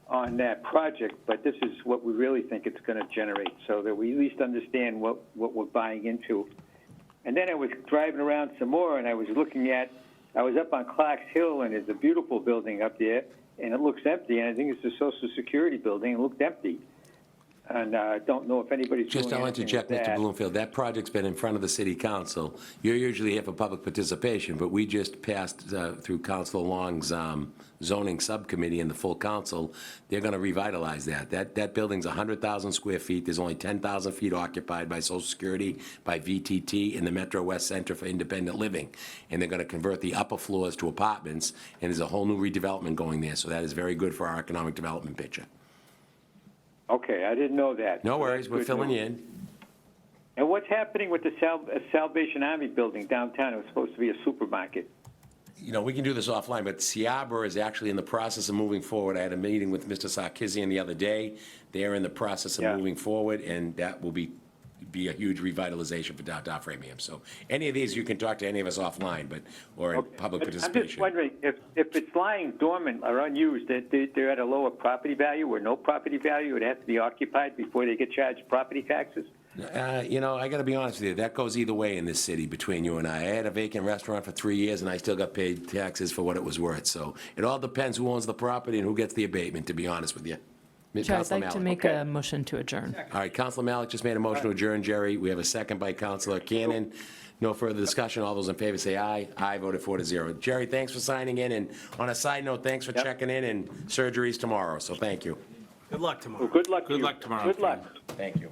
on that project, but this is what we really think it's going to generate, so that we at least understand what we're buying into. And then I was driving around some more, and I was up on Clark's Hill, and there's a beautiful building up there, and it looks empty, and I think it's the Social Security building. It looked empty. And I don't know if anybody's doing Just, I'll anything interject, with Mr. that. Bloomfield, that project's been in front of the city council. You're usually here for public participation, but we just passed through Councilor Long's zoning subcommittee and the full council. They're gonna revitalize that. That building's 100,000 square feet. There's only 10,000 feet occupied by Social Security, by VTT, in the Metro West Center for Independent Living. And they're gonna convert the upper floors to apartments, and there's a whole new redevelopment going there. So that is very good for our economic development picture. Okay, I didn't know that. No worries, we're Good filling news. you in. And what's happening with the Salvation Army building downtown? It was supposed to be a supermarket. You know, we can do this offline, but Ciabra is actually in the process of moving forward. I had a meeting with Mr. Sarkisian the other day. They're in the process of moving forward, and that will be a huge revitalization for downtown Framingham. So any of these, you can talk to any of us offline, or in public I'm just participation. wondering, if it's lying dormant or unused, that they're at a lower property value or no property value, it has to be occupied before they get charged property taxes? You know, I gotta be honest with you, that goes either way in this city between you and I. I had a vacant restaurant for 3 years, and I still got paid taxes for what it was worth. So it all depends who owns the property and who gets the abatement, to be honest with you. Chair, I'd Councilor like to Malik. make a motion to adjourn. All right, Councilor Malik just made a motion to adjourn, Jerry. We have a second by Councilor Cannon. No further discussion. All those in favor say aye. Aye, voted 4-0. Jerry, thanks for signing in, and on a side note, thanks for checking in, and surgery's tomorrow, so thank you. Good luck tomorrow. Well, good luck to you. Good luck tomorrow. Good luck. Thank you.